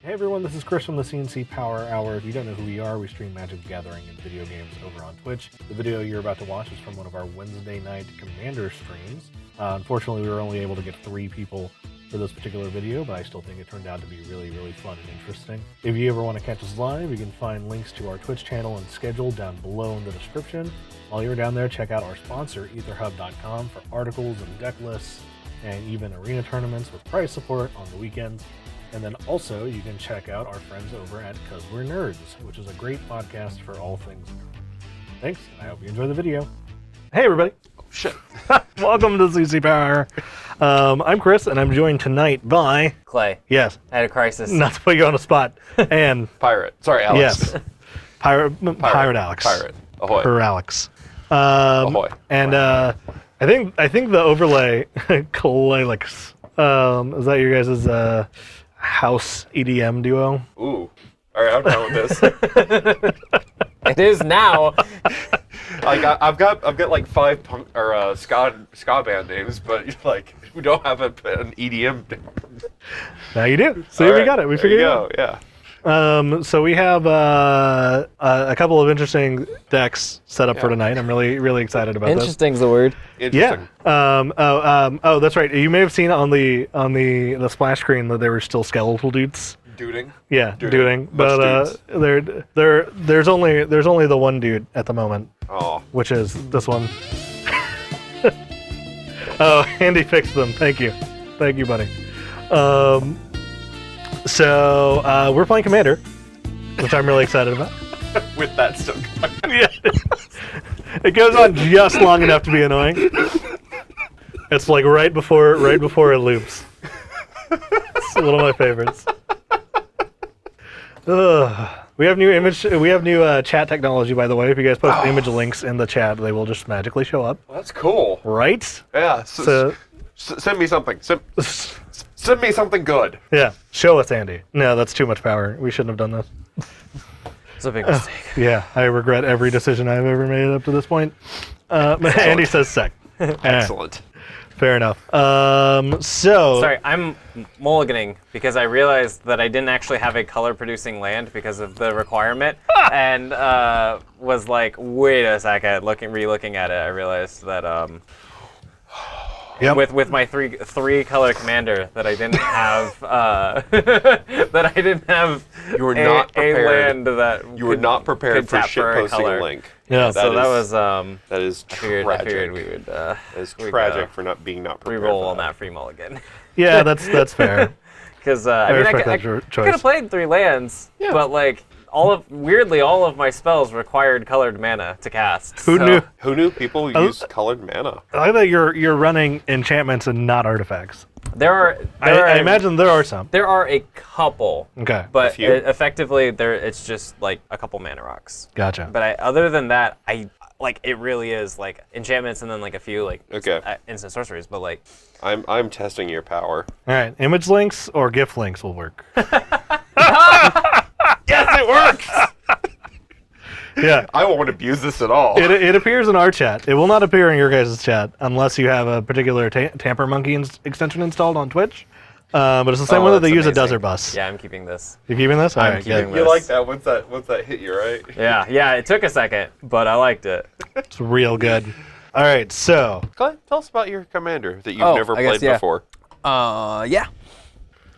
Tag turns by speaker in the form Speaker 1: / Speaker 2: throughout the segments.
Speaker 1: Hey everyone, this is Chris from the CNC Power Hour. If you don't know who we are, we stream Magic the Gathering and video games over on Twitch. The video you're about to watch is from one of our Wednesday night Commander streams. Unfortunately, we were only able to get 3 people for this particular video, but I still think it turned out to be really, really fun and interesting. If you ever want to catch us live, you can find links to our Twitch channel and schedule down below in the description. While you're down there, check out our sponsor, etherhub.com, for articles and deck lists, and even arena tournaments with prize support on the weekends. And then also, you can check out our friends over at 'Cause We're Nerds, which is a great podcast for all things nerd. Thanks, and I hope you enjoy the video. Hey, everybody.
Speaker 2: Oh, shit.
Speaker 1: Welcome to CC Power. I'm Chris, and I'm joined tonight by...
Speaker 3: Clay.
Speaker 1: Yes.
Speaker 3: I had a crisis.
Speaker 1: Not to put you on the spot. And...
Speaker 2: Pirate. Sorry, Alex.
Speaker 1: Yes. Pirate Alex.
Speaker 2: Pirate. Ahoy.
Speaker 1: Or Alex.
Speaker 2: Ahoy.
Speaker 1: And I think the overlay, Calyx, is that your guys' house EDM duo?
Speaker 2: Ooh. All right, I'm down with this.
Speaker 3: It is now.
Speaker 2: Like I've got like 5 punk or ska band names, but like we don't have an EDM.
Speaker 1: Now you do. See, we got it. We figured it out.
Speaker 2: Yeah.
Speaker 1: So we have a couple of interesting decks set up for tonight. I'm really excited about this.
Speaker 3: Interesting's the word.
Speaker 1: Yeah. Oh, that's right. You may have seen on the splash screen that there were still skeletal dudes.
Speaker 2: Duding.
Speaker 1: Yeah, duding. But there's only the one dude at the moment.
Speaker 2: Oh.
Speaker 1: Which is this one. Oh, Andy fixed them. Thank you, buddy. So we're playing Commander, which I'm really excited about.
Speaker 2: With that still going.
Speaker 1: Yeah. It goes on just long enough to be annoying. It's like right before it loops. It's one of my favorites. We have new chat technology, by the way. If you guys post image links in the chat, they will just magically show up.
Speaker 2: Well, that's cool.
Speaker 1: Right?
Speaker 2: Yeah. So send me something. Send me something good.
Speaker 1: Yeah. Show us, Andy. No, that's too much power. We shouldn't have done this.
Speaker 3: It's a big mistake.
Speaker 1: Yeah, I regret every decision I've ever made up to this point. Andy says sec.
Speaker 2: Excellent.
Speaker 1: Fair enough.
Speaker 3: Sorry, I'm mulliganing because I realized that I didn't actually have a color-producing land because of the requirement, and was like, wait a second, re-looking at it, I realized that with my three color commander that I didn't have
Speaker 2: You were not prepared.
Speaker 3: A land that
Speaker 2: you were not prepared for shitposting a link.
Speaker 1: Yeah,
Speaker 3: so that was
Speaker 2: that is tragic.
Speaker 3: I figured we would.
Speaker 2: That is tragic for not prepared.
Speaker 3: Re-roll on that free mulligan.
Speaker 1: Yeah, that's fair.
Speaker 3: Because I could have played 3 lands, but like weirdly all of my spells required colored mana to cast.
Speaker 1: Who knew?
Speaker 2: Who knew people use colored mana?
Speaker 1: I like that you're running enchantments and not artifacts.
Speaker 3: I
Speaker 1: imagine there are some.
Speaker 3: There are a couple.
Speaker 1: Okay.
Speaker 3: But effectively, it's just like a couple mana rocks.
Speaker 1: Gotcha.
Speaker 3: But other than that, it really is like enchantments and then like a few like instant sorceries. But like,
Speaker 2: I'm testing your power.
Speaker 1: All right, image links or GIF links will work.
Speaker 2: Yes, it works.
Speaker 1: Yeah.
Speaker 2: I won't abuse this at all.
Speaker 1: It appears in our chat. It will not appear in your guys' chat unless you have a particular Tamper Monkey extension installed on Twitch. But it's the same one that they use at Desert Bus.
Speaker 3: Yeah, I'm keeping this.
Speaker 1: You're keeping this? All right,
Speaker 3: keeping
Speaker 1: good.
Speaker 3: this.
Speaker 2: You like that once that hit you, right?
Speaker 3: Yeah. It took a second, but I liked it.
Speaker 1: It's real good. All right, so
Speaker 2: Clay, tell us about your commander that you've never played before.
Speaker 3: Yeah.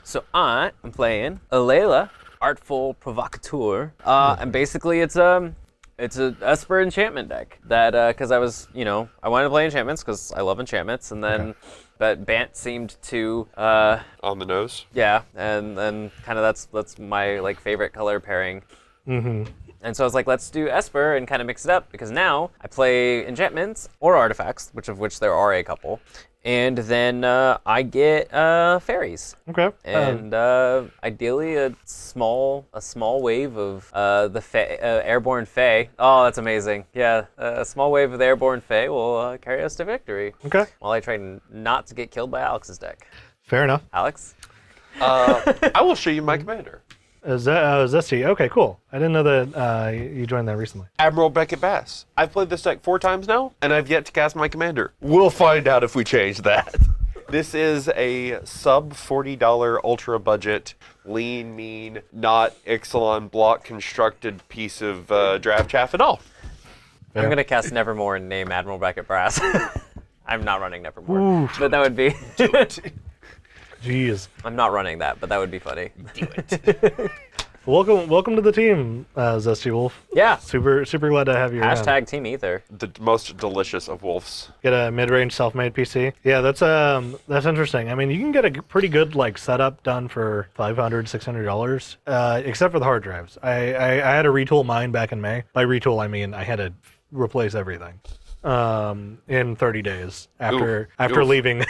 Speaker 3: So I am playing Alela, Artful Provocateur, and basically it's a Esper enchantment deck that because I wanted to play enchantments because I love enchantments, and then that Bant seemed to
Speaker 2: on the nose.
Speaker 3: Yeah, and kind of that's my like favorite color pairing.
Speaker 1: Mm-hmm.
Speaker 3: And so I was like, let's do Esper and kind of mix it up because now I play enchantments or artifacts, of which there are a couple. And then I get fairies.
Speaker 1: Okay.
Speaker 3: And ideally a small wave of the airborne fae. Oh, that's amazing. Yeah, a small wave of the airborne fae will carry us to victory.
Speaker 1: Okay.
Speaker 3: While I try not to get killed by Alex's deck.
Speaker 1: Fair enough.
Speaker 3: Alex?
Speaker 2: I will show you my commander.
Speaker 1: Zesty. Okay, cool. I didn't know that you joined that recently.
Speaker 2: Admiral Beckett Bass. I've played this deck 4 times now, and I've yet to cast my commander. We'll find out if we change that. This is a sub $40 ultra budget, lean, mean, not Ixalan block constructed piece of draft chaff at all.
Speaker 3: I'm gonna cast Nevermore and name Admiral Beckett Brass. I'm not running Nevermore, but that would be.
Speaker 1: Jeez.
Speaker 3: I'm not running that, but that would be funny.
Speaker 2: Do it.
Speaker 1: Welcome to the team, Zesty Wolf.
Speaker 3: Yeah.
Speaker 1: Super glad to have you around.
Speaker 3: Hashtag Team Ether.
Speaker 2: The most delicious of wolves.
Speaker 1: Get a mid-range self-made PC. Yeah, that's interesting. I mean, you can get a pretty good like setup done for $500, $600, except for the hard drives. I had to retool mine back in May. By retool, I mean I had to replace everything in 30 days after
Speaker 2: Oof.
Speaker 1: leaving.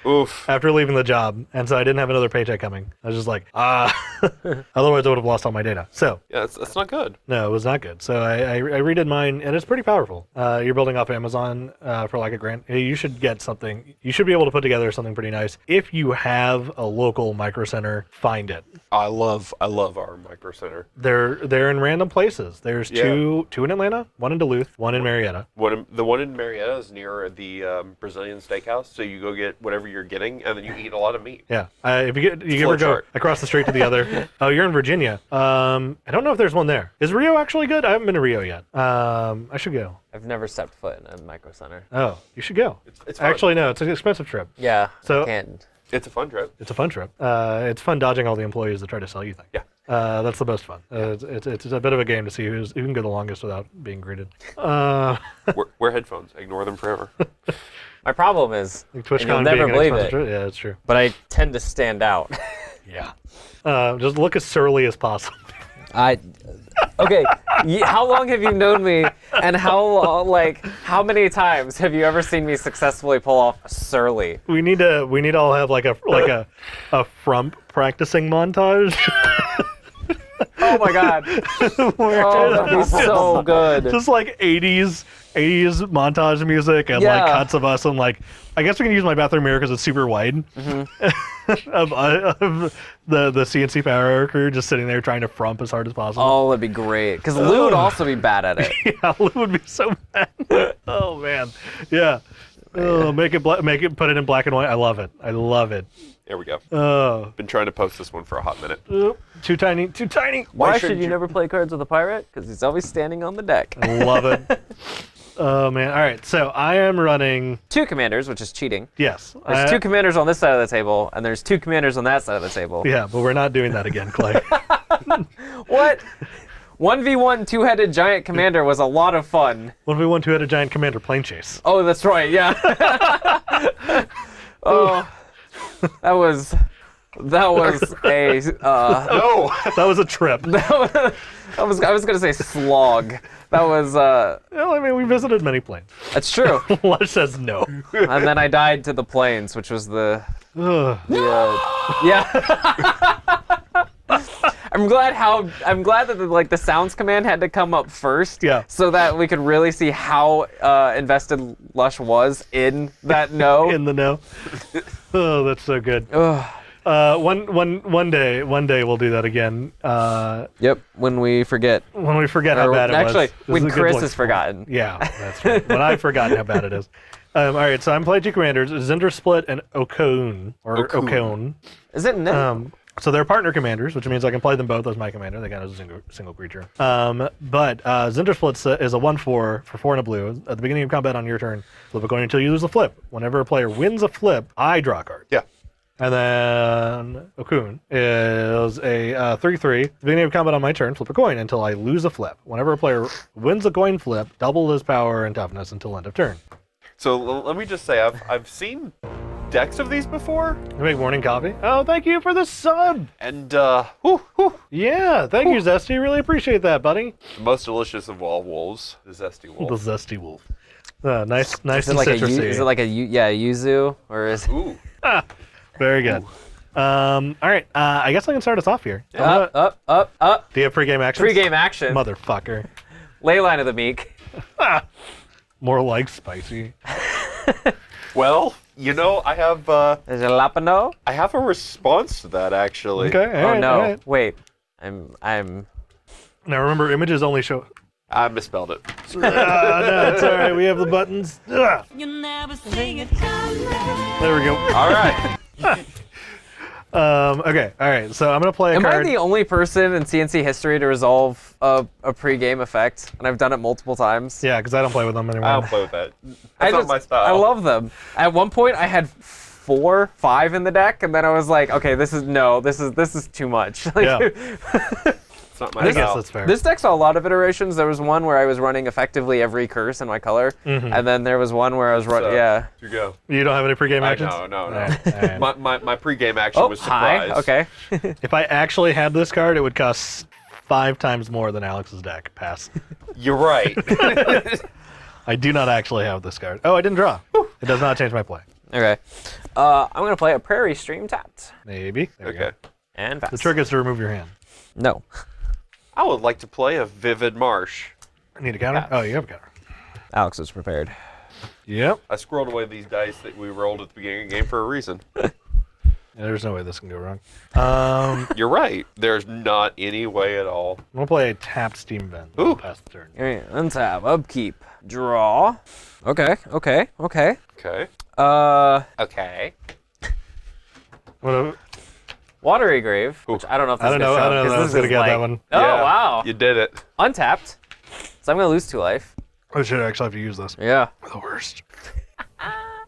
Speaker 2: Oof.
Speaker 1: After leaving the job, and so I didn't have another paycheck coming. I was just like, otherwise I would have lost all my data. So
Speaker 2: Yeah, that's not good.
Speaker 1: no, it was not good. So I redid mine, and it's pretty powerful. You're building off Amazon for like a grand. You should get something. You should be able to put together something pretty nice. If you have a local micro center, find it.
Speaker 2: I love our micro center.
Speaker 1: They're in random places. There's two in Atlanta, one in Duluth, one in Marietta.
Speaker 2: The one in Marietta is near the Brazilian steakhouse, so you go get whatever you're getting, and then you eat a lot of meat.
Speaker 1: Yeah, if you ever go
Speaker 2: chart.
Speaker 1: across the street to the other. Oh, you're in Virginia. I don't know if there's one there. Is Rio actually good? I haven't been to Rio yet. I should go.
Speaker 3: I've never stepped foot in a micro center.
Speaker 1: Oh, you should go.
Speaker 2: It's fun.
Speaker 1: Actually, no, it's an expensive trip.
Speaker 3: Yeah.
Speaker 1: So-
Speaker 3: I can't.
Speaker 2: It's a fun trip.
Speaker 1: It's a fun trip. It's fun dodging all the employees that try to sell you things.
Speaker 2: Yeah.
Speaker 1: That's the most fun. It's a bit of a game to see who can go the longest without being greeted. Uh,
Speaker 2: Wear headphones. Ignore them forever.
Speaker 3: My problem is,
Speaker 1: like
Speaker 3: and you'll
Speaker 1: TwitchCon
Speaker 3: never
Speaker 1: being an
Speaker 3: believe
Speaker 1: expensive
Speaker 3: it,
Speaker 1: trip. Yeah, it's true.
Speaker 3: but I tend to stand out.
Speaker 1: Yeah. Just look as surly as possible.
Speaker 3: Okay, how long have you known me, and how many times have you ever seen me successfully pull off surly?
Speaker 1: We need to all have like a frump practicing montage.
Speaker 3: Oh my god. Oh, that'd be so good.
Speaker 1: Just like 80s montage music and like
Speaker 3: Yeah.
Speaker 1: cuts of us and like I guess we can use my bathroom mirror because it's super wide of the CNC Power crew just sitting there trying to frump as hard as possible.
Speaker 3: Oh, that'd be great. Because Lou would also be bad at it.
Speaker 1: Yeah, Lou would be so bad. Oh man, yeah. Oh, put it in black and white. I love it.
Speaker 2: There we go.
Speaker 1: Oh,
Speaker 2: Been trying to post this one for a hot minute.
Speaker 1: too tiny.
Speaker 3: Why should
Speaker 2: shouldn't
Speaker 3: you
Speaker 2: you-
Speaker 3: never play cards with a pirate? Because he's always standing on the deck.
Speaker 1: I love it. Oh man. All right, so I am running.
Speaker 3: 2 commanders, which is cheating.
Speaker 1: Yes.
Speaker 3: There's 2 commanders on this side of the table, and there's 2 commanders on that side of the table.
Speaker 1: Yeah, but we're not doing that again, Clay.
Speaker 3: What? 1v1 2-headed giant commander was a lot of fun.
Speaker 1: 1v1 2-headed giant commander plane chase.
Speaker 3: Oh, that's right, yeah. Oh, that was a
Speaker 2: No!
Speaker 1: That was a trip.
Speaker 3: I was gonna say slog. That was
Speaker 1: Well, I mean, we visited many planes.
Speaker 3: that's true.
Speaker 1: Lush says no.
Speaker 3: And then I died to the planes, which was the
Speaker 1: Ugh.
Speaker 3: yeah. I'm glad that the sounds command had to come up first.
Speaker 1: Yeah.
Speaker 3: So that we could really see how invested Lush was in that no.
Speaker 1: In the no. Oh, that's so good.
Speaker 3: Ugh.
Speaker 1: One day we'll do that again.
Speaker 3: Yep. When we forget.
Speaker 1: When we forget how bad it was.
Speaker 3: Actually,
Speaker 1: This is
Speaker 3: when
Speaker 1: a good
Speaker 3: Chris
Speaker 1: place
Speaker 3: has
Speaker 1: for it.
Speaker 3: forgotten.
Speaker 1: Yeah, that's right. When I've forgotten how bad it is. All right, so I'm playing 2 commanders, Zndrsplt and Okaun, or Okaun.
Speaker 3: Is it no?
Speaker 1: So they're partner commanders, which means I can play them both as my commander. They count as a single creature. But Zndrsplt is a 1/4 for 4 and a blue. At the beginning of combat on your turn, flip a coin until you lose a flip. Whenever a player wins a flip, I draw a card.
Speaker 2: Yeah.
Speaker 1: And then Okaun is a 3/3. At the beginning of combat on my turn, flip a coin until I lose a flip. Whenever a player wins a coin flip, double his power and toughness until end of turn.
Speaker 2: So let me just say, I've seen decks of these before,
Speaker 1: You make morning coffee. Oh, thank you for the sub.
Speaker 2: and
Speaker 1: Yeah, thank you, Zesty. Really appreciate that, buddy.
Speaker 2: the most delicious of all wolves, the zesty wolf.
Speaker 1: The Zesty Wolf. Nice
Speaker 3: Is it
Speaker 1: and
Speaker 3: like
Speaker 1: citrusy.
Speaker 3: is it like a yuzu or is it
Speaker 2: Ooh.
Speaker 1: Very good. All right, I guess I can start us off here.
Speaker 3: up?
Speaker 1: Do you have pre-game action?
Speaker 3: Pre-game action.
Speaker 1: Motherfucker.
Speaker 3: Leyline of the Meek.
Speaker 1: More like spicy.
Speaker 2: Well, I have
Speaker 3: Is it Lapano?
Speaker 2: I have a response to that actually.
Speaker 1: Okay. all
Speaker 3: Oh
Speaker 1: right,
Speaker 3: no!
Speaker 1: all right.
Speaker 3: Wait, I'm.
Speaker 1: Now remember, images only show.
Speaker 2: I misspelled it.
Speaker 1: No, it's all right. We have the buttons. Ugh.
Speaker 4: You never see it coming.
Speaker 1: There we go.
Speaker 2: All right.
Speaker 1: Okay, all right. So I'm gonna play a
Speaker 3: Am I
Speaker 1: card.
Speaker 3: the only person in CNC history to resolve a pre-game effect? And I've done it multiple times.
Speaker 1: Yeah, because I don't play with them anymore.
Speaker 2: I don't play with that. That's not my style.
Speaker 3: I love them. At one point, I had 4, 5 in the deck, and then I was like, okay, this is too much. Like,
Speaker 1: Yeah.
Speaker 2: It's not my
Speaker 1: I guess
Speaker 2: style.
Speaker 1: that's fair.
Speaker 3: This deck saw a lot of iterations. There was one where I was running effectively every curse in my color, and then there was one where I was running.
Speaker 2: So,
Speaker 3: Yeah.
Speaker 2: You go.
Speaker 1: You don't have any pregame actions?
Speaker 2: No.
Speaker 1: All right.
Speaker 2: My pregame action
Speaker 3: Oh,
Speaker 2: was surprise.
Speaker 3: hi. Okay.
Speaker 1: If I actually had this card, it would cost 5 times more than Alex's deck. Pass.
Speaker 2: You're right.
Speaker 1: I do not actually have this card. Oh, I didn't draw. It does not change my play.
Speaker 3: Okay. I'm gonna play a Prairie Stream tapped
Speaker 1: Maybe. There we go.
Speaker 2: Okay.
Speaker 3: and pass.
Speaker 1: The trick is to remove your hand.
Speaker 3: No.
Speaker 2: I would like to play a Vivid Marsh.
Speaker 1: I need a counter? Oh, you have a counter.
Speaker 3: Alex was prepared.
Speaker 1: Yep.
Speaker 2: I squirreled away these dice that we rolled at the beginning of the game for a reason.
Speaker 1: Yeah, there's no way this can go wrong.
Speaker 2: You're right. There's not any way at all.
Speaker 1: I'm gonna play a tapped steam vent.
Speaker 2: Ooh.
Speaker 1: Pass the turn.
Speaker 3: Okay, untap, upkeep, draw. Okay.
Speaker 2: Okay.
Speaker 3: Uh,
Speaker 2: Okay.
Speaker 1: What?
Speaker 3: Watery Grave, which I don't know if this
Speaker 1: I don't
Speaker 3: is
Speaker 1: know.
Speaker 3: gonna
Speaker 1: I
Speaker 3: show
Speaker 1: don't
Speaker 3: up,
Speaker 1: know.
Speaker 3: 'cause
Speaker 1: I was
Speaker 3: this
Speaker 1: gonna
Speaker 3: is
Speaker 1: get that
Speaker 3: like-
Speaker 1: one.
Speaker 3: Oh,
Speaker 2: Yeah,
Speaker 3: wow.
Speaker 2: You did it.
Speaker 3: Untapped. So I'm gonna lose 2 life.
Speaker 1: Oh shit! I actually have to use this.
Speaker 3: Yeah.
Speaker 1: The worst.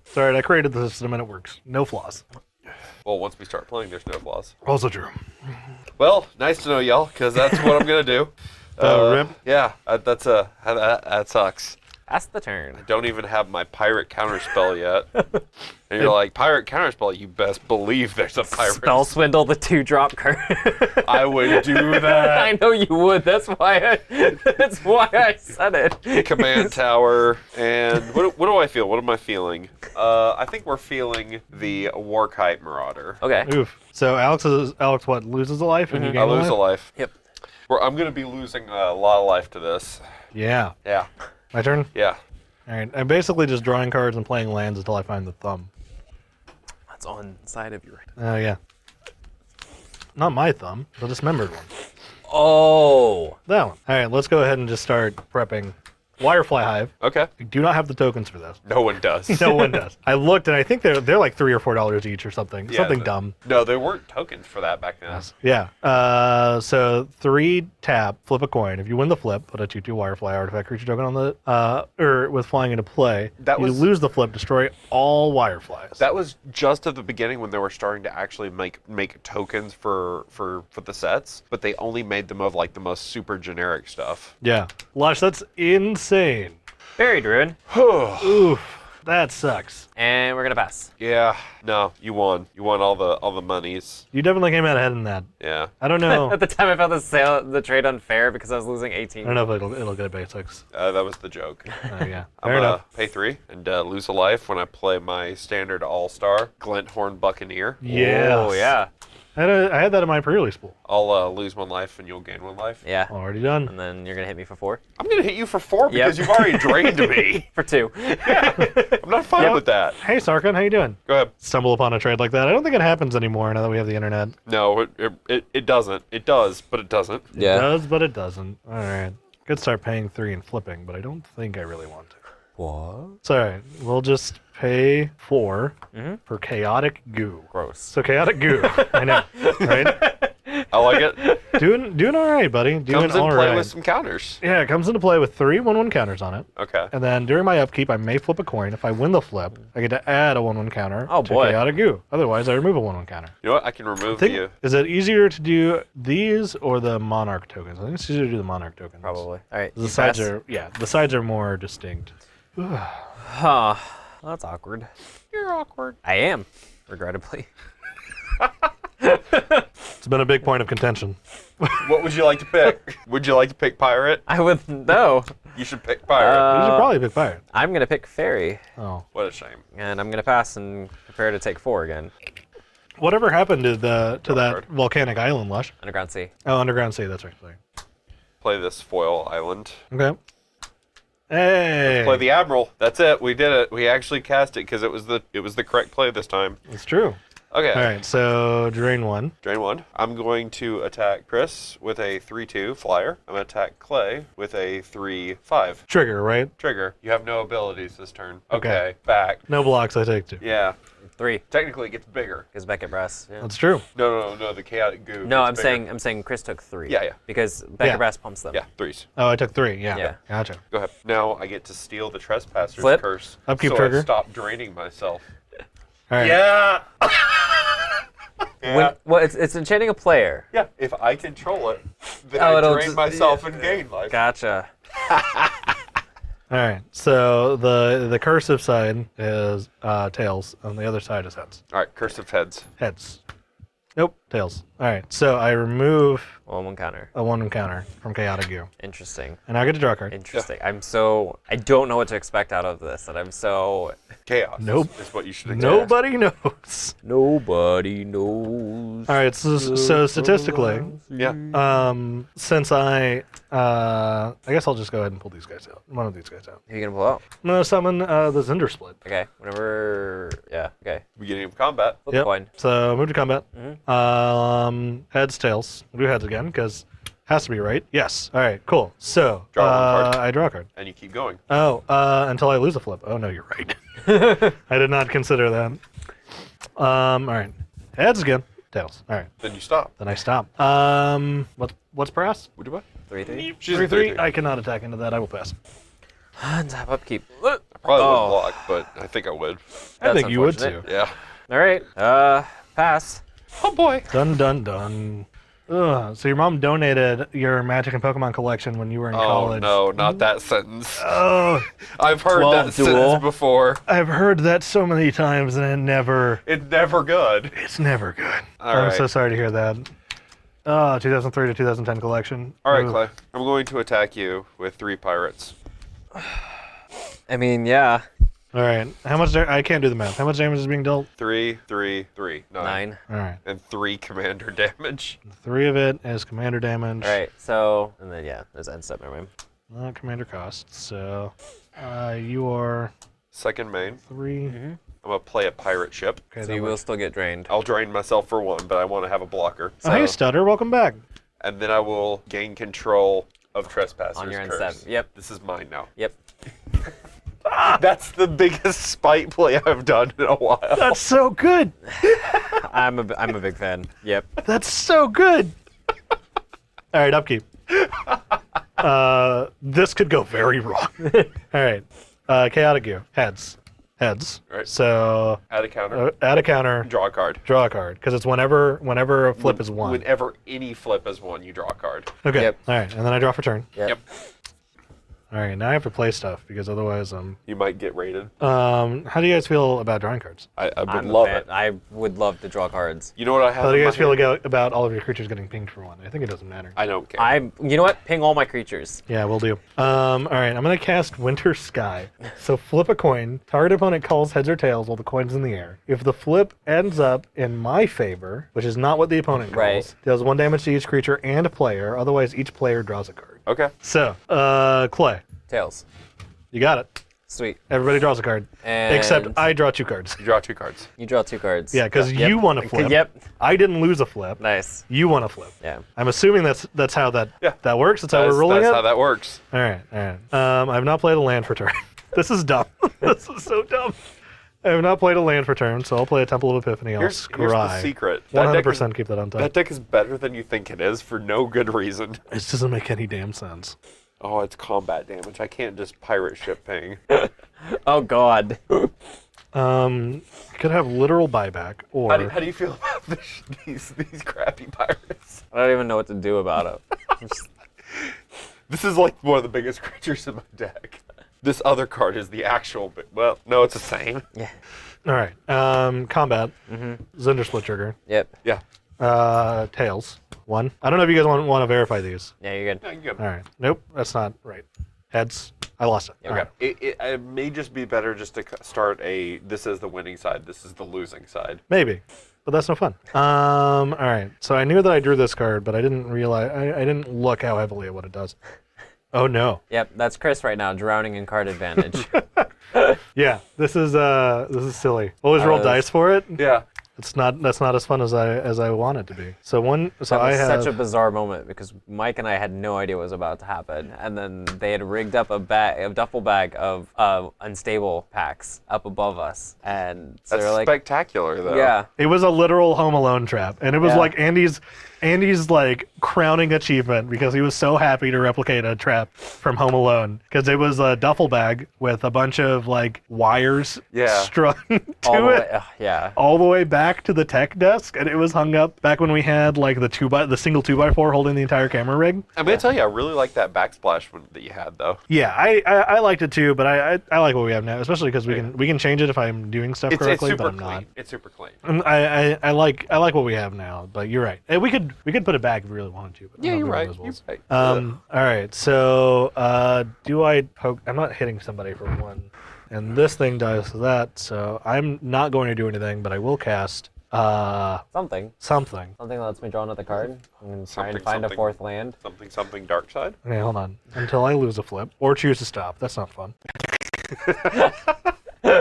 Speaker 1: Sorry, I created the system and it works. No flaws.
Speaker 2: Well, once we start playing, there's no flaws.
Speaker 1: Also true.
Speaker 2: Well, nice to know y'all, because that's what I'm gonna do.
Speaker 1: Rip.
Speaker 2: Yeah, that sucks.
Speaker 3: That's the turn.
Speaker 2: Don't even have my pirate counterspell yet. And you're like, pirate counterspell? You best believe there's a pirate.
Speaker 3: Spell Swindle, the 2-drop card.
Speaker 2: I would do that.
Speaker 3: I know you would. That's why I said it.
Speaker 2: Command tower, and what do I feel? What am I feeling? I think we're feeling the Warkite Marauder.
Speaker 3: Okay.
Speaker 1: Oof. So Alex what loses a life and you gain
Speaker 2: I lose a
Speaker 1: life?
Speaker 2: life.
Speaker 3: Yep.
Speaker 2: I'm going to be losing a lot of life to this.
Speaker 1: Yeah.
Speaker 2: Yeah.
Speaker 1: My turn.
Speaker 2: Yeah.
Speaker 1: All right. I'm basically just drawing cards and playing lands until I find the thumb.
Speaker 3: That's on the side of your.
Speaker 1: Oh yeah. Not my thumb, the dismembered one.
Speaker 3: Oh.
Speaker 1: That one. All right. Let's go ahead and just start prepping. Wirefly Hive.
Speaker 2: Okay.
Speaker 1: I do not have the tokens for this.
Speaker 2: No one does.
Speaker 1: No one does. I looked and I think they're like $3 or $4 each or something.
Speaker 2: Yeah,
Speaker 1: Something dumb.
Speaker 2: No, there weren't tokens for that back then.
Speaker 1: Yeah. So 3 tap, flip a coin. If you win the flip, put a 2/2 Wirefly artifact creature token on the or with flying into play.
Speaker 2: That
Speaker 1: you
Speaker 2: was-
Speaker 1: lose the flip, destroy all Wireflies.
Speaker 2: That was just at the beginning when they were starting to actually make tokens for the sets, but they only made them of like the most super generic stuff.
Speaker 1: Yeah. Lush, that's insane.
Speaker 3: Buried Ruin.
Speaker 1: Oof. That sucks.
Speaker 3: And we're gonna pass.
Speaker 2: Yeah. No, you won. You won all the monies.
Speaker 1: You definitely came out ahead in that.
Speaker 2: Yeah.
Speaker 1: I don't know.
Speaker 3: At the time, I found the trade unfair because I was losing 18.
Speaker 1: I don't know if it'll get basics.
Speaker 2: That was the joke.
Speaker 1: Yeah.
Speaker 2: I'm
Speaker 1: Fair enough.
Speaker 2: pay 3 and lose a life when I play my standard all-star Glinthorn Buccaneer.
Speaker 1: Yeah.
Speaker 3: Oh, yeah.
Speaker 1: I had that in my pre-release pool.
Speaker 2: I'll lose 1 life and you'll gain 1 life.
Speaker 3: Yeah.
Speaker 1: Already done.
Speaker 3: And then you're gonna hit me for 4.
Speaker 2: I'm gonna hit you for 4 because
Speaker 3: Yep.
Speaker 2: you've already drained me.
Speaker 3: For 2.
Speaker 2: I'm not fine with that.
Speaker 1: Hey, Sarkon, how you doing?
Speaker 2: Go ahead.
Speaker 1: Stumble upon a trade like that. I don't think it happens anymore now that we have the internet.
Speaker 2: No, it doesn't. It does, but it doesn't.
Speaker 1: It does, but it doesn't. All right. Could start paying 3 and flipping, but I don't think I really want to.
Speaker 3: What?
Speaker 1: It's all right. We'll just pay 4 for chaotic goo.
Speaker 3: Gross.
Speaker 1: So chaotic goo. I know, right?
Speaker 2: I like it.
Speaker 1: Doing all right, buddy. Doing
Speaker 2: Comes in
Speaker 1: all
Speaker 2: play
Speaker 1: right.
Speaker 2: with some counters.
Speaker 1: Yeah, it comes into play with 3 1/1 counters on it.
Speaker 2: Okay.
Speaker 1: And then during my upkeep, I may flip a coin. If I win the flip, I get to add a 1/1 counter
Speaker 3: Oh,
Speaker 1: to
Speaker 3: boy.
Speaker 1: chaotic goo. Otherwise, I remove a 1/1 counter.
Speaker 2: You know what? I can remove
Speaker 1: Think, is it easier to do these or the monarch tokens? I think it's easier to do the monarch tokens.
Speaker 3: Probably. All right.
Speaker 1: The
Speaker 3: you
Speaker 1: sides
Speaker 3: pass?
Speaker 1: are more distinct.
Speaker 3: Huh. That's awkward.
Speaker 2: You're awkward.
Speaker 3: I am, regrettably.
Speaker 1: It's been a big point of contention.
Speaker 2: What would you like to pick? Would you like to pick pirate?
Speaker 3: I would know.
Speaker 2: You should pick pirate.
Speaker 1: You should probably pick fire.
Speaker 3: I'm gonna pick Fairy,
Speaker 1: Oh.
Speaker 2: What a shame.
Speaker 3: and I'm gonna pass and prepare to take 4 again.
Speaker 1: Whatever happened to that
Speaker 2: card.
Speaker 1: volcanic island, Lush?
Speaker 3: Underground Sea.
Speaker 1: Oh, Underground Sea, that's right. Sorry.
Speaker 2: Play this foil island.
Speaker 1: Okay. Hey.
Speaker 2: Play the Admiral. That's it. We did it. We actually cast it because it was the correct play this time.
Speaker 1: It's true.
Speaker 2: Okay.
Speaker 1: All right, so drain 1.
Speaker 2: Drain 1. I'm going to attack Chris with a 3/2 flyer. I'm going to attack Clay with a 3/5.
Speaker 1: Trigger, right?
Speaker 2: Trigger. You have no abilities this turn.
Speaker 1: Okay.
Speaker 2: Okay. Back.
Speaker 1: No blocks, I take 2.
Speaker 2: Yeah.
Speaker 3: 3.
Speaker 2: Technically, it gets bigger.
Speaker 3: Because Beckett Brass. Yeah.
Speaker 1: That's true.
Speaker 2: No. The chaotic goo.
Speaker 3: No,
Speaker 2: gets
Speaker 3: I'm saying Chris took 3.
Speaker 2: Yeah.
Speaker 3: Because Beckett
Speaker 1: Yeah.
Speaker 3: Brass pumps them.
Speaker 2: Yeah. 3s.
Speaker 1: Oh, I took 3. Yeah.
Speaker 3: Yeah.
Speaker 1: Gotcha.
Speaker 2: Go ahead. Now I get to steal the Trespasser's
Speaker 3: Flip.
Speaker 2: curse.
Speaker 1: Upkeep
Speaker 2: so
Speaker 1: trigger.
Speaker 2: I stop draining myself.
Speaker 1: All right.
Speaker 2: Yeah. Yeah.
Speaker 3: Well, it's enchanting a player.
Speaker 2: Yeah. If I control it, then
Speaker 3: Oh,
Speaker 2: I
Speaker 3: it'll
Speaker 2: drain
Speaker 3: just-
Speaker 2: myself and gain life.
Speaker 3: Gotcha.
Speaker 1: All right. So the cursive side is tails, and the other side is heads.
Speaker 2: All right. Curse of heads.
Speaker 1: Heads. Nope. Tails. All right. So I remove
Speaker 3: One counter.
Speaker 1: a 1 counter from Chaotic Goo,
Speaker 3: Interesting.
Speaker 1: and I get to draw a card.
Speaker 3: Interesting. I don't know what to expect out of this, and I'm so.
Speaker 2: Chaos.
Speaker 1: Nope.
Speaker 2: Is what you should expect.
Speaker 1: Nobody knows.
Speaker 3: Nobody knows.
Speaker 1: All right. So statistically,
Speaker 2: Yeah.
Speaker 1: since I guess I'll just go ahead and pull these guys out. One of these guys out.
Speaker 3: Who are you gonna pull out?
Speaker 1: I'm gonna summon the Zndrsplt.
Speaker 3: Okay. Whenever. Yeah. Okay.
Speaker 2: Beginning of combat.
Speaker 3: Flip a coin.
Speaker 1: So move to combat. Heads, tails. We'll do heads again because has to be right. Yes. All right. Cool. So
Speaker 2: Draw one card.
Speaker 1: I draw a card.
Speaker 2: And you keep going.
Speaker 1: Oh, until I lose a flip. Oh no, you're right. I did not consider that. All right. Heads again. Tails. All right.
Speaker 2: Then you stop.
Speaker 1: Then I stop. What's brass?
Speaker 2: What do I?
Speaker 3: 3/3.
Speaker 2: She's
Speaker 1: 3/3. I cannot attack into that. I will pass.
Speaker 3: Tap upkeep.
Speaker 2: I probably
Speaker 3: Oh.
Speaker 2: would block, but I think I would.
Speaker 1: I
Speaker 3: That's
Speaker 1: think you would too.
Speaker 3: unfortunate.
Speaker 2: Yeah.
Speaker 3: All right. Pass.
Speaker 2: Oh boy.
Speaker 1: Dun dun dun. Ugh. So your mom donated your Magic and Pokemon collection when you were in
Speaker 2: Oh
Speaker 1: college.
Speaker 2: no, not that sentence.
Speaker 1: Oh,
Speaker 2: I've heard
Speaker 3: 12
Speaker 2: that
Speaker 3: duel.
Speaker 2: sentence before.
Speaker 1: I've heard that so many times and
Speaker 2: It's never good.
Speaker 1: it's never good.
Speaker 2: All
Speaker 1: I'm
Speaker 2: right.
Speaker 1: so sorry to hear that. 2003 to 2010 collection.
Speaker 2: All right,
Speaker 1: Ooh.
Speaker 2: Clay. I'm going to attack you with 3 pirates.
Speaker 3: I mean, yeah.
Speaker 1: All right. How much? I can't do the math. How much damage is being dealt?
Speaker 2: 3, 3, 3.
Speaker 3: 9.
Speaker 1: All right.
Speaker 2: And 3 commander damage.
Speaker 1: 3 of it is commander damage.
Speaker 3: All right. So, and then yeah, there's end step. Never mind.
Speaker 1: Not commander cost. So, you are
Speaker 2: Second main.
Speaker 1: 3.
Speaker 2: I'm going to play a pirate ship.
Speaker 1: Okay.
Speaker 3: So
Speaker 1: that
Speaker 3: you will
Speaker 1: works.
Speaker 3: still get drained.
Speaker 2: I'll drain myself for 1, but I want to have a blocker.
Speaker 1: Oh, hey, Stutter. Welcome back.
Speaker 2: And then I will gain control of Trespasser's
Speaker 3: On your end
Speaker 2: curse.
Speaker 3: step. Yep.
Speaker 2: This is mine now.
Speaker 3: Yep.
Speaker 2: That's the biggest spite play I've done in a while.
Speaker 1: That's so good.
Speaker 3: I'm a big fan. Yep.
Speaker 1: That's so good. All right, upkeep. This could go very wrong. All right. Chaotic Gear. Heads. Heads.
Speaker 2: Right.
Speaker 1: So
Speaker 2: Add a counter.
Speaker 1: add a counter,
Speaker 2: Draw a card.
Speaker 1: draw a card. Because it's whenever a flip is 1.
Speaker 2: Whenever any flip is 1, you draw a card.
Speaker 1: Okay.
Speaker 3: Yep.
Speaker 1: All right. And then I draw for turn.
Speaker 3: Yep.
Speaker 1: All right. Now I have to play stuff because otherwise
Speaker 2: You might get raided.
Speaker 1: how do you guys feel about drawing cards?
Speaker 2: I would
Speaker 3: I'm a
Speaker 2: love
Speaker 3: fan.
Speaker 2: it.
Speaker 3: I would love to draw cards.
Speaker 2: You know what I have?
Speaker 1: How do you
Speaker 2: in
Speaker 1: guys
Speaker 2: my
Speaker 1: feel
Speaker 2: hand?
Speaker 1: about all of your creatures getting pinged for 1? I think it doesn't matter.
Speaker 2: I don't care.
Speaker 3: You know what? Ping all my creatures.
Speaker 1: Yeah, we'll do. All right, I'm gonna cast Winter Sky. So flip a coin. Target opponent calls heads or tails while the coin's in the air. If the flip ends up in my favor, which is not what the opponent calls,
Speaker 3: Right.
Speaker 1: deals 1 damage to each creature and player. Otherwise, each player draws a card.
Speaker 2: Okay.
Speaker 1: So, Clay,
Speaker 3: Tails.
Speaker 1: you got it.
Speaker 3: Sweet.
Speaker 1: Everybody draws a card,
Speaker 3: And
Speaker 1: except I draw 2 cards.
Speaker 2: You draw 2 cards.
Speaker 3: You draw 2 cards.
Speaker 1: Yeah, because
Speaker 3: Yep.
Speaker 1: you want to flip.
Speaker 3: Yep.
Speaker 1: I didn't lose a flip.
Speaker 3: Nice.
Speaker 1: You want to flip.
Speaker 3: Yeah.
Speaker 1: I'm assuming that's how that works. That's how we're ruling
Speaker 2: That's
Speaker 1: it.
Speaker 2: how that works.
Speaker 1: All right, all right. I've not played a land for turn. This is dumb. This is so dumb. I have not played a land for turn, so I'll play a Temple of Epiphany. I'll
Speaker 2: Here's the
Speaker 1: scry.
Speaker 2: secret. That deck is-
Speaker 1: 100% keep that on top.
Speaker 2: That deck is better than you think it is for no good reason.
Speaker 1: It doesn't make any damn sense.
Speaker 2: Oh, it's combat damage. I can't just pirate ship ping.
Speaker 3: Oh God.
Speaker 1: Could have literal buyback, or
Speaker 2: How do you feel about these crappy pirates?
Speaker 3: I don't even know what to do about it.
Speaker 2: This is like one of the biggest creatures in my deck. This other card is the actual. Well, no, it's the same.
Speaker 3: Yeah.
Speaker 1: all right. Combat. Zndrsplt trigger.
Speaker 3: Yep.
Speaker 2: Yeah.
Speaker 1: Tails. 1. I don't know if you guys want to verify these.
Speaker 3: Yeah, you're good.
Speaker 2: No, you go.
Speaker 1: All right. Nope, that's not right. Heads. I lost it. All
Speaker 2: Okay.
Speaker 1: right.
Speaker 2: It may just be better just to start a. This is the winning side. This is the losing side.
Speaker 1: Maybe, but that's no fun. All right. So I knew that I drew this card, but I didn't realize. I didn't look how heavily at what it does. Oh no.
Speaker 3: Yep, that's Chris right now, drowning in card advantage.
Speaker 1: Yeah. This is silly. Always roll
Speaker 3: Uh,
Speaker 1: dice for it.
Speaker 2: Yeah.
Speaker 1: That's not as fun as I want it to be. So
Speaker 3: That was such a bizarre moment because Mike and I had no idea what was about to happen, and then they had rigged up a duffel bag of unstable packs up above us, and so
Speaker 2: That's
Speaker 3: they're like,
Speaker 2: spectacular, though.
Speaker 3: yeah,
Speaker 1: It was a literal Home Alone trap, and it was
Speaker 3: Yeah.
Speaker 1: like Andy's like crowning achievement because he was so happy to replicate a trap from Home Alone because it was a duffel bag with a bunch of like wires strung
Speaker 3: all
Speaker 1: to
Speaker 3: the
Speaker 1: it.
Speaker 3: way, yeah.
Speaker 1: All the way back to the tech desk, and it was hung up back when we had like the single 2x4 holding the entire camera rig.
Speaker 2: I'm gonna tell you, I really like that backsplash one that you had, though.
Speaker 1: Yeah, I liked it too, but I like what we have now, especially because we can change it if I'm doing stuff
Speaker 2: It's
Speaker 1: correctly,
Speaker 2: super
Speaker 1: but I'm
Speaker 2: clean.
Speaker 1: not.
Speaker 2: It's super clean.
Speaker 1: I like what we have now, but you're right. And we could put it back if we really wanted to. But
Speaker 2: Yeah,
Speaker 1: not
Speaker 2: you're
Speaker 1: really
Speaker 2: right.
Speaker 1: visibles.
Speaker 2: You're right.
Speaker 1: All right. So do I poke? I'm not hitting somebody for one, and this thing does that. So I'm not going to do anything, but I will cast
Speaker 3: Something
Speaker 1: something.
Speaker 3: that lets me draw another card. I'm gonna try
Speaker 2: Something,
Speaker 3: and find a
Speaker 2: something.
Speaker 3: fourth land.
Speaker 2: Something dark side.
Speaker 1: Okay, hold on. Until I lose a flip or choose to stop. That's not fun.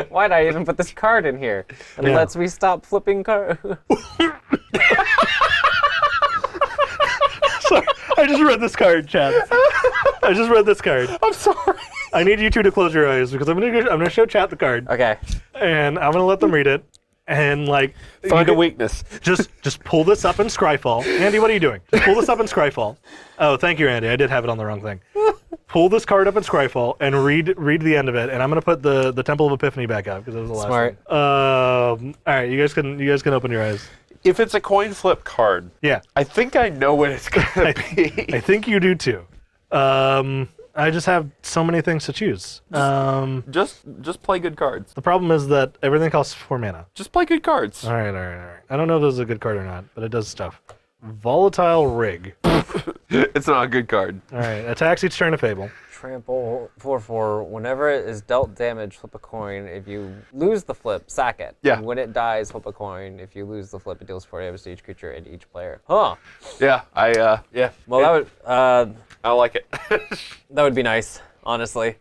Speaker 3: Why'd I even put this card in here? It
Speaker 1: Yeah.
Speaker 3: lets me stop flipping cards.
Speaker 1: Sorry, I just read this card, Chad. I just read this card.
Speaker 2: I'm sorry.
Speaker 1: I need you two to close your eyes because I'm gonna show Chat the card,
Speaker 3: Okay.
Speaker 1: and I'm gonna let them read it, and like
Speaker 2: Find
Speaker 1: you
Speaker 2: a weakness.
Speaker 1: just pull this up in Scryfall. Andy, what are you doing? Just pull this up in Scryfall. Oh, thank you, Andy. I did have it on the wrong thing. Pull this card up in Scryfall and read the end of it, and I'm gonna put the Temple of Epiphany back up because it was the last
Speaker 3: Smart.
Speaker 1: one. All right, you guys can open your eyes.
Speaker 2: If it's a coin flip card,
Speaker 1: Yeah,
Speaker 2: I think I know what it's gonna be.
Speaker 1: I think you do too. I just have so many things to choose.
Speaker 2: Just play good cards.
Speaker 1: The problem is that everything costs 4 mana.
Speaker 2: Just play good cards.
Speaker 1: All right. I don't know if this is a good card or not, but it does stuff. Volatile Rig.
Speaker 2: It's not a good card.
Speaker 1: All right, attacks each turn of Fable.
Speaker 3: Trample 4/4. Whenever it is dealt damage, flip a coin. If you lose the flip, sack it.
Speaker 2: Yeah.
Speaker 3: And when it dies, flip a coin. If you lose the flip, it deals 4 damage to each creature and each player. Huh.
Speaker 2: Yeah, yeah.
Speaker 3: Well,
Speaker 2: I like it.
Speaker 3: that would be nice, honestly.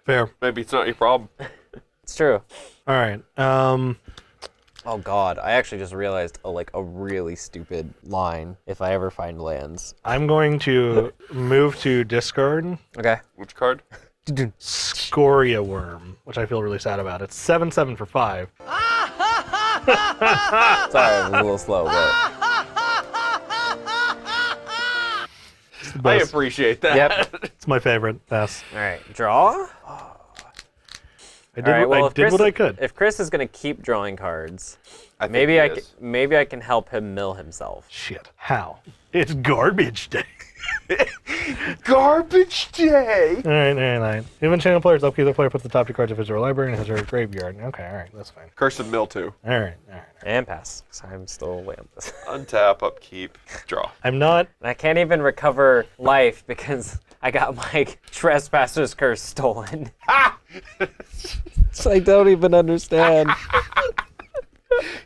Speaker 1: Fair.
Speaker 2: Maybe it's not your problem.
Speaker 3: It's true.
Speaker 1: All right.
Speaker 3: Oh God, I actually just realized a really stupid line. If I ever find lands.
Speaker 1: I'm going to move to discard
Speaker 3: Okay.
Speaker 2: Which card?
Speaker 1: Scoria Worm, which I feel really sad about. It's 7/7 for 5.
Speaker 3: Sorry, I was a little slow, but
Speaker 2: I appreciate that.
Speaker 3: yep.
Speaker 1: It's my favorite. Yes.
Speaker 3: All right, draw.
Speaker 1: I did,
Speaker 3: All right, well,
Speaker 1: I did what I could.
Speaker 3: If Chris is gonna keep drawing cards,
Speaker 2: I think
Speaker 3: maybe
Speaker 2: he
Speaker 3: I
Speaker 2: is.
Speaker 3: maybe I can help him mill himself.
Speaker 1: Shit. How? It's garbage day.
Speaker 2: Garbage day.
Speaker 1: All right. Even channel players upkeep, the player puts the top 2 cards of his or library in his or her graveyard. Okay, all right, that's fine.
Speaker 2: Curse of Mildew.
Speaker 1: All right.
Speaker 3: And pass, because I'm still landless.
Speaker 2: Untap, upkeep, draw.
Speaker 1: I'm not.
Speaker 3: And I can't even recover life because I got my Trespasser's Curse stolen. So I don't even understand.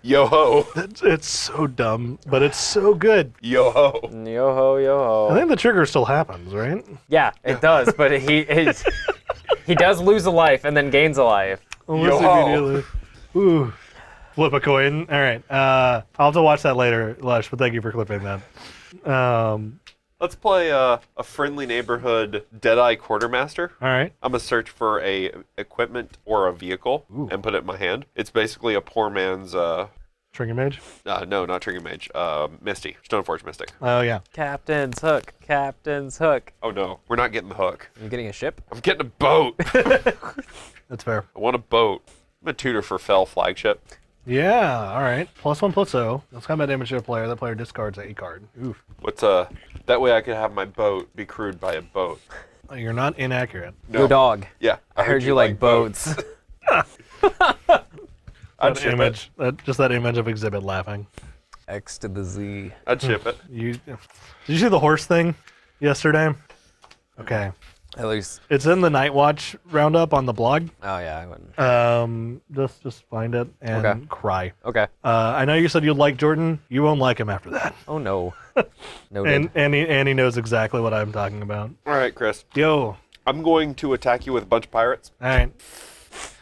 Speaker 2: Yo ho.
Speaker 1: It's so dumb, but it's so good.
Speaker 2: Yo ho.
Speaker 3: Yo ho, yo ho.
Speaker 1: I think the trigger still happens, right?
Speaker 3: Yeah, it does, but he does lose a life and then gains a life.
Speaker 1: Almost
Speaker 2: Yo-ho.
Speaker 1: immediately. Ooh. Flip a coin. All right. I'll have to watch that later, Lush, but thank you for clipping that.
Speaker 2: Let's play a friendly neighborhood Deadeye Quartermaster.
Speaker 1: All right.
Speaker 2: I'm gonna search for a equipment or a vehicle and put it in my hand. It's basically a poor man's
Speaker 1: Trigger Mage?
Speaker 2: no, not Trigger Mage. Misty. Stoneforge Mystic.
Speaker 1: Oh, yeah.
Speaker 3: Captain's Hook. Captain's Hook.
Speaker 2: Oh no, we're not getting the hook.
Speaker 3: You getting a ship?
Speaker 2: I'm getting a boat.
Speaker 1: That's fair.
Speaker 2: I want a boat. I'm a tutor for Fell Flagship.
Speaker 1: Yeah. All right. +1/+0. That's combat damage to a player. That player discards a card. Oof.
Speaker 2: What's that way I could have my boat be crewed by a boat.
Speaker 1: Oh, you're not inaccurate.
Speaker 2: No.
Speaker 3: Go dog.
Speaker 2: Yeah.
Speaker 3: I heard you like boats.
Speaker 2: I'd
Speaker 1: That
Speaker 2: ship
Speaker 1: image. Just that image of Exhibit laughing.
Speaker 3: X to the Z.
Speaker 2: I'd ship it.
Speaker 1: Did you see the horse thing yesterday? Okay.
Speaker 3: At least.
Speaker 1: It's in the Night Watch roundup on the blog.
Speaker 3: Oh yeah, I wouldn't.
Speaker 1: Just find it and
Speaker 3: Okay.
Speaker 1: cry.
Speaker 3: Okay.
Speaker 1: I know you said you'd like Jordan. You won't like him after that.
Speaker 3: Oh no. Noted.
Speaker 1: And Andy knows exactly what I'm talking about.
Speaker 2: All right, Chris.
Speaker 1: Yo.
Speaker 2: I'm going to attack you with a bunch of pirates.
Speaker 1: All right.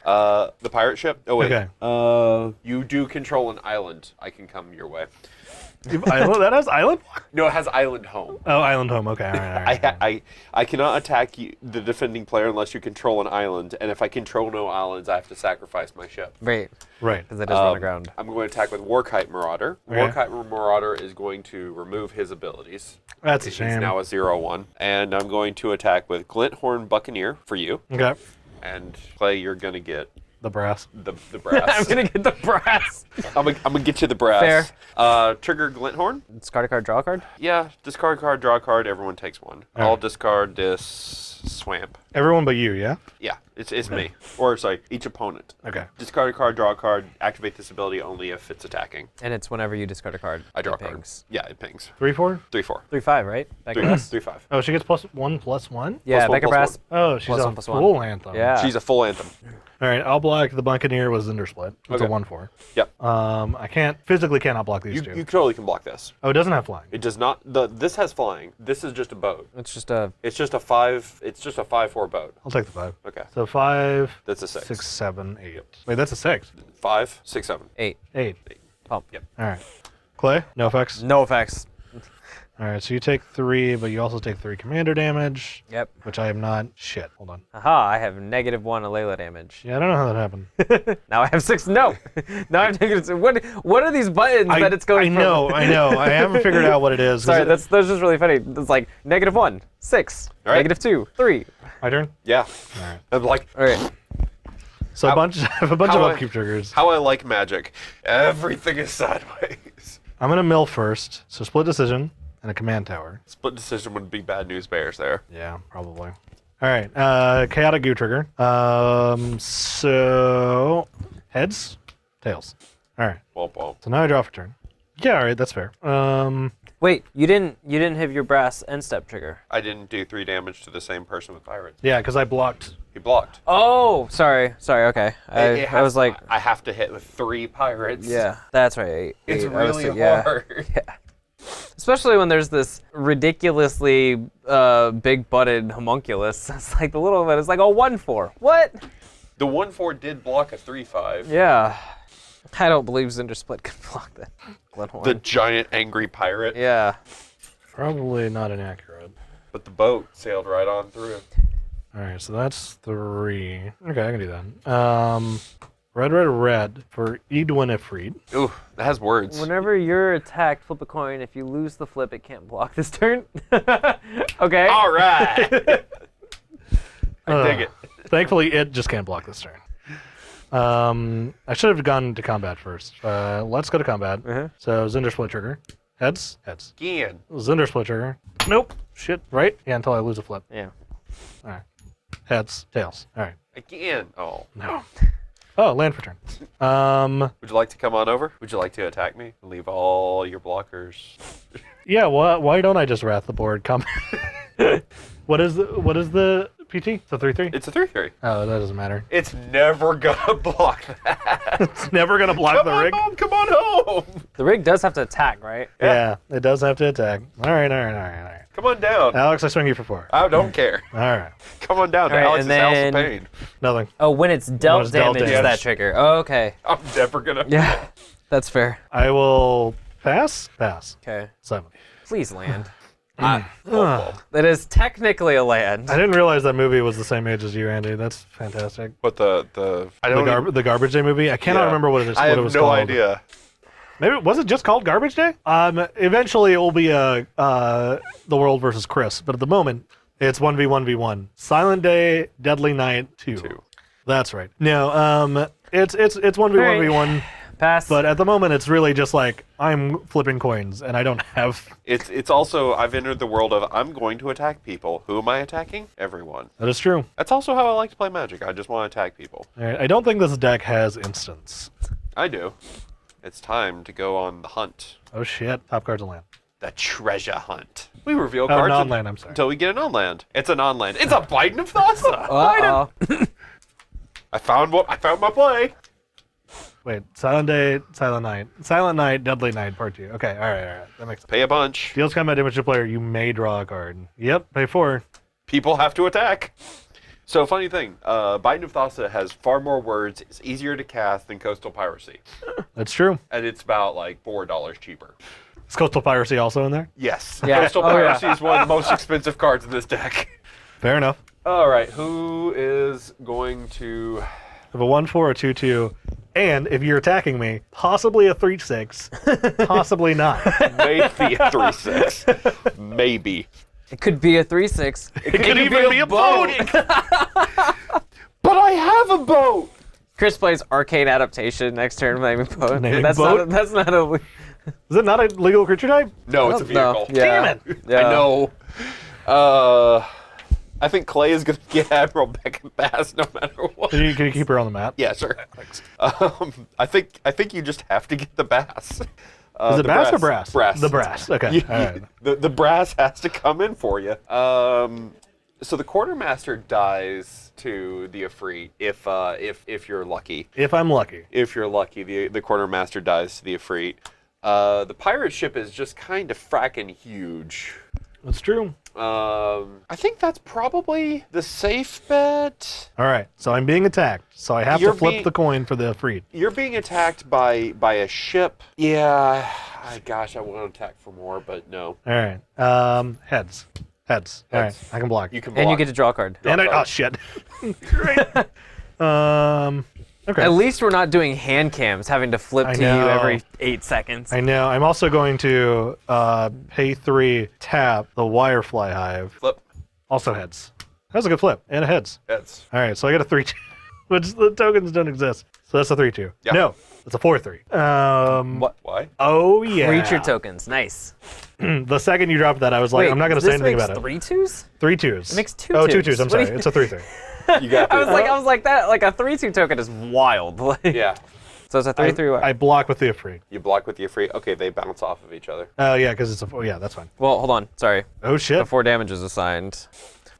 Speaker 2: The pirate ship. Oh wait.
Speaker 1: Okay.
Speaker 2: You do control an island. I can come your way.
Speaker 1: Island, that has island?
Speaker 2: No, it has island home.
Speaker 1: Oh, island home. Okay, all right.
Speaker 2: I cannot attack you, the defending player, unless you control an island. And if I control no islands, I have to sacrifice my ship.
Speaker 3: Right.
Speaker 1: Right.
Speaker 3: Because it is on the ground.
Speaker 2: I'm going to attack with Warkite Marauder.
Speaker 1: Okay.
Speaker 2: Warkite Marauder is going to remove his abilities.
Speaker 1: That's a
Speaker 2: He's
Speaker 1: shame.
Speaker 2: now a 0/1. And I'm going to attack with Glinthorn Buccaneer for you.
Speaker 1: Okay.
Speaker 2: And Clay, you're going to get
Speaker 1: The brass.
Speaker 2: the brass.
Speaker 3: I'm going to get the brass.
Speaker 2: I'm gonna get you the brass. Trigger Glinthorn.
Speaker 3: Discard a card, draw a card?
Speaker 2: Yeah, discard card, draw a card. Everyone takes one.
Speaker 1: All
Speaker 2: I'll
Speaker 1: right.
Speaker 2: discard this Swamp.
Speaker 1: Everyone but you, yeah?
Speaker 2: Yeah, it's me. Or sorry, each opponent.
Speaker 1: Okay.
Speaker 2: Discard a card, draw a card. Activate this ability only if it's attacking.
Speaker 3: And it's whenever you discard a card.
Speaker 2: I draw
Speaker 3: it
Speaker 2: a card.
Speaker 3: pings.
Speaker 2: Yeah, it pings.
Speaker 1: 3/4?
Speaker 2: 3/4.
Speaker 3: 3/5, right? Back
Speaker 2: 3
Speaker 3: brass?
Speaker 2: 3/5.
Speaker 1: Oh, she gets +1/+1?
Speaker 3: Yeah,
Speaker 2: +1,
Speaker 3: Beckett brass.
Speaker 1: Oh, she's
Speaker 3: +1,
Speaker 1: a
Speaker 3: +1.
Speaker 1: full anthem.
Speaker 3: Yeah.
Speaker 2: She's a full anthem.
Speaker 1: All right, I'll block the Buccaneer with Zndrsplt. It's
Speaker 2: Okay.
Speaker 1: a 1/4.
Speaker 2: Yep.
Speaker 1: I cannot block these two.
Speaker 2: You totally can block this.
Speaker 1: Oh, it doesn't have flying.
Speaker 2: It does not. This has flying. This is just a boat.
Speaker 3: It's just a...
Speaker 2: It's just a 5. It's just a 5/4 boat.
Speaker 1: I'll take the 5.
Speaker 2: Okay.
Speaker 1: So 5,
Speaker 2: That's a 6.
Speaker 1: 6, 7, 8. Wait, that's a 6.
Speaker 2: 5, 6, 7.
Speaker 3: 8.
Speaker 1: 8.
Speaker 3: Pump.
Speaker 2: Yep.
Speaker 1: All right. Clay, no effects.
Speaker 3: No effects.
Speaker 1: All right, so you take 3, but you also take 3 commander damage,
Speaker 3: Yep.
Speaker 1: which I am not. Shit, hold on.
Speaker 3: Aha, I have -1 Alela damage.
Speaker 1: Yeah, I don't know how that happened.
Speaker 3: Now I have 6. No. Now I'm taking... What are these buttons that it's going
Speaker 1: I know,
Speaker 3: from?
Speaker 1: I know. I haven't figured out what it is.
Speaker 3: Sorry,
Speaker 1: Is it-
Speaker 3: that's just really funny. It's like -1, 6,
Speaker 2: All right.
Speaker 3: -2, 3.
Speaker 1: my turn?
Speaker 2: Yeah.
Speaker 1: All right.
Speaker 2: I'm like,
Speaker 3: All right.
Speaker 1: So I have a bunch of
Speaker 2: how I-
Speaker 1: upkeep triggers.
Speaker 2: how I like magic. Everything is sideways.
Speaker 1: I'm going to mill first, so split decision and a command tower.
Speaker 2: Split decision would be bad news bears there.
Speaker 1: Yeah, probably. All right, chaotic goo trigger. So heads, tails. All right,
Speaker 2: Womp womp.
Speaker 1: so now I draw for turn. Yeah, all right, that's fair.
Speaker 3: Wait, you didn't have your brass end step trigger.
Speaker 2: I didn't do 3 damage to the same person with pirates.
Speaker 1: Yeah, because I blocked.
Speaker 2: He blocked.
Speaker 3: Oh, sorry, okay.
Speaker 2: It
Speaker 3: I was like,
Speaker 2: I have to hit with 3 pirates.
Speaker 3: yeah, that's right.
Speaker 2: It's
Speaker 3: I was
Speaker 2: really
Speaker 3: yeah.
Speaker 2: hard.
Speaker 3: Yeah. Especially when there's this ridiculously big-butted homunculus. It's like the little one is like a 1/4. What?
Speaker 2: The 1/4 did block a 3/5.
Speaker 3: Yeah. I don't believe Zndrsplt can block that. Glenhorn.
Speaker 2: The giant angry pirate.
Speaker 3: Yeah.
Speaker 1: Probably not inaccurate.
Speaker 2: But the boat sailed right on through.
Speaker 1: All right, so that's 3. Okay, I can do that. Red for Edwin Ifrit.
Speaker 2: Ooh, that has words.
Speaker 3: Whenever you're attacked, flip a coin. If you lose the flip, it can't block this turn. Okay.
Speaker 2: All right. I dig it.
Speaker 1: Thankfully, it just can't block this turn. I should have gone to combat first. Let's go to combat.
Speaker 3: Uh-huh.
Speaker 1: So Zndrsplt trigger. Heads.
Speaker 2: Again.
Speaker 1: Zndrsplt trigger. Nope. Shit. Right? Yeah, until I lose a flip.
Speaker 3: Yeah.
Speaker 1: All right. Heads. Tails. All right.
Speaker 2: Again. Oh.
Speaker 1: No. Oh, land for turn.
Speaker 2: Would you like to come on over? Would you like to attack me? Leave all your blockers.
Speaker 1: Yeah. Why don't I just wrath the board? Come. What is the PT? It's a 3/3.
Speaker 2: It's a 3/3.
Speaker 1: Oh, that doesn't matter.
Speaker 2: It's never gonna block that.
Speaker 1: It's never gonna block
Speaker 2: Come
Speaker 1: the
Speaker 2: on
Speaker 1: rig.
Speaker 2: home. Come on home.
Speaker 3: The rig does have to attack, right?
Speaker 1: Yeah, it does have to attack. All right.
Speaker 2: Come on down.
Speaker 1: Alex, I swing you for 4.
Speaker 2: I don't care.
Speaker 1: All right.
Speaker 2: Come on down to
Speaker 3: All right,
Speaker 2: Alex's
Speaker 3: and
Speaker 2: House
Speaker 3: then-
Speaker 2: of Pain.
Speaker 1: Nothing.
Speaker 3: Oh, when it's dealt
Speaker 1: it's dealt
Speaker 3: damage, is
Speaker 1: damage.
Speaker 3: that trigger. Oh, okay.
Speaker 2: I'm never gonna.
Speaker 3: Yeah. That's fair.
Speaker 1: I will pass. Pass.
Speaker 3: Okay.
Speaker 1: 7.
Speaker 3: Please land.
Speaker 1: Ugh.
Speaker 3: That is technically a land.
Speaker 1: I didn't realize that movie was the same age as you, Andy. That's fantastic.
Speaker 2: But I don't.
Speaker 1: The Garbage Day movie. I cannot
Speaker 2: Yeah.
Speaker 1: remember what it is.
Speaker 2: I
Speaker 1: what
Speaker 2: have
Speaker 1: it was
Speaker 2: no
Speaker 1: called.
Speaker 2: idea.
Speaker 1: Maybe was it just called Garbage Day? Eventually it will be The World versus Chris, but at the moment it's 1v1v1. Silent Day, Deadly Night 2.
Speaker 2: 2.
Speaker 1: That's right. No, it's 1v1v1.
Speaker 3: Pass.
Speaker 1: But at the moment, it's really just like I'm flipping coins, and I don't have.
Speaker 2: It's also I've entered the world of I'm going to attack people. Who am I attacking? Everyone.
Speaker 1: That is true.
Speaker 2: That's also how I like to play Magic. I just want to attack people.
Speaker 1: All right, I don't think this deck has instants.
Speaker 2: I do. It's time to go on the hunt.
Speaker 1: Oh shit! Top cards of land.
Speaker 2: The treasure hunt. We reveal
Speaker 1: Oh,
Speaker 2: cards
Speaker 1: non-land. I'm sorry.
Speaker 2: until we get a non-land. It's a non-land. It's a Biden of Thassa.
Speaker 3: Uh-oh.
Speaker 2: I found my play.
Speaker 1: Wait, Silent Day, Silent Night, Deadly Night, Part 2. Okay, all right. That makes sense.
Speaker 2: Pay a bunch.
Speaker 1: Deals combat damage to player. You may draw a card. Yep, pay 4.
Speaker 2: People have to attack. So, funny thing, Binding of Thassa has far more words. It's easier to cast than Coastal Piracy.
Speaker 1: That's true.
Speaker 2: And it's about like $4 cheaper.
Speaker 1: Is Coastal Piracy also in there?
Speaker 2: Yes.
Speaker 3: Yeah.
Speaker 2: Coastal
Speaker 3: Oh, yeah.
Speaker 2: Piracy is one of the most expensive cards in this deck.
Speaker 1: Fair enough.
Speaker 2: All right, who is going to...
Speaker 1: I have a 1/4, a 2/2, and if you're attacking me, possibly a 3/6, possibly not.
Speaker 2: Maybe a 3/6. Maybe.
Speaker 3: It could be a 3/6.
Speaker 1: It could even be a boat.
Speaker 2: But I have a boat!
Speaker 3: Chris plays Arcane Adaptation next turn, naming boat.
Speaker 1: Naming
Speaker 3: That's
Speaker 1: boat?
Speaker 3: not a.
Speaker 1: Is it not a legal creature type?
Speaker 2: No, it's a vehicle.
Speaker 3: Yeah.
Speaker 1: Damn it.
Speaker 3: Yeah.
Speaker 2: I know. I think Clay is going to get Admiral Beckett Bass no matter what.
Speaker 1: Can you keep her on the map?
Speaker 2: Yeah, sure. I think you just have to get the bass.
Speaker 1: Is it bass or brass?
Speaker 2: Brass.
Speaker 1: The brass. Okay.
Speaker 2: You-
Speaker 1: All right.
Speaker 2: the brass has to come in for you. So the quartermaster dies to the Efreet if you're lucky.
Speaker 1: If I'm lucky.
Speaker 2: If you're lucky, the quartermaster dies to the Efreet. The pirate ship is just kind of fracking huge.
Speaker 1: That's true.
Speaker 2: I think that's probably the safe bet.
Speaker 1: All right. So I'm being attacked. So I have
Speaker 2: You're
Speaker 1: to flip
Speaker 2: being-
Speaker 1: the coin for the freed.
Speaker 2: You're being attacked by a ship. Yeah, gosh, I want to attack for more, but no.
Speaker 1: All right. Heads. Heads. All right.
Speaker 2: Heads.
Speaker 1: I can block.
Speaker 2: You can block.
Speaker 3: And you get to draw a card.
Speaker 1: And
Speaker 2: card.
Speaker 1: oh shit. Great. Okay.
Speaker 3: At least we're not doing hand cams, having to flip
Speaker 1: I
Speaker 3: to you
Speaker 1: know.
Speaker 3: every 8 seconds.
Speaker 1: I know. I'm also going to pay 3, tap the Wirefly Hive.
Speaker 2: Flip.
Speaker 1: Also heads. That was a good flip. And a heads.
Speaker 2: Heads.
Speaker 1: All right. So I got a 3/2, which the tokens don't exist. So that's a 3/2.
Speaker 2: Yeah.
Speaker 1: No, it's a 4/3.
Speaker 3: What?
Speaker 2: Why?
Speaker 1: Oh yeah.
Speaker 3: Creature tokens, nice.
Speaker 1: The second you dropped that, I was like,
Speaker 3: Wait,
Speaker 1: I'm not going to say anything about it.
Speaker 3: This makes 3 twos?
Speaker 1: 3 twos.
Speaker 3: It makes 2
Speaker 1: Oh,
Speaker 3: twos.
Speaker 1: 2 twos. I'm
Speaker 3: What do
Speaker 1: sorry.
Speaker 3: you-
Speaker 1: It's a 3/3.
Speaker 2: You got
Speaker 3: I
Speaker 2: this.
Speaker 3: was like that. Like a 3/2 token is wild. Like,
Speaker 2: Yeah.
Speaker 3: So it's a 3/3.
Speaker 1: I block with the Afraid.
Speaker 2: You block with the Efreet. Okay, they bounce off of each other.
Speaker 1: Oh yeah, because it's a. Oh yeah, that's fine.
Speaker 3: Well, hold on. Sorry.
Speaker 1: Oh shit.
Speaker 3: The 4 damage is assigned.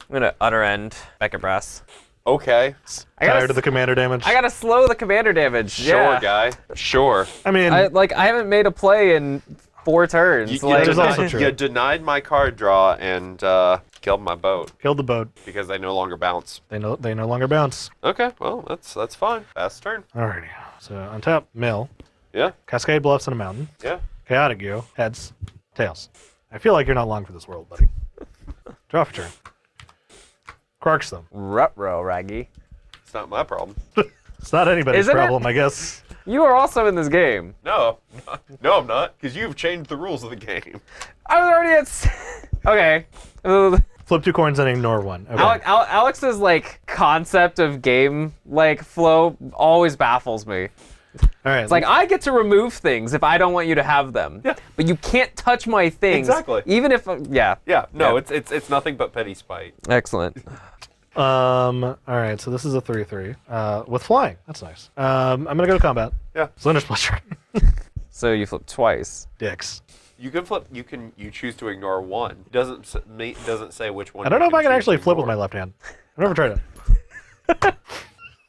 Speaker 3: I'm gonna utter end Beckett Brass.
Speaker 2: Okay.
Speaker 1: Tired of the commander damage.
Speaker 3: I gotta slow the commander damage.
Speaker 2: Sure,
Speaker 3: yeah.
Speaker 2: guy. Sure.
Speaker 1: I mean,
Speaker 3: I haven't made a play in 4 turns.
Speaker 2: You,
Speaker 3: like,
Speaker 1: That is also true.
Speaker 2: you denied my card draw and killed my boat
Speaker 1: killed the boat.
Speaker 2: because they no longer bounce.
Speaker 1: They no longer bounce.
Speaker 2: Okay, well that's fine. Fast turn.
Speaker 1: Alrighty. So untap, mill,
Speaker 2: Yeah,
Speaker 1: Cascade Bluffs and a mountain,
Speaker 2: yeah.
Speaker 1: Chaotic Goo, heads, tails. I feel like you're not long for this world, buddy. Draw for turn. Quarks them.
Speaker 3: Ruh-roh, Raggy.
Speaker 2: It's not my problem.
Speaker 1: It's not anybody's
Speaker 3: Isn't it?
Speaker 1: problem, I guess.
Speaker 3: You are also in this game.
Speaker 2: No, no, I'm not, because you've changed the rules of the game.
Speaker 3: I was already at. Okay.
Speaker 1: Flip 2 coins and ignore 1. Okay.
Speaker 3: Alex's like concept of game like flow always baffles me.
Speaker 1: All right.
Speaker 3: It's like I get to remove things if I don't want you to have them.
Speaker 2: Yeah.
Speaker 3: But you can't touch my things.
Speaker 2: Exactly.
Speaker 3: Even if yeah.
Speaker 2: Yeah, no,
Speaker 3: Yeah.
Speaker 2: it's nothing but petty spite.
Speaker 3: Excellent.
Speaker 1: All right. So this is a 3/3 with flying. That's nice. I'm gonna go to combat.
Speaker 2: Yeah.
Speaker 1: Zndrsplt.
Speaker 3: So you flip twice.
Speaker 1: Dicks.
Speaker 2: You can flip. You choose to ignore one. Doesn't say which one.
Speaker 1: I don't know if I can
Speaker 2: choose
Speaker 1: actually
Speaker 2: to
Speaker 1: flip with my
Speaker 2: ignore.
Speaker 1: left hand. I've never tried it.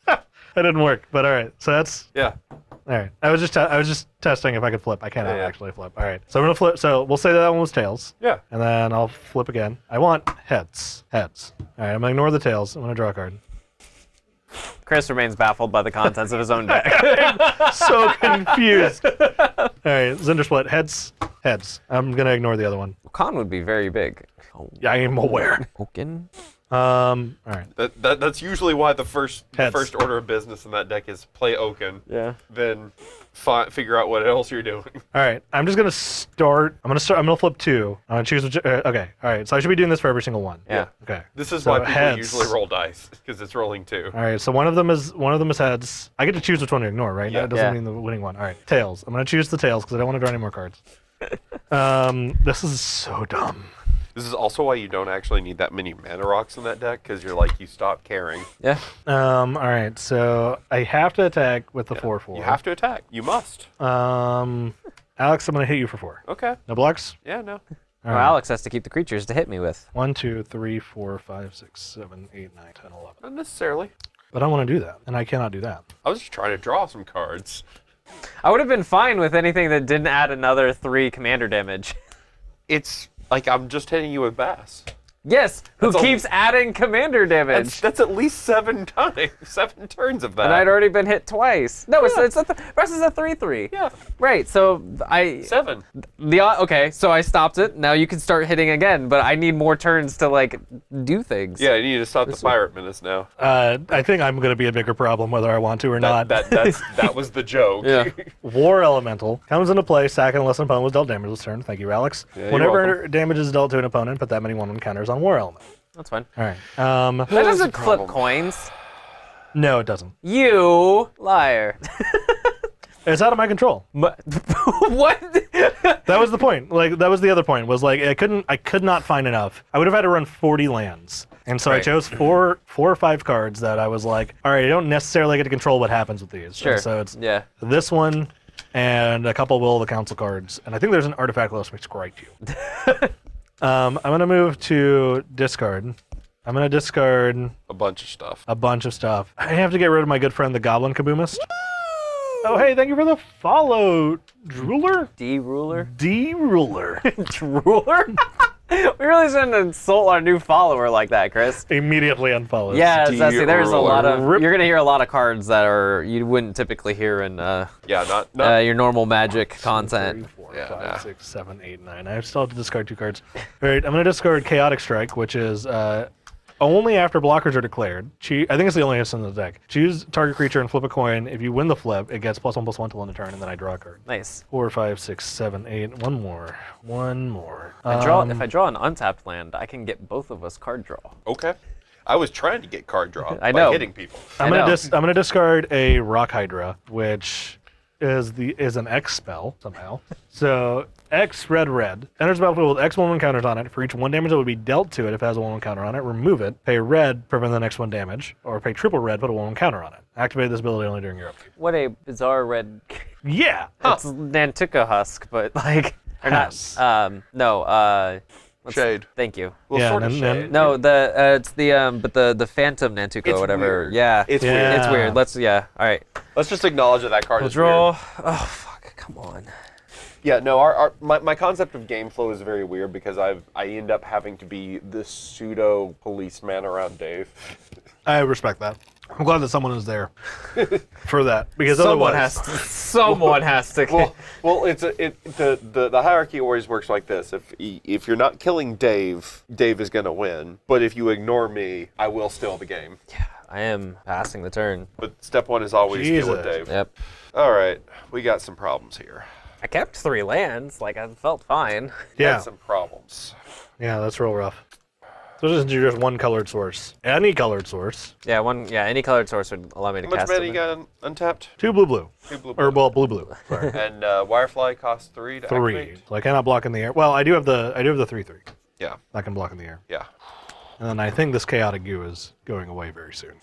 Speaker 1: That didn't work, but all right. So that's
Speaker 2: Yeah.
Speaker 1: all right. I was just testing if I could flip. I cannot
Speaker 2: Yeah.
Speaker 1: actually flip. All right. So I'm gonna flip. So we'll say that one was tails,
Speaker 2: Yeah.
Speaker 1: and then I'll flip again. I want heads. Heads. All right. I'm gonna ignore the tails. I'm gonna draw a card.
Speaker 3: Chris remains baffled by the contents of his own deck.
Speaker 1: So confused. All right. Zndrsplt. Heads. Heads. I'm gonna ignore the other one.
Speaker 3: Okaun would be very big. Oh,
Speaker 1: Yeah, I am aware.
Speaker 3: Okaun?
Speaker 1: All right.
Speaker 2: That's usually why the first
Speaker 1: Heads.
Speaker 2: order of business in that deck is play Okaun,
Speaker 3: Yeah.
Speaker 2: then figure out what else you're doing.
Speaker 1: All right, I'm just gonna start. I'm gonna flip 2. I'm gonna choose. Okay. All right. So I should be doing this for every single one.
Speaker 3: Yeah.
Speaker 1: Okay.
Speaker 2: This is
Speaker 1: So
Speaker 2: why people
Speaker 1: heads.
Speaker 2: usually roll dice because it's rolling 2.
Speaker 1: All right. So one of them is heads. I get to choose which one to ignore, right?
Speaker 2: Yeah.
Speaker 1: That doesn't
Speaker 3: Yeah.
Speaker 1: mean the winning one. All right. Tails. I'm gonna choose the tails because I don't want to draw any more cards. This is so dumb.
Speaker 2: This is also why you don't actually need that many mana rocks in that deck because you stop caring.
Speaker 3: Yeah.
Speaker 1: All right. So I have to attack with the 4/4.
Speaker 2: You have to attack. You must.
Speaker 1: Alex, I'm gonna hit you for 4.
Speaker 2: Okay.
Speaker 1: No blocks.
Speaker 2: Yeah. No.
Speaker 1: All
Speaker 3: Well,
Speaker 1: right.
Speaker 3: Alex has to keep the creatures to hit me with.
Speaker 1: 1, 2, 3, 4, 5, 6, 7, 8, 9, 10, 11.
Speaker 2: Not necessarily.
Speaker 1: But I want to do that, and I cannot do that.
Speaker 2: I was just trying to draw some cards.
Speaker 3: I would have been fine with anything that didn't add another 3 commander damage.
Speaker 2: It's like I'm just hitting you with bass.
Speaker 3: Yes, who
Speaker 2: That's
Speaker 3: keeps adding commander damage.
Speaker 2: That's at least 7 times, 7 turns of that.
Speaker 3: And I'd already been hit twice. No, it's rest is a 3/3.
Speaker 2: Yeah.
Speaker 3: Right. So
Speaker 2: 7.
Speaker 3: Okay. So I stopped it. Now you can start hitting again, but I need more turns to like do things.
Speaker 2: Yeah, you need to stop the pirate menace now.
Speaker 1: I think I'm going to be a bigger problem whether I want to or not.
Speaker 2: That was the joke.
Speaker 3: Yeah.
Speaker 1: War Elemental comes into play, sack unless an opponent was dealt damage this turn. Thank you, Alex.
Speaker 2: Yeah, you're
Speaker 1: Whenever
Speaker 2: welcome.
Speaker 1: damage is dealt to an opponent, put that many 1/1 counters on War Element.
Speaker 3: That's fine.
Speaker 1: All right.
Speaker 3: That doesn't
Speaker 2: a
Speaker 3: flip
Speaker 2: problem.
Speaker 3: coins.
Speaker 1: No, it doesn't.
Speaker 3: You liar.
Speaker 1: It's out of my control.
Speaker 3: What?
Speaker 1: That was the point. Like that was the other point. Was like I could not find enough. I would have had to run 40 lands, and so I
Speaker 3: Right.
Speaker 1: chose four or five cards that I was like, all right, I don't necessarily get to control what happens with these.
Speaker 3: Sure.
Speaker 1: And so it's
Speaker 3: Yeah.
Speaker 1: this one and a couple Will of the Council cards, and I think there's an artifact list which great you. I'm gonna move to discard. I'm gonna discard
Speaker 2: A bunch of stuff.
Speaker 1: a bunch of stuff. I have to get rid of my good friend the Goblin Kaboomist. Oh hey, thank you for the follow, Drooler.
Speaker 3: D-ruler?
Speaker 1: D-Ruler.
Speaker 3: Drooler? We really shouldn't insult our new follower like that, Chris.
Speaker 1: Immediately unfollows.
Speaker 3: Yeah, Zesty, there's a lot of.
Speaker 1: Rip.
Speaker 3: You're gonna hear a lot of cards that are you wouldn't typically hear in
Speaker 2: Yeah, not
Speaker 3: your normal Magic content.
Speaker 1: 3, 4,
Speaker 2: Yeah,
Speaker 1: 5,
Speaker 2: nah.
Speaker 1: 6, 7, 8, 9. I still have to discard 2 cards. All right, I'm going to discard Chaotic Strike, which is only after blockers are declared. I think it's the only instant in the deck. Choose target creature and flip a coin. If you win the flip, it gets +1/+1 till end of turn, and then I draw a card.
Speaker 3: Nice.
Speaker 1: 4, 5, 6, 7, 8. One more.
Speaker 3: If I draw an untapped land, I can get both of us card draw.
Speaker 2: Okay. I was trying to get card draw
Speaker 3: I
Speaker 2: by
Speaker 3: know.
Speaker 2: hitting people.
Speaker 1: I'm
Speaker 3: I
Speaker 1: gonna
Speaker 3: know.
Speaker 1: I'm gonna discard a Rock Hydra, which is an X spell somehow. So X red enters the battlefield with X 1/1 counters on it. For each 1 damage that would be dealt to it, if it has a 1/1 counter on it, remove it. Pay red, prevent the next 1 damage, or pay triple red, put a 1/1 counter on it. Activate this ability only during your upkeep.
Speaker 3: What a bizarre red.
Speaker 1: Yeah.
Speaker 3: It's Nantucket Husk, but like or
Speaker 1: Husk.
Speaker 3: not.
Speaker 2: Shade.
Speaker 3: Thank you.
Speaker 2: Well,
Speaker 1: Yeah,
Speaker 2: sort of
Speaker 1: and then-
Speaker 2: shade.
Speaker 3: No, it's the Phantom Nantuko,
Speaker 2: It's
Speaker 3: whatever.
Speaker 2: weird.
Speaker 3: Yeah,
Speaker 2: It's
Speaker 1: Yeah.
Speaker 2: weird.
Speaker 3: It's weird. All right.
Speaker 2: Let's just acknowledge that card
Speaker 3: We'll
Speaker 2: is
Speaker 3: draw.
Speaker 2: weird.
Speaker 3: Oh fuck! Come on.
Speaker 2: Yeah, no, my concept of game flow is very weird because I end up having to be the pseudo policeman around Dave.
Speaker 1: I respect that. I'm glad that someone is there for that, because
Speaker 3: Someone
Speaker 1: otherwise,
Speaker 3: has to. Someone has to.
Speaker 2: Well, the hierarchy always works like this. If you're not killing Dave, Dave is gonna win. But if you ignore me, I will steal the game.
Speaker 3: I am passing the turn.
Speaker 2: But step 1 is always deal with
Speaker 1: Jesus.
Speaker 2: Dave.
Speaker 3: Yep.
Speaker 2: All right, we got some problems here.
Speaker 3: I kept 3 lands. Like I felt fine.
Speaker 1: yeah,
Speaker 2: Got some problems.
Speaker 1: yeah, that's real rough. So this is just one colored source. Any colored source.
Speaker 3: Yeah, any colored source would allow me to
Speaker 2: How much
Speaker 3: cast
Speaker 2: mana
Speaker 3: them.
Speaker 2: you got untapped?
Speaker 1: 2 blue.
Speaker 2: 2 blue.
Speaker 1: Or well, blue. Sorry.
Speaker 2: And Wirefly costs 3 to
Speaker 1: 3.
Speaker 2: activate.
Speaker 1: So I cannot block in the air. Well, I do have the 3/3.
Speaker 2: Yeah,
Speaker 1: I can block in the air.
Speaker 2: yeah.
Speaker 1: And then I think this chaotic goo is going away very soon.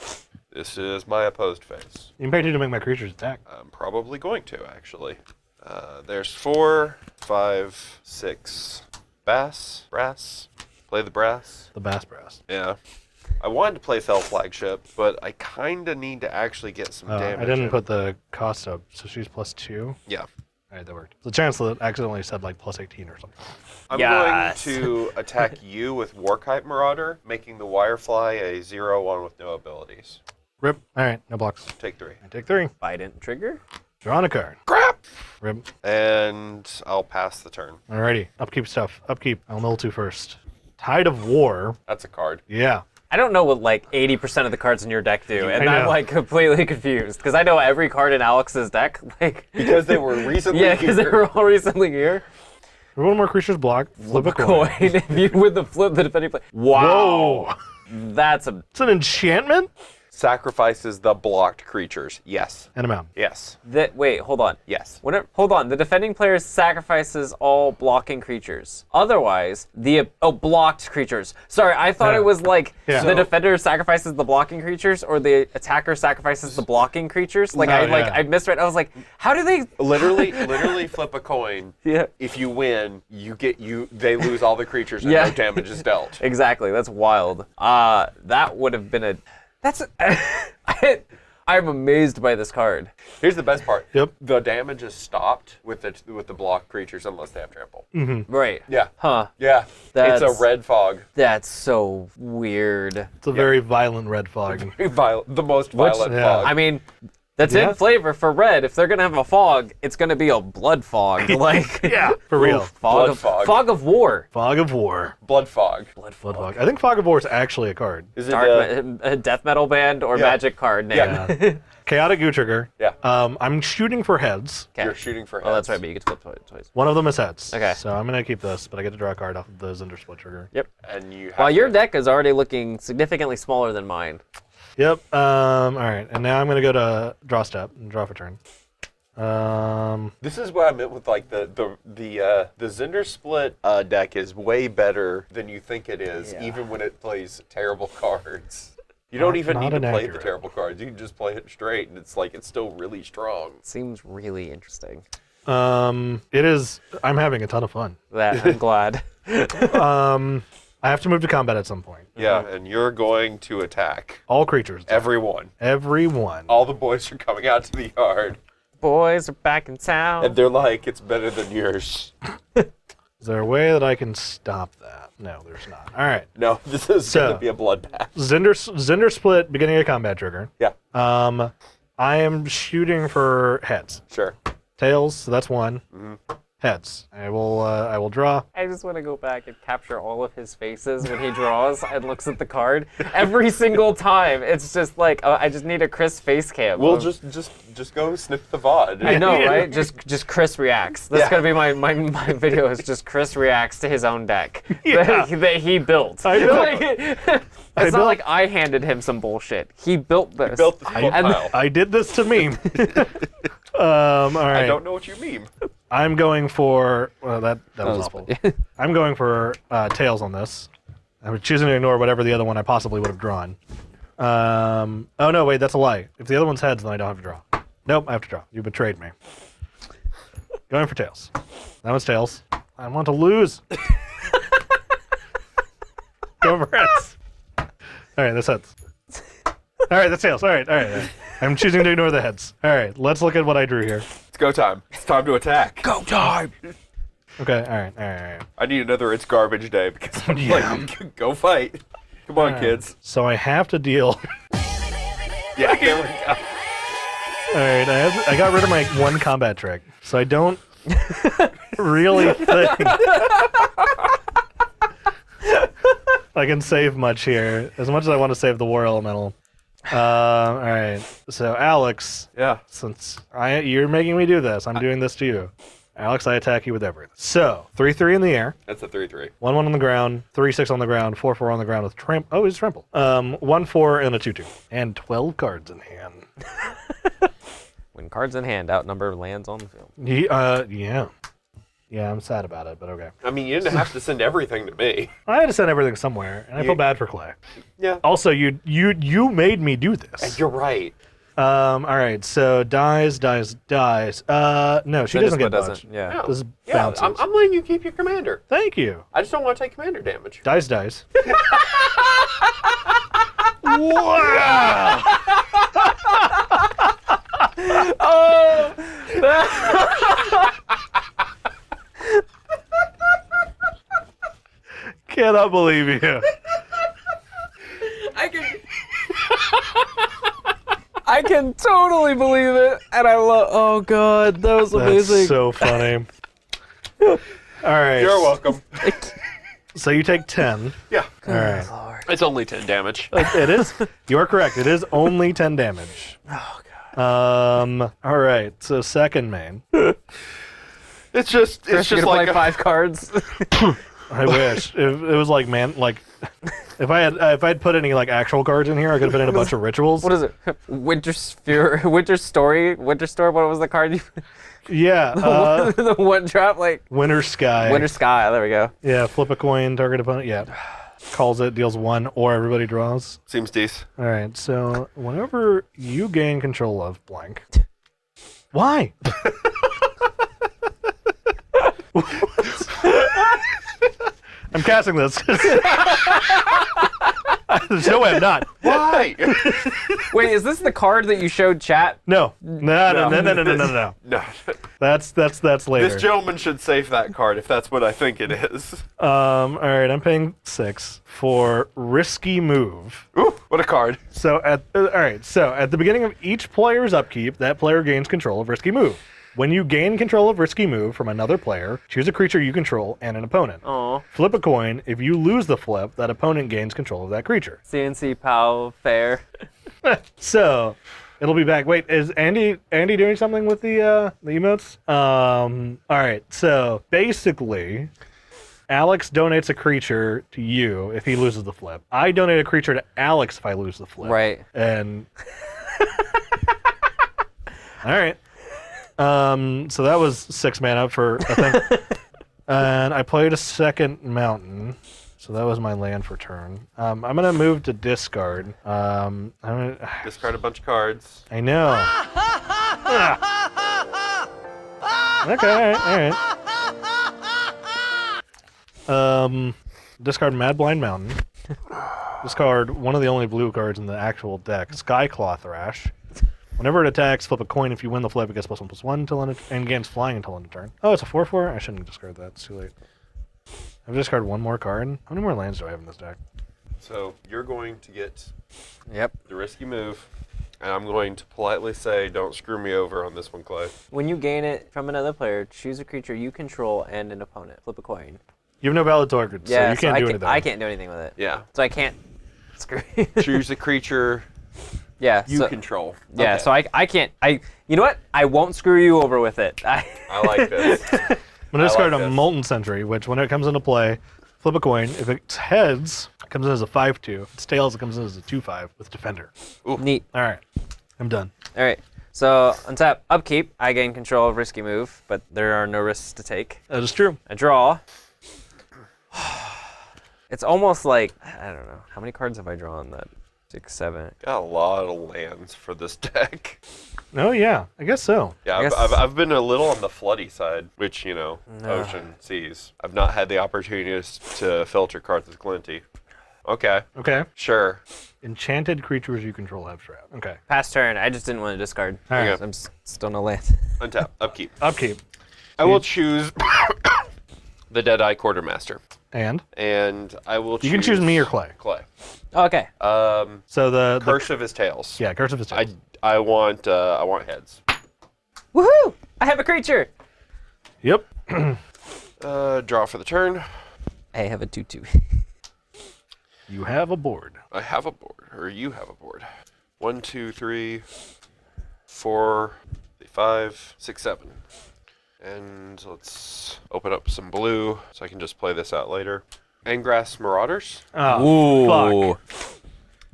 Speaker 2: This is my opposed phase.
Speaker 1: You can pay 2 to make my creatures attack.
Speaker 2: I'm probably going to, actually. There's 4, 5, 6. Brass. Play the brass.
Speaker 1: The Bass Brass.
Speaker 2: Yeah. I wanted to play Fell Flagship, but I kind of need to actually get some damage.
Speaker 1: I didn't
Speaker 2: in.
Speaker 1: put the cost up, so she's +2.
Speaker 2: Yeah.
Speaker 1: All right, that worked. The chance that accidentally said like +18 or something.
Speaker 2: I'm
Speaker 3: Yes.
Speaker 2: going to attack you with Warkite Marauder, making the Wirefly a 0/1 with no abilities.
Speaker 1: Rip. All right, no blocks.
Speaker 2: Take 3.
Speaker 1: I take 3.
Speaker 3: I didn't trigger.
Speaker 1: Draw on a card.
Speaker 2: Crap!
Speaker 1: Rip.
Speaker 2: And I'll pass the turn.
Speaker 1: Alrighty. Upkeep stuff. Upkeep. I'll mill 2 first. Tide of War.
Speaker 2: That's a card.
Speaker 1: Yeah.
Speaker 3: I don't know what like 80% of the cards in your deck do, and
Speaker 1: I
Speaker 3: I'm
Speaker 1: know.
Speaker 3: like completely confused because I know every card in Alex's deck. Like
Speaker 2: Because they were recently
Speaker 3: yeah, because they were all recently here.
Speaker 1: One more creature's block. Flip a
Speaker 3: Coin.
Speaker 1: coin.
Speaker 3: If you with the flip, the defending play. Wow.
Speaker 1: Whoa.
Speaker 3: That's a
Speaker 1: It's an enchantment?
Speaker 2: Sacrifices the blocked creatures. Yes.
Speaker 1: And amount.
Speaker 2: Yes.
Speaker 3: wait, hold on.
Speaker 2: Yes.
Speaker 3: Hold on. The defending player sacrifices all blocking creatures. Otherwise, blocked creatures. Sorry, I thought
Speaker 1: Yeah.
Speaker 3: it was like
Speaker 1: Yeah.
Speaker 3: the defender sacrifices the blocking creatures, or the attacker sacrifices the blocking creatures. Like
Speaker 1: No,
Speaker 3: I misread. I was like, how do they?
Speaker 2: Literally flip a coin.
Speaker 3: Yeah.
Speaker 2: If you win, they lose all the creatures and
Speaker 3: Yeah.
Speaker 2: no damage is dealt.
Speaker 3: Exactly. That's wild. That would have been a. That's. I'm amazed by this card.
Speaker 2: Here's the best part.
Speaker 1: Yep.
Speaker 2: The damage is stopped with the block creatures unless they have trample.
Speaker 3: Right.
Speaker 2: Yeah.
Speaker 3: Huh.
Speaker 2: Yeah. It's a
Speaker 3: That's-
Speaker 2: red fog.
Speaker 3: That's so weird.
Speaker 1: It's a very violent red fog.
Speaker 2: The most violent
Speaker 1: yeah.
Speaker 2: fog.
Speaker 3: I mean, that's
Speaker 1: Yeah.
Speaker 3: in flavor for red. If they're gonna have a fog, it's gonna be a blood fog. Like
Speaker 1: Yeah, for real.
Speaker 2: Blood fog.
Speaker 3: Fog of war.
Speaker 1: Fog of War.
Speaker 2: Blood fog.
Speaker 1: Blood fog. I think Fog of War is actually a card.
Speaker 2: Is it
Speaker 3: A death metal band or
Speaker 2: Yeah.
Speaker 3: magic card name.
Speaker 2: Yeah.
Speaker 1: Chaotic Goo Trigger.
Speaker 2: Yeah.
Speaker 1: I'm shooting for heads.
Speaker 3: Okay.
Speaker 2: You're shooting for heads.
Speaker 3: Oh, that's right, but you get to flip twice.
Speaker 1: One of them is heads.
Speaker 3: Okay.
Speaker 1: So I'm going to keep this, but I get to draw a card off of the Zndrsplt trigger.
Speaker 3: Yep.
Speaker 2: And you have
Speaker 3: Well, your
Speaker 2: to-
Speaker 3: deck is already looking significantly smaller than mine.
Speaker 1: Yep. All right. And now I'm going to go to draw step and draw for turn.
Speaker 2: This is what I meant with like the Zndrsplt deck is way better than you think it is,
Speaker 3: Yeah.
Speaker 2: even when it plays terrible cards. You don't even
Speaker 1: not
Speaker 2: need to play
Speaker 1: inaccurate.
Speaker 2: the terrible cards. You can just play it straight, and it's like it's still really strong.
Speaker 3: Seems really interesting.
Speaker 1: It is. I'm having a ton of fun.
Speaker 3: That I'm glad.
Speaker 1: I have to move to combat at some point.
Speaker 2: Yeah, and you're going to attack
Speaker 1: All creatures.
Speaker 2: everyone.
Speaker 1: Everyone.
Speaker 2: All the boys are coming out to the yard,
Speaker 3: Boys are back in town.
Speaker 2: and they're like, "It's better than yours."
Speaker 1: Is there a way that I can stop that? No, there's not. All right.
Speaker 2: No, this is
Speaker 1: So-
Speaker 2: going to be a bloodbath.
Speaker 1: Zndrsplt, beginning of combat trigger.
Speaker 2: Yeah,
Speaker 1: I am shooting for heads.
Speaker 2: sure.
Speaker 1: Tails, so that's one. Heads. I will draw.
Speaker 3: I just want to go back and capture all of his faces when he draws and looks at the card. Every single time, it's just like, oh, I just need a Chris face cam.
Speaker 2: We'll
Speaker 3: of-
Speaker 2: just go snip the VOD.
Speaker 3: I know, right? Just Chris reacts. That's
Speaker 2: Yeah.
Speaker 3: gonna be my video. Is just Chris reacts to his own deck
Speaker 1: Yeah.
Speaker 3: that he built.
Speaker 1: I know.
Speaker 3: It's not like I handed him some bullshit. He built this.
Speaker 2: Built the split
Speaker 3: and-
Speaker 2: pile.
Speaker 1: I did this to meme. All right.
Speaker 2: I don't know what you mean.
Speaker 1: I'm going for that was
Speaker 3: was
Speaker 1: awful.
Speaker 3: funny.
Speaker 1: I'm going for tails on this. I'm choosing to ignore whatever the other one I possibly would have drawn. Oh no, wait, that's a lie. If the other one's heads, then I don't have to draw. Nope, I have to draw. You betrayed me. Going for tails. That one's tails. I want to lose. Go for heads. All right, that's heads. All right, that's tails. All right. I'm choosing to ignore the heads. All right, let's look at what I drew here.
Speaker 2: It's go time. It's time to attack.
Speaker 3: Go time.
Speaker 1: Okay, all right.
Speaker 2: I need another It's Garbage Day because I'm
Speaker 1: Yeah.
Speaker 2: like, go fight. Come on, kids.
Speaker 1: So I have to deal.
Speaker 2: Yeah, here we go.
Speaker 1: All right, I got rid of my one combat trick, so I don't really think I can save much here. As much as I want to save the War Elemental. All right, so Alex,
Speaker 2: Yeah.
Speaker 1: since you're making me do this, I'm doing this to you. Alex, I attack you with everything. So 3/3 in the air,
Speaker 2: That's a 3/3.
Speaker 1: 1/1 on the ground, 3/6 on the ground, 4/4 on the ground with trample. Oh, he's trample. 1/4 and a 2/2, and 12 cards in hand.
Speaker 3: When cards in hand, outnumber lands on the field.
Speaker 1: Yeah, I'm sad about it, but okay.
Speaker 2: I mean, you didn't have to send everything to me.
Speaker 1: I had to send everything somewhere, and I feel bad for Clay.
Speaker 2: Yeah.
Speaker 1: Also, you made me do this.
Speaker 2: You're right.
Speaker 1: All right, so dies. No, she doesn't get
Speaker 3: Zndrsplt
Speaker 1: much.
Speaker 3: Yeah.
Speaker 1: This is
Speaker 2: Yeah,
Speaker 1: bounces.
Speaker 2: I'm letting you keep your commander.
Speaker 1: Thank you.
Speaker 2: I just don't want to take commander damage.
Speaker 1: Dies. Wow!
Speaker 3: Oh!
Speaker 1: Cannot believe you.
Speaker 3: I can totally believe it, and I love. Oh god, that was amazing.
Speaker 1: That's so funny. All right.
Speaker 2: You're welcome.
Speaker 1: So you take 10.
Speaker 2: Yeah.
Speaker 1: All right.
Speaker 3: Lord.
Speaker 2: It's only 10 damage.
Speaker 1: It is. You are correct. It is only 10 damage.
Speaker 3: Oh god.
Speaker 1: All right. So second main.
Speaker 2: It's just
Speaker 3: Chris, you're gonna
Speaker 2: like
Speaker 3: play 5 cards.
Speaker 1: I wish it was like if I had put any like actual cards in here, I could have put in a bunch of rituals.
Speaker 3: What is it? Winter Sphere, Winter Story, Winter Store. What was the card?
Speaker 1: Yeah.
Speaker 3: The one drop, like
Speaker 1: Winter Sky.
Speaker 3: Winter Sky. There we go.
Speaker 1: Yeah. Flip a coin. Target opponent. Yeah. Calls it. Deals 1, or everybody draws.
Speaker 2: Seems decent.
Speaker 1: All right. So whenever you gain control of blank. Why? I'm casting this. I There's no way I'm not.
Speaker 2: Why?
Speaker 3: Wait, is this the card that you showed chat?
Speaker 1: No. No.
Speaker 2: No.
Speaker 1: That's later.
Speaker 2: This gentleman should save that card if that's what I think it is.
Speaker 1: All right, I'm paying 6 for risky move.
Speaker 2: Ooh, what a card.
Speaker 1: So at the beginning of each player's upkeep, that player gains control of risky move. When you gain control of risky move from another player, choose a creature you control and an opponent.
Speaker 3: Oh.
Speaker 1: Flip a coin. If you lose the flip, that opponent gains control of that creature.
Speaker 3: CNC POW fair.
Speaker 1: So it'll be back. Wait, is Andy doing something with the emotes? All right. So basically, Alex donates a creature to you if he loses the flip. I donate a creature to Alex if I lose the flip.
Speaker 3: Right.
Speaker 1: And all right. So that was 6 mana for a thing. And I played a second mountain. So that was my land for turn. I'm gonna move to discard.
Speaker 2: Discard a bunch of cards.
Speaker 1: I know. Okay, all right. Discard Mad Blind Mountain. Discard one of the only blue cards in the actual deck, Skyclaw Thrash. Whenever it attacks, flip a coin. If you win the flip, it gets +1/+1 until and gains flying until end of turn. Oh, it's a 4/4? I shouldn't discard that. It's too late. I've discarded one more card. How many more lands do I have in this deck?
Speaker 2: So you're going to get
Speaker 3: Yep.
Speaker 2: the risky move, and I'm going to politely say, don't screw me over on this one, Clay.
Speaker 3: When you gain it from another player, choose a creature you control and an opponent. Flip a coin.
Speaker 1: You have no valid target, so you can't do anything.
Speaker 3: I can't do anything with it.
Speaker 2: Yeah.
Speaker 3: So I can't screw you.
Speaker 2: Choose a creature
Speaker 3: Yeah.
Speaker 2: you control.
Speaker 3: Yeah,
Speaker 2: Okay.
Speaker 3: so I can't. You know what? I won't screw you over with it.
Speaker 2: I like this.
Speaker 1: I'm going to discard
Speaker 2: like
Speaker 1: a
Speaker 2: this.
Speaker 1: Molten Sentry, which when it comes into play, flip a coin. If it's heads, it comes in as a 5/2. If it's tails, it comes in as a 2/5 with Defender.
Speaker 3: Neat.
Speaker 1: All right. I'm done.
Speaker 3: All right. So on tap, upkeep, I gain control of risky move, but there are no risks to take.
Speaker 1: That is true.
Speaker 3: I draw. It's almost like, I don't know. How many cards have I drawn? That 6, 7.
Speaker 2: Got a lot of lands for this deck.
Speaker 1: Oh, yeah. I guess so.
Speaker 2: Yeah,
Speaker 3: I guess-
Speaker 2: I've been a little on the floody side, which, you know,
Speaker 3: No.
Speaker 2: ocean, seas. I've not had the opportunity to filter cards with Glinty. Okay,
Speaker 1: Okay.
Speaker 2: sure.
Speaker 1: Enchanted creatures you control have trap. Okay.
Speaker 3: Pass turn. I just didn't want to discard.
Speaker 1: All right.
Speaker 3: I'm still no land.
Speaker 2: Untap, upkeep.
Speaker 1: Upkeep.
Speaker 2: I will choose the Deadeye Quartermaster.
Speaker 1: And
Speaker 2: And I will choose...
Speaker 1: you can choose me or Clay.
Speaker 2: Clay.
Speaker 3: Okay.
Speaker 1: So the
Speaker 2: Curse of his tails.
Speaker 1: yeah, Curse of his tails.
Speaker 2: I want heads.
Speaker 3: Woohoo! I have a creature.
Speaker 1: Yep.
Speaker 2: Draw for the turn.
Speaker 3: I have a 2/2.
Speaker 1: You have a board.
Speaker 2: I have a board, or you have a board. 1, 2, 3, 4, 5, 6, 7. And let's open up some blue so I can just play this out later. Angrass Marauders.
Speaker 1: Oh, fuck.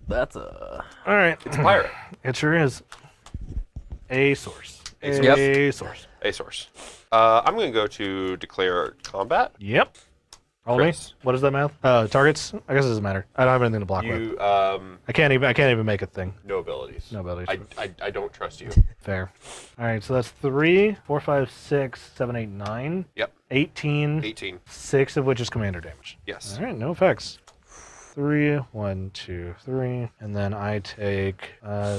Speaker 3: That's a.
Speaker 1: All right.
Speaker 2: It's a pirate.
Speaker 1: It sure is. A source.
Speaker 2: A source.
Speaker 3: Yep.
Speaker 1: A source.
Speaker 2: A source. I'm going to go to declare combat.
Speaker 1: Yep. Roll me.
Speaker 2: Chris.
Speaker 1: What is that math? Targets? I guess it doesn't matter. I don't have anything to block with.
Speaker 2: You,
Speaker 1: I can't even make a thing.
Speaker 2: no abilities.
Speaker 1: No abilities.
Speaker 2: I don't trust you.
Speaker 1: Fair. All right, so that's 3, 4, 5, 6, 7, 8, 9.
Speaker 2: Yep.
Speaker 1: 18.
Speaker 2: 18.
Speaker 1: 6 of which is commander damage.
Speaker 2: Yes.
Speaker 1: All right, no effects. 3, 1, 2, 3, and then I take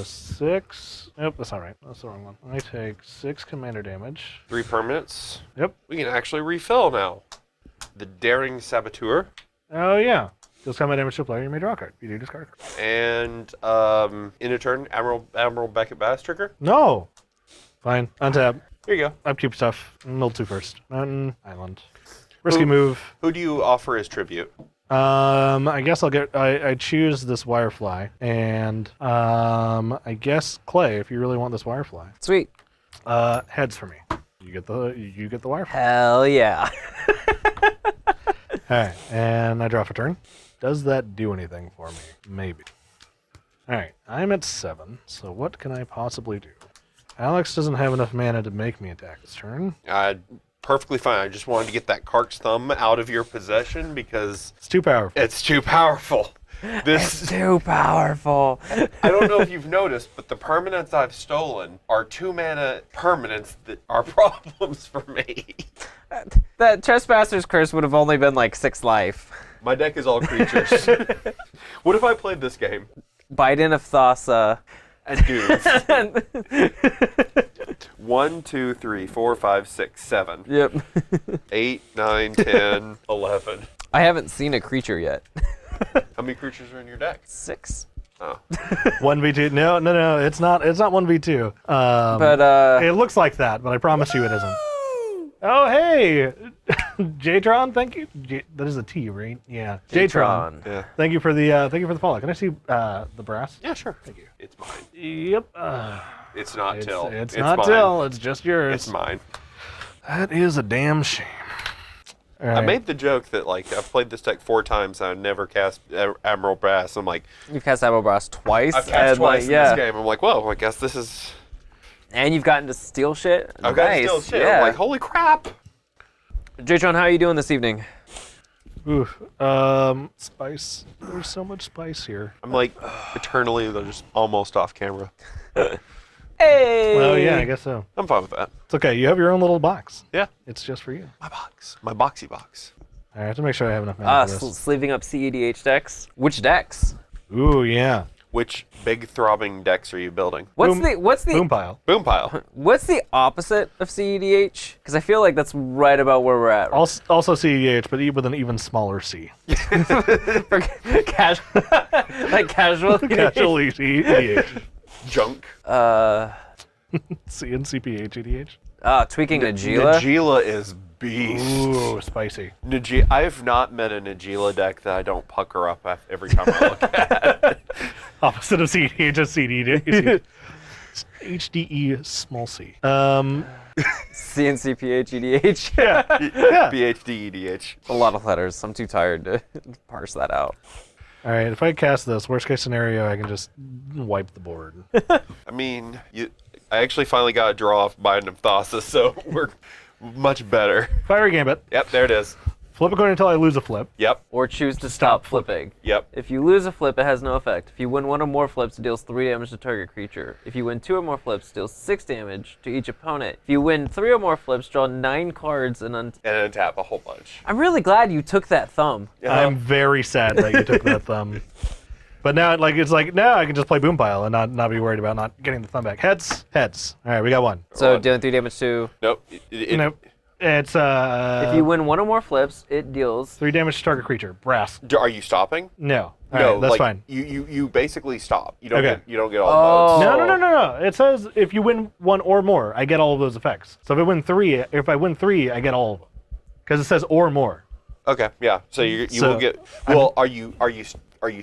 Speaker 1: 6. Nope, that's not right. That's the wrong one. I take 6 commander damage.
Speaker 2: 3 permanents.
Speaker 1: Yep.
Speaker 2: We can actually refill now. The Daring Saboteur.
Speaker 1: Oh yeah. Deals combat damage to a player. You may draw a card. You do discard a card.
Speaker 2: And in a turn, Admiral Beckett Bass trigger.
Speaker 1: No. Fine. Untap.
Speaker 2: Here you go.
Speaker 1: Upkeep stuff. Mill 2 first. Mountain. Island. Risky
Speaker 2: Who-
Speaker 1: move.
Speaker 2: Who do you offer as tribute?
Speaker 1: I guess I'll get. I choose this Wirefly, and I guess Clay, if you really want this Wirefly.
Speaker 3: Sweet.
Speaker 1: Heads for me. You get the Wirefly.
Speaker 3: Hell yeah.
Speaker 1: All right, and I draw for turn. Does that do anything for me? Maybe. All right, I'm at 7. So what can I possibly do? Alex doesn't have enough mana to make me attack this turn.
Speaker 2: Perfectly fine. I just wanted to get that Kark's thumb out of your possession because
Speaker 1: It's too powerful.
Speaker 2: it's too powerful. This
Speaker 3: Too powerful.
Speaker 2: I don't know if you've noticed, but the permanents I've stolen are 2-mana permanents that are problems for me.
Speaker 3: That Trespasser's Curse would have only been like 6 life.
Speaker 2: My deck is all creatures. What if I played this game?
Speaker 3: Biden of Thassa.
Speaker 2: And dudes. 1, 2, 3, 4, 5, 6, 7.
Speaker 3: Yep.
Speaker 2: 8, 9, 10, 11.
Speaker 3: I haven't seen a creature yet.
Speaker 2: How many creatures are in your deck?
Speaker 3: 6.
Speaker 2: Oh.
Speaker 1: 1v2. No, it's not 1v2.
Speaker 3: But
Speaker 1: It looks like that, but I promise you it isn't. Oh, hey! Jtron, thank you. That is a T, right? Yeah. Jtron.
Speaker 2: Yeah.
Speaker 1: Thank you for the follow. Can I see the brass?
Speaker 2: Yeah, sure. Thank you. It's mine.
Speaker 1: Yep.
Speaker 2: It's not Till.
Speaker 1: It's not
Speaker 2: mine.
Speaker 1: Till. It's just yours.
Speaker 2: It's mine.
Speaker 1: That is a damn shame. All
Speaker 2: I
Speaker 1: right.
Speaker 2: made the joke that, like, I've played this deck 4 times and I never cast Admiral Brass. I'm like,
Speaker 3: you've cast Admiral Brass twice.
Speaker 2: I've cast
Speaker 3: and,
Speaker 2: twice
Speaker 3: yeah.
Speaker 2: in this game. I'm like, whoa, I guess this is...
Speaker 3: And you've gotten to steal shit.
Speaker 2: I've got to
Speaker 3: Nice.
Speaker 2: steal shit.
Speaker 3: Yeah.
Speaker 2: I'm like, holy crap.
Speaker 3: Jtron, how are you doing this evening?
Speaker 1: Oof. Spice. There's so much spice here.
Speaker 2: I'm like, eternally, they're just almost off camera.
Speaker 3: Hey.
Speaker 1: Well, yeah, I guess so.
Speaker 2: I'm fine with that.
Speaker 1: It's okay. You have your own little box.
Speaker 2: Yeah.
Speaker 1: It's just for you.
Speaker 2: My box. My boxy box.
Speaker 1: All right, I have to make sure I have enough mana for this.
Speaker 3: Sleeving up CEDH decks. Which decks?
Speaker 1: Ooh, yeah.
Speaker 2: Which big throbbing decks are you building?
Speaker 3: What's
Speaker 1: Boom pile.
Speaker 2: Boom pile.
Speaker 3: what's the opposite of CEDH? Because I feel like that's right about where we're at.
Speaker 1: Also CEH, but with an even smaller C.
Speaker 3: For like casual.
Speaker 1: Casual EDH.
Speaker 2: Junk.
Speaker 1: C and CPH EDH.
Speaker 3: Tweaking Najeela.
Speaker 2: Najeela is beast.
Speaker 1: Ooh, spicy.
Speaker 2: I have not met a Najeela deck that I don't pucker up every time I look at.
Speaker 1: Opposite of CEH is CDH. HDE small c.
Speaker 3: CNCPH EDH.
Speaker 1: Yeah.
Speaker 2: BHD EDH.
Speaker 3: A lot of letters. I'm too tired to parse that out.
Speaker 1: All right, if I cast this, worst case scenario, I can just wipe the board.
Speaker 2: I mean, I actually finally got a draw off Biden of Thassa, so we're much better.
Speaker 1: Fiery Gambit.
Speaker 2: Yep, there it is.
Speaker 1: Flip a coin until I lose a flip.
Speaker 2: Yep,
Speaker 3: Or choose to stop flipping.
Speaker 2: yep.
Speaker 3: If you lose a flip, it has no effect. If you win 1 or more flips, it deals 3 damage to target creature. If you win 2 or more flips, it deals 6 damage to each opponent. If you win 3 or more flips, draw 9 cards and
Speaker 2: And then tap a whole bunch.
Speaker 3: I'm really glad you took that thumb.
Speaker 1: I'm very sad that you took that thumb. But now, now I can just play Boom Pile and not be worried about not getting the thumb back. Heads. All right, we got one.
Speaker 3: So
Speaker 2: One.
Speaker 3: dealing 3 damage to...
Speaker 2: Nope.
Speaker 1: Nope. It's
Speaker 3: if you win 1 or more flips, it deals...
Speaker 1: 3 damage to target creature. Brass.
Speaker 2: Are you stopping?
Speaker 1: No. All
Speaker 2: No,
Speaker 1: right, that's
Speaker 2: like,
Speaker 1: fine.
Speaker 2: You basically stop. You don't
Speaker 1: Okay.
Speaker 2: get all modes.
Speaker 1: No. It says if you win 1 or more, I get all of those effects. So if I win 3, I get all of them. Because it says or more.
Speaker 2: Okay, yeah. So you
Speaker 1: So,
Speaker 2: will get. Well, are you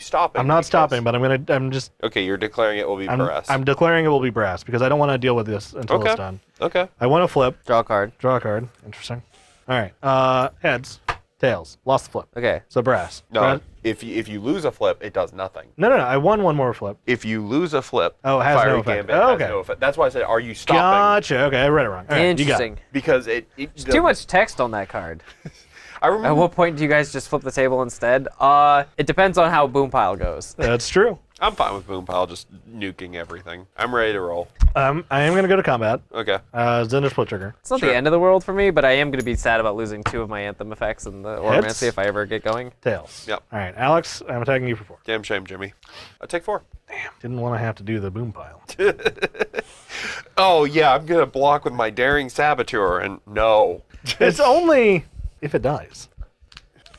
Speaker 2: stopping?
Speaker 1: I'm not
Speaker 2: because-
Speaker 1: stopping, but I'm just
Speaker 2: Okay, you're declaring it will be brass.
Speaker 1: I'm declaring it will be brass because I don't want to deal with this until
Speaker 2: Okay.
Speaker 1: it's done.
Speaker 2: Okay.
Speaker 1: I want to flip,
Speaker 3: Draw a card.
Speaker 1: draw a card. Interesting. All right. Heads, tails. Lost the flip.
Speaker 3: Okay.
Speaker 1: So brass.
Speaker 2: No,
Speaker 1: Brass.
Speaker 2: if you lose a flip, it does nothing.
Speaker 1: No. I won 1 more flip.
Speaker 2: If you lose a flip,
Speaker 1: Oh, it has
Speaker 2: Fiery
Speaker 1: no effect.
Speaker 2: Gambit
Speaker 1: Oh,
Speaker 2: has
Speaker 1: okay.
Speaker 2: no effect. That's why I said, are you stopping?
Speaker 1: Gotcha. Okay, I read it wrong. All right, you got it.
Speaker 3: Interesting.
Speaker 2: Because
Speaker 3: Too much text on that card.
Speaker 2: I remember.
Speaker 3: At what point do you guys just flip the table instead? It depends on how Boom Pile goes.
Speaker 1: That's true.
Speaker 2: I'm fine with Boom Pile just nuking everything. I'm ready to roll.
Speaker 1: I am going to go to combat.
Speaker 2: Okay.
Speaker 1: Zndrsplt trigger.
Speaker 3: It's not
Speaker 2: Sure.
Speaker 3: the end of the world for me, but I am going to be sad about losing 2 of my Anthem effects in the
Speaker 1: Heads.
Speaker 3: Ormancy if I ever get going.
Speaker 1: Tails.
Speaker 2: Yep.
Speaker 1: All right, Alex, I'm attacking you for 4.
Speaker 2: Damn shame, Jimmy. I take 4.
Speaker 1: Damn. Didn't want to have to do the boom pile.
Speaker 2: Oh yeah, I'm gonna block with my Daring Saboteur, and no.
Speaker 1: It's only if it dies.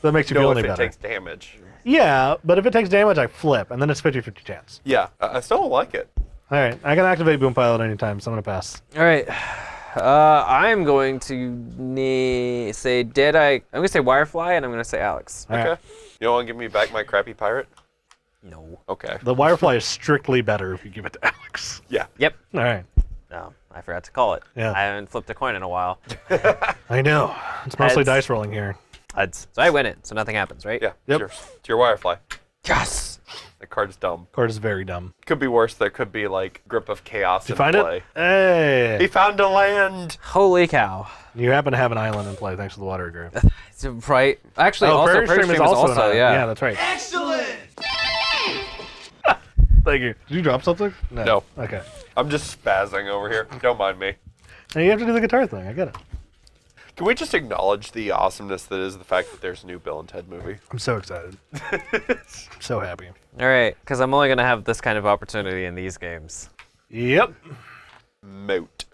Speaker 1: That makes you feel
Speaker 2: No,
Speaker 1: any
Speaker 2: if it
Speaker 1: better.
Speaker 2: takes damage.
Speaker 1: Yeah, but if it takes damage, I flip, and then it's 50-50 chance.
Speaker 2: Yeah, I still don't like it.
Speaker 1: All right, I can activate Boom Pile at any time, so I'm going to pass.
Speaker 3: All right. I'm going to say Deadeye. I'm going to say Wirefly, and I'm going to say Alex.
Speaker 1: All
Speaker 2: Okay.
Speaker 1: right.
Speaker 2: You don't want to give me back my crappy pirate?
Speaker 3: No.
Speaker 2: Okay.
Speaker 1: The Wirefly is strictly better if you give it to Alex.
Speaker 2: Yeah.
Speaker 3: Yep.
Speaker 1: All right.
Speaker 3: No, I forgot to call it.
Speaker 1: Yeah.
Speaker 3: I haven't flipped a coin in a while.
Speaker 1: I know. It's mostly
Speaker 3: Heads.
Speaker 1: dice rolling here.
Speaker 3: So I win it, so nothing happens, right?
Speaker 2: Yeah.
Speaker 1: Yep.
Speaker 2: It's your Wirefly.
Speaker 3: Yes.
Speaker 2: That card's dumb.
Speaker 1: Card is very dumb.
Speaker 2: Could be worse. There could be like Grip of Chaos
Speaker 1: Did you
Speaker 2: in
Speaker 1: find
Speaker 2: play.
Speaker 1: it? Hey!
Speaker 2: He found a land.
Speaker 3: Holy cow.
Speaker 1: You happen to have an island in play thanks to the water grip.
Speaker 3: Right. Actually, also,
Speaker 1: Prairie
Speaker 3: Prairie Stream is also,
Speaker 1: an island.
Speaker 3: yeah.
Speaker 1: Yeah, that's right.
Speaker 5: Excellent!
Speaker 1: Thank you. Did you drop something?
Speaker 2: No.
Speaker 1: Okay.
Speaker 2: I'm just spazzing over here. Don't mind me.
Speaker 1: Now you have to do the guitar thing. I get it.
Speaker 2: Can we just acknowledge the awesomeness that is the fact that there's a new Bill and Ted movie?
Speaker 1: I'm so excited. so happy.
Speaker 3: All right, because I'm only gonna have this kind of opportunity in these games.
Speaker 1: Yep.
Speaker 2: Moat.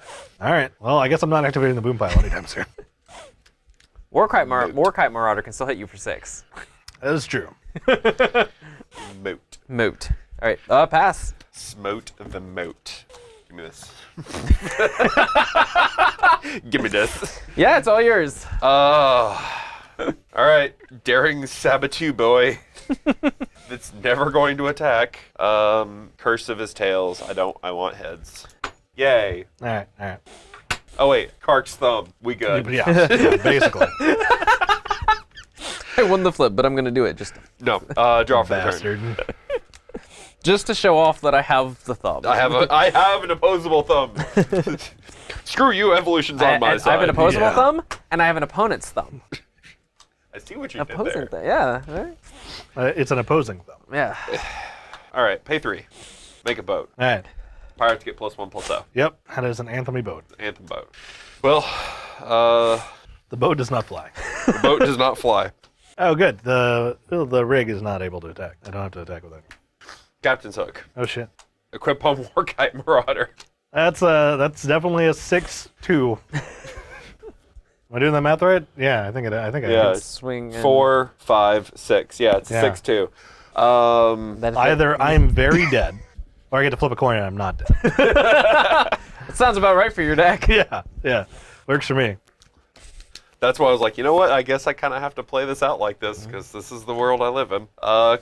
Speaker 1: All right. Well, I guess I'm not activating the boom pile anytime soon.
Speaker 3: Warkite Marauder can still hit you for 6.
Speaker 1: That is true.
Speaker 2: Moat.
Speaker 3: Moot. All right, pass.
Speaker 2: Smote the moat. Give me this. Give me this.
Speaker 3: Yeah, it's all yours.
Speaker 2: All right. Daring Saboteur boy. That's never going to attack. Curse of his tails. I want heads. Yay.
Speaker 1: All right.
Speaker 2: Oh wait, Kark's thumb. We good.
Speaker 1: Yeah, basically.
Speaker 3: I won the flip, but I'm gonna do it just
Speaker 2: No. Draw for the
Speaker 1: Bastard.
Speaker 2: turn.
Speaker 3: just to show off that I have the thumb.
Speaker 2: I have an opposable thumb. Screw you, evolution's on my side.
Speaker 3: I have an opposable
Speaker 1: Yeah.
Speaker 3: thumb, and I have an opponent's thumb.
Speaker 2: I see what you did
Speaker 3: Opposing
Speaker 2: there.
Speaker 3: thumb. Yeah. All right.
Speaker 1: It's an opposing thumb.
Speaker 3: Yeah.
Speaker 2: All right, pay 3. Make a boat.
Speaker 1: All right.
Speaker 2: Pirates get +1/+0.
Speaker 1: Yep. That is an anthemy boat.
Speaker 2: Anthem boat. Well,
Speaker 1: The boat does not fly.
Speaker 2: the boat does not fly.
Speaker 1: Oh, good. The rig is not able to attack. I don't have to attack with it.
Speaker 2: Captain's hook.
Speaker 1: Oh shit.
Speaker 2: Equip on Warkite Marauder.
Speaker 1: That's definitely a 6-2. Am I doing that math right? Yeah, I think I
Speaker 2: Yeah.
Speaker 1: did.
Speaker 3: Swing. And
Speaker 2: 4, 5, 6. Yeah, it's
Speaker 1: Yeah.
Speaker 2: 6-2.
Speaker 3: That is
Speaker 1: Either I'm very dead, or I get to flip a coin and I'm not dead.
Speaker 3: It sounds about right for your deck.
Speaker 1: Yeah. Works for me.
Speaker 2: That's why I was like, you know what? I guess I kind of have to play this out like this because this is the world I live in.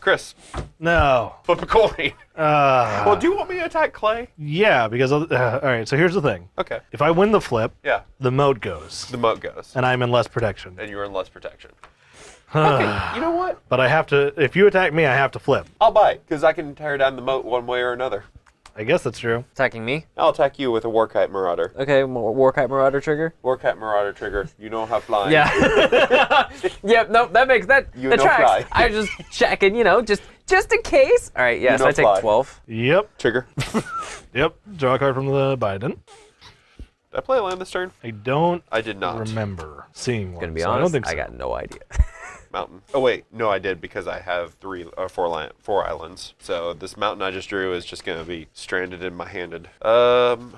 Speaker 2: Chris,
Speaker 1: No.
Speaker 2: flip a coin. Well, do you want me to attack Clay?
Speaker 1: Yeah, because all right. So here's the thing.
Speaker 2: Okay.
Speaker 1: If I win the flip,
Speaker 2: Yeah.
Speaker 1: the moat goes,
Speaker 2: The moat goes,
Speaker 1: and I'm in less protection.
Speaker 2: and you're in less protection. Okay. You know what?
Speaker 1: But I have to. If you attack me, I have to flip.
Speaker 2: I'll bite because I can tear down the moat one way or another.
Speaker 1: I guess that's true.
Speaker 3: Attacking me.
Speaker 2: I'll attack you with a Warkite Marauder.
Speaker 3: Okay, Warkite Marauder trigger.
Speaker 2: Warkite Marauder trigger. You know how flying.
Speaker 3: Yeah. Yep. Nope. That makes that.
Speaker 2: You
Speaker 3: that
Speaker 2: know
Speaker 3: tracks.
Speaker 2: fly.
Speaker 3: I was just checking. just in case. All right. Yes.
Speaker 2: know
Speaker 3: I take
Speaker 2: fly.
Speaker 3: 12.
Speaker 1: Yep.
Speaker 2: Trigger.
Speaker 1: Yep. Draw a card from the Biden.
Speaker 2: Did I play a land this turn?
Speaker 1: I don't
Speaker 2: I did not.
Speaker 1: remember seeing one.
Speaker 3: Gonna be
Speaker 1: so
Speaker 3: honest.
Speaker 1: I don't think so.
Speaker 3: I got no idea.
Speaker 2: Mountain. Oh wait, no, I did because I have 4 islands. So this mountain I just drew is just gonna be stranded in my handed. I'm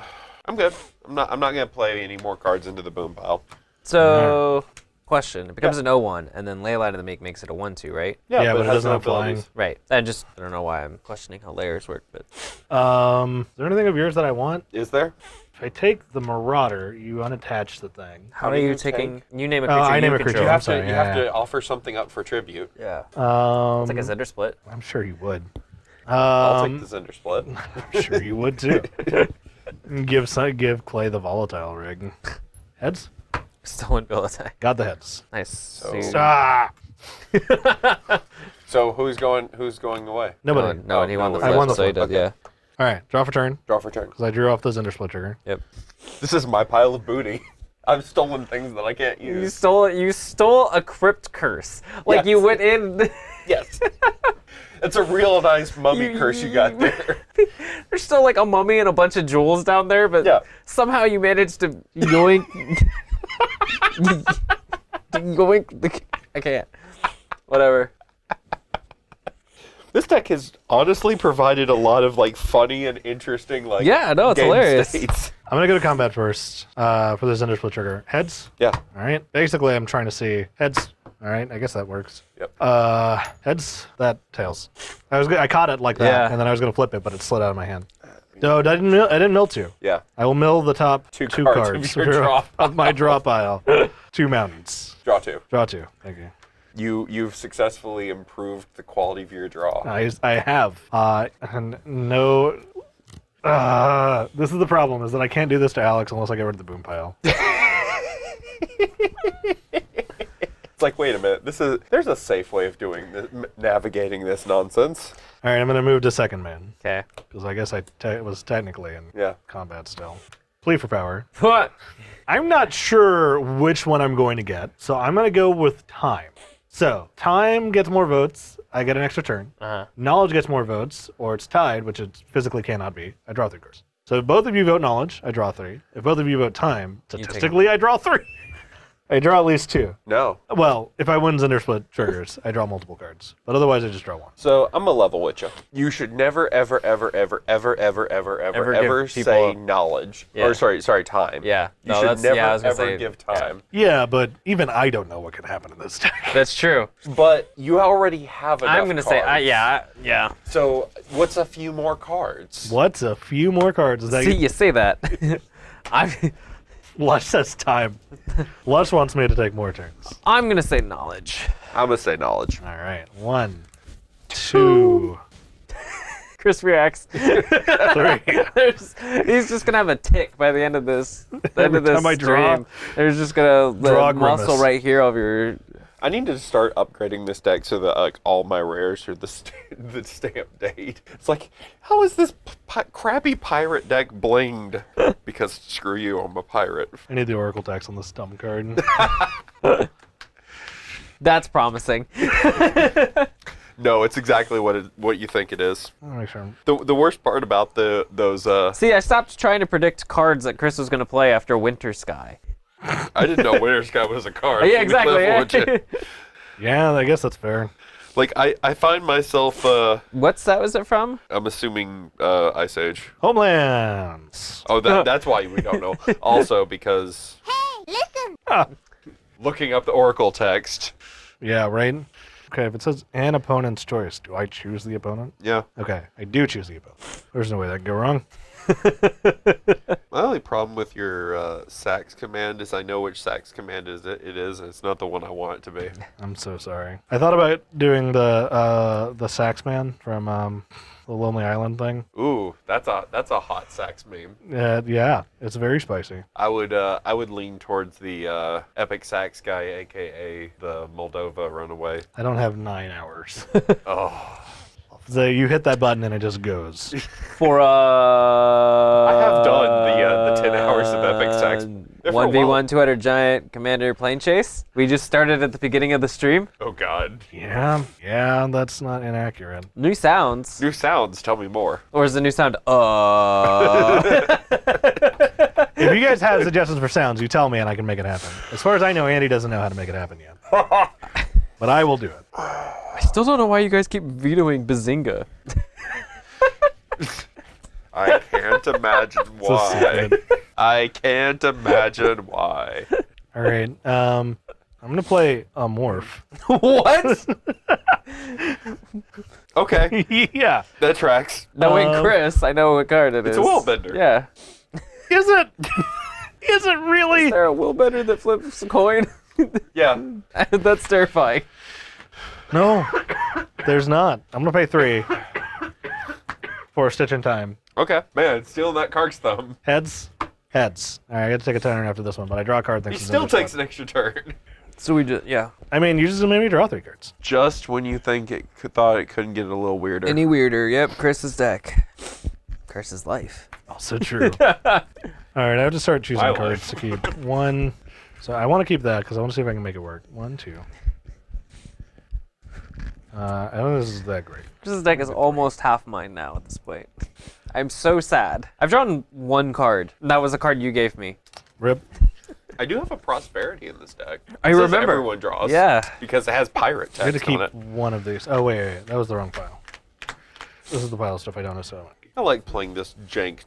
Speaker 2: good. I'm not gonna play any more cards into the boom pile.
Speaker 3: So, question. It becomes an 0-1, and then Leyline of the Make makes it a 1-2, right?
Speaker 1: Yeah, but it
Speaker 2: has
Speaker 1: doesn't
Speaker 2: no
Speaker 1: have flying.
Speaker 2: abilities.
Speaker 3: Right. I don't know why I'm questioning how layers work, but
Speaker 1: Is there anything of yours that I want?
Speaker 2: Is there?
Speaker 1: If I take the Marauder, you unattach the thing.
Speaker 3: how
Speaker 2: do
Speaker 3: are
Speaker 2: you
Speaker 3: you taking?
Speaker 2: take-
Speaker 3: You name a
Speaker 1: Oh,
Speaker 3: creature.
Speaker 1: I name a
Speaker 3: control.
Speaker 1: creature.
Speaker 2: You
Speaker 1: I'm
Speaker 2: have
Speaker 1: sorry,
Speaker 2: to. You
Speaker 1: yeah,
Speaker 2: have
Speaker 1: yeah.
Speaker 2: to offer something up for tribute.
Speaker 3: Yeah.
Speaker 1: It's
Speaker 3: It's like a Zndrsplt.
Speaker 1: I'm sure you would.
Speaker 2: I'll take the Zndrsplt.
Speaker 1: I'm sure you would too. Give Clay the volatile rig. Heads?
Speaker 3: Stolen bill attack.
Speaker 1: Got the heads.
Speaker 3: Nice.
Speaker 2: So-
Speaker 1: Ah!
Speaker 2: So who's going away?
Speaker 1: Nobody.
Speaker 3: No, and he won the
Speaker 2: I
Speaker 3: flip,
Speaker 1: won the
Speaker 3: so he
Speaker 1: flip,
Speaker 3: did, yeah.
Speaker 1: All right, draw for turn.
Speaker 2: Draw for turn.
Speaker 1: Because I drew off the Zndrsplt trigger.
Speaker 3: Yep.
Speaker 2: This is my pile of booty. I've stolen things that I can't use.
Speaker 3: You stole a crypt curse. Like you
Speaker 2: Yes.
Speaker 3: went in.
Speaker 2: Yes. It's a real nice mummy curse you got there.
Speaker 3: There's still like a mummy and a bunch of jewels down there, but
Speaker 2: Yeah.
Speaker 3: somehow you managed to yoink. yoink. I can't. Whatever.
Speaker 2: This deck has honestly provided a lot of like funny and interesting like
Speaker 3: Yeah, no, it's
Speaker 2: game
Speaker 3: hilarious.
Speaker 2: states.
Speaker 1: I'm going to go to combat first for the Zndrsplt trigger. Heads?
Speaker 2: Yeah.
Speaker 1: All right. Basically, I'm trying to see heads. All right. I guess that works.
Speaker 2: Yep.
Speaker 1: Heads. That tails. I caught it like that,
Speaker 3: Yeah.
Speaker 1: and then I was going to flip it, but it slid out of my hand. No, I didn't mill two.
Speaker 2: Yeah.
Speaker 1: I will mill the top
Speaker 2: Two
Speaker 1: two
Speaker 2: cards
Speaker 1: cards
Speaker 2: of your draw
Speaker 1: of my draw pile. 2 mountains.
Speaker 2: Draw 2.
Speaker 1: Draw 2. Thank you.
Speaker 2: You've successfully improved the quality of your draw.
Speaker 1: I have. And no. This is the problem: is that I can't do this to Alex unless I get rid of the boom pile.
Speaker 2: It's like, wait a minute. There's a safe way of doing this, navigating this nonsense.
Speaker 1: All right, I'm gonna move to second man
Speaker 3: Okay.
Speaker 1: because I guess I was technically in
Speaker 2: Yeah.
Speaker 1: combat still. Plea for power.
Speaker 3: What?
Speaker 1: I'm not sure which one I'm going to get, so I'm gonna go with time. So time gets more votes. I get an extra turn. Knowledge gets more votes, or it's tied, which it physically cannot be. I draw 3 cards. So if both of you vote knowledge, I draw 3. If both of you vote time,
Speaker 3: take
Speaker 1: statistically, I draw 3. I draw at least 2.
Speaker 2: No.
Speaker 1: Well, if I win Zndrsplt triggers, I draw multiple cards. But otherwise, I just draw 1.
Speaker 2: So I'm a level with you. You should never, ever, ever, ever, ever, ever, ever, ever, ever
Speaker 3: give
Speaker 2: say
Speaker 3: people-
Speaker 2: knowledge.
Speaker 3: Yeah.
Speaker 2: Or sorry, time.
Speaker 3: Yeah.
Speaker 2: You
Speaker 3: No,
Speaker 2: should
Speaker 3: that's-
Speaker 2: never,
Speaker 3: yeah, I was gonna
Speaker 2: ever
Speaker 3: say,
Speaker 2: give
Speaker 3: yeah.
Speaker 2: time.
Speaker 1: Yeah, but even I don't know what can happen in this deck.
Speaker 3: That's true.
Speaker 2: But you already have enough
Speaker 3: I'm gonna say,
Speaker 2: cards.
Speaker 3: yeah.
Speaker 2: So what's a few more cards?
Speaker 1: What's a few more cards? Is that
Speaker 3: See, you say that.
Speaker 1: Lush says time. Lush wants me to take more turns.
Speaker 3: I'm gonna say knowledge.
Speaker 2: I'm gonna say knowledge.
Speaker 1: All right. 1, 2,
Speaker 3: Chris reacts.
Speaker 1: 3.
Speaker 3: He's just gonna have a tick by the end of this. The end of this
Speaker 1: time I draw,
Speaker 3: stream. There's just gonna
Speaker 1: draw
Speaker 3: the muscle
Speaker 1: grimace.
Speaker 3: right here over your.
Speaker 2: I need to start upgrading this deck so that like all my rares are the stamp date. It's like, how is this crappy pirate deck blinged? Because screw you, I'm a pirate.
Speaker 1: I need the Oracle tax on this dumb card.
Speaker 3: That's promising.
Speaker 2: No, it's exactly what you think it is.
Speaker 1: I'll make sure.
Speaker 2: The worst part about those
Speaker 3: See, I stopped trying to predict cards that Chris was gonna play after Winter Sky.
Speaker 2: I didn't know Winter Sky was a card.
Speaker 3: Yeah,
Speaker 2: Let me level with
Speaker 3: exactly.
Speaker 2: you.
Speaker 1: Yeah, I guess that's fair.
Speaker 2: Like I find myself
Speaker 3: What's that? Was it from?
Speaker 2: I'm assuming Ice Age.
Speaker 1: Homelands.
Speaker 2: Oh, that's why we don't know. Also because
Speaker 1: Ah,
Speaker 2: looking up the Oracle text.
Speaker 1: yeah, right? Okay, if it says an opponent's choice, do I choose the opponent?
Speaker 2: Yeah.
Speaker 1: Okay, I do choose the opponent. There's no way that can go wrong.
Speaker 2: My only problem with your sax command is I know which sax command it is, and it's not the one I want it to be.
Speaker 1: I'm so sorry. I thought about doing the sax man from the Lonely Island thing.
Speaker 2: Ooh, that's a hot sax meme.
Speaker 1: Yeah, it's very spicy.
Speaker 2: I would lean towards the epic sax guy, aka the Moldova runaway.
Speaker 1: I don't have 9 hours.
Speaker 2: Oh,
Speaker 1: So you hit that button and it just goes.
Speaker 3: For
Speaker 2: I have done the 10 hours of epic sax. They're for a
Speaker 3: 1v1
Speaker 2: while.
Speaker 3: 200 giant commander plane chase. We just started at the beginning of the stream.
Speaker 2: Oh God.
Speaker 1: Yeah, that's not inaccurate.
Speaker 3: New sounds.
Speaker 2: New sounds. Tell me more.
Speaker 3: Or is the new sound
Speaker 1: If you guys have suggestions for sounds, you tell me and I can make it happen. As far as I know, Andy doesn't know how to make it happen yet. But I will do it.
Speaker 3: I still don't know why you guys keep vetoing Bazinga.
Speaker 2: I can't imagine
Speaker 1: So
Speaker 2: why.
Speaker 1: stupid.
Speaker 2: I can't imagine why.
Speaker 1: All right. I'm gonna play a morph.
Speaker 3: What?
Speaker 2: Okay,
Speaker 1: Yeah.
Speaker 2: that tracks.
Speaker 3: Knowing Chris, I know what card it is.
Speaker 2: It's a Willbender.
Speaker 3: Yeah.
Speaker 1: Is it? Is it really?
Speaker 3: Is there a Willbender that flips a coin?
Speaker 2: Yeah.
Speaker 3: That's terrifying.
Speaker 1: No, there's not. I'm gonna pay 3 for Stitch in Time.
Speaker 2: Okay. Man, stealing that Kark's thumb.
Speaker 1: Heads. Heads. All right, I got to take a turn after this one, but I draw a card.
Speaker 2: He
Speaker 1: Thanks to
Speaker 2: still
Speaker 1: Zndrsplt.
Speaker 2: takes an extra turn.
Speaker 3: So we just, yeah.
Speaker 1: I mean, you just made me draw 3 cards.
Speaker 2: Just when you think thought it couldn't get a little weirder.
Speaker 3: Any weirder? Yep, Chris's deck. Chris's life.
Speaker 1: Also true. All right, I have to start choosing
Speaker 2: My
Speaker 1: cards to keep. 1. So I want to keep that because I want to see if I can make it work. 1, 2. I don't think this is that great.
Speaker 3: Chris's deck is almost half mine now at this point. I'm so sad. I've drawn 1 card. That was a card you gave me.
Speaker 1: Rip.
Speaker 2: I do have a prosperity in this deck.
Speaker 3: I
Speaker 2: It says
Speaker 3: remember.
Speaker 2: everyone draws.
Speaker 3: Yeah.
Speaker 2: Because it has pirate
Speaker 1: I had to
Speaker 2: text
Speaker 1: keep
Speaker 2: on it.
Speaker 1: one of these. Oh, wait. That was the wrong file. This is the pile of stuff I don't necessarily want to keep.
Speaker 2: I like playing this jank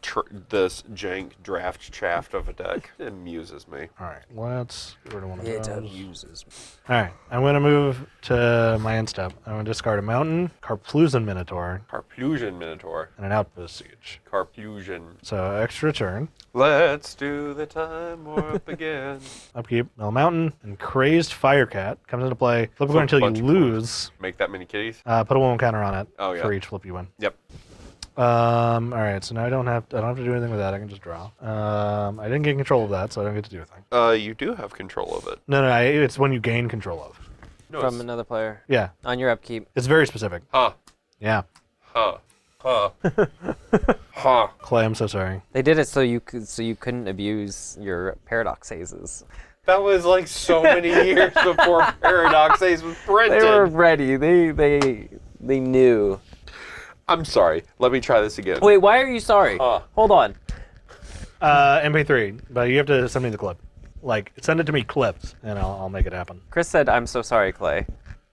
Speaker 2: draft shaft of a deck. It amuses me.
Speaker 1: All right, let's get rid of one of those.
Speaker 3: uses.
Speaker 1: All right, I'm going to move to my end step. I'm going to discard a mountain, Carplusan Minotaur,
Speaker 2: Carplusian Minotaur.
Speaker 1: and an Outpost Siege.
Speaker 2: Carplusian.
Speaker 1: So extra turn.
Speaker 2: Let's do the time warp again.
Speaker 1: Upkeep, Mill Mountain, and Crazed Firecat comes into play. Flip a coin until you
Speaker 2: bunch of
Speaker 1: lose.
Speaker 2: Make that many kitties?
Speaker 1: Put a 1 counter on it
Speaker 2: Oh, yeah.
Speaker 1: for each flip you win.
Speaker 2: Yep.
Speaker 1: All right, so now I don't have to do anything with that. I can just draw. I didn't get control of that, so I don't get to do a thing.
Speaker 2: You do have control of it.
Speaker 1: No, it's when you gain control of.
Speaker 2: No,
Speaker 3: From
Speaker 2: it's-
Speaker 3: another player.
Speaker 1: Yeah,
Speaker 3: On your upkeep.
Speaker 1: it's very specific.
Speaker 2: Huh.
Speaker 1: Yeah,
Speaker 2: Huh. Huh. Huh.
Speaker 1: Clay, I'm so sorry.
Speaker 3: They did it so you couldn't abuse your paradox hazes.
Speaker 2: That was like so many years before Paradox Ace was printed.
Speaker 3: They were ready. They knew.
Speaker 2: I'm sorry. Let me try this again.
Speaker 3: Wait, why are you sorry?
Speaker 2: Huh.
Speaker 3: Hold on.
Speaker 1: MP3, but you have to send me the clip. Like, send it to me clipped, and I'll make it happen.
Speaker 3: Chris said, "I'm so sorry, Clay."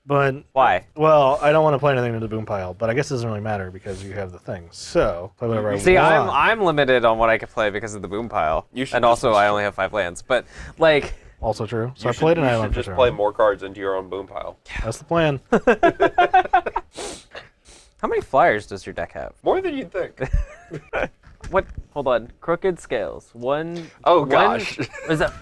Speaker 1: But
Speaker 3: Why?
Speaker 1: well, I don't want to play anything to the boom pile, but I guess it doesn't really matter because you have the thing. So play whatever I
Speaker 3: See,
Speaker 1: want.
Speaker 3: I'm limited on what I can play because of the boom pile,
Speaker 2: You should
Speaker 3: and
Speaker 2: just-
Speaker 3: also I only have 5 lands. But like,
Speaker 1: Also true. So
Speaker 2: You
Speaker 1: I played an
Speaker 2: you
Speaker 1: island
Speaker 2: should
Speaker 1: for
Speaker 2: just
Speaker 1: turn.
Speaker 2: play more cards into your own boom pile.
Speaker 1: That's the plan.
Speaker 3: how many flyers does your deck have?
Speaker 2: More than you'd think.
Speaker 3: What? Hold on. Crooked scales. One.
Speaker 2: Oh,
Speaker 3: one-
Speaker 2: gosh.
Speaker 3: Is that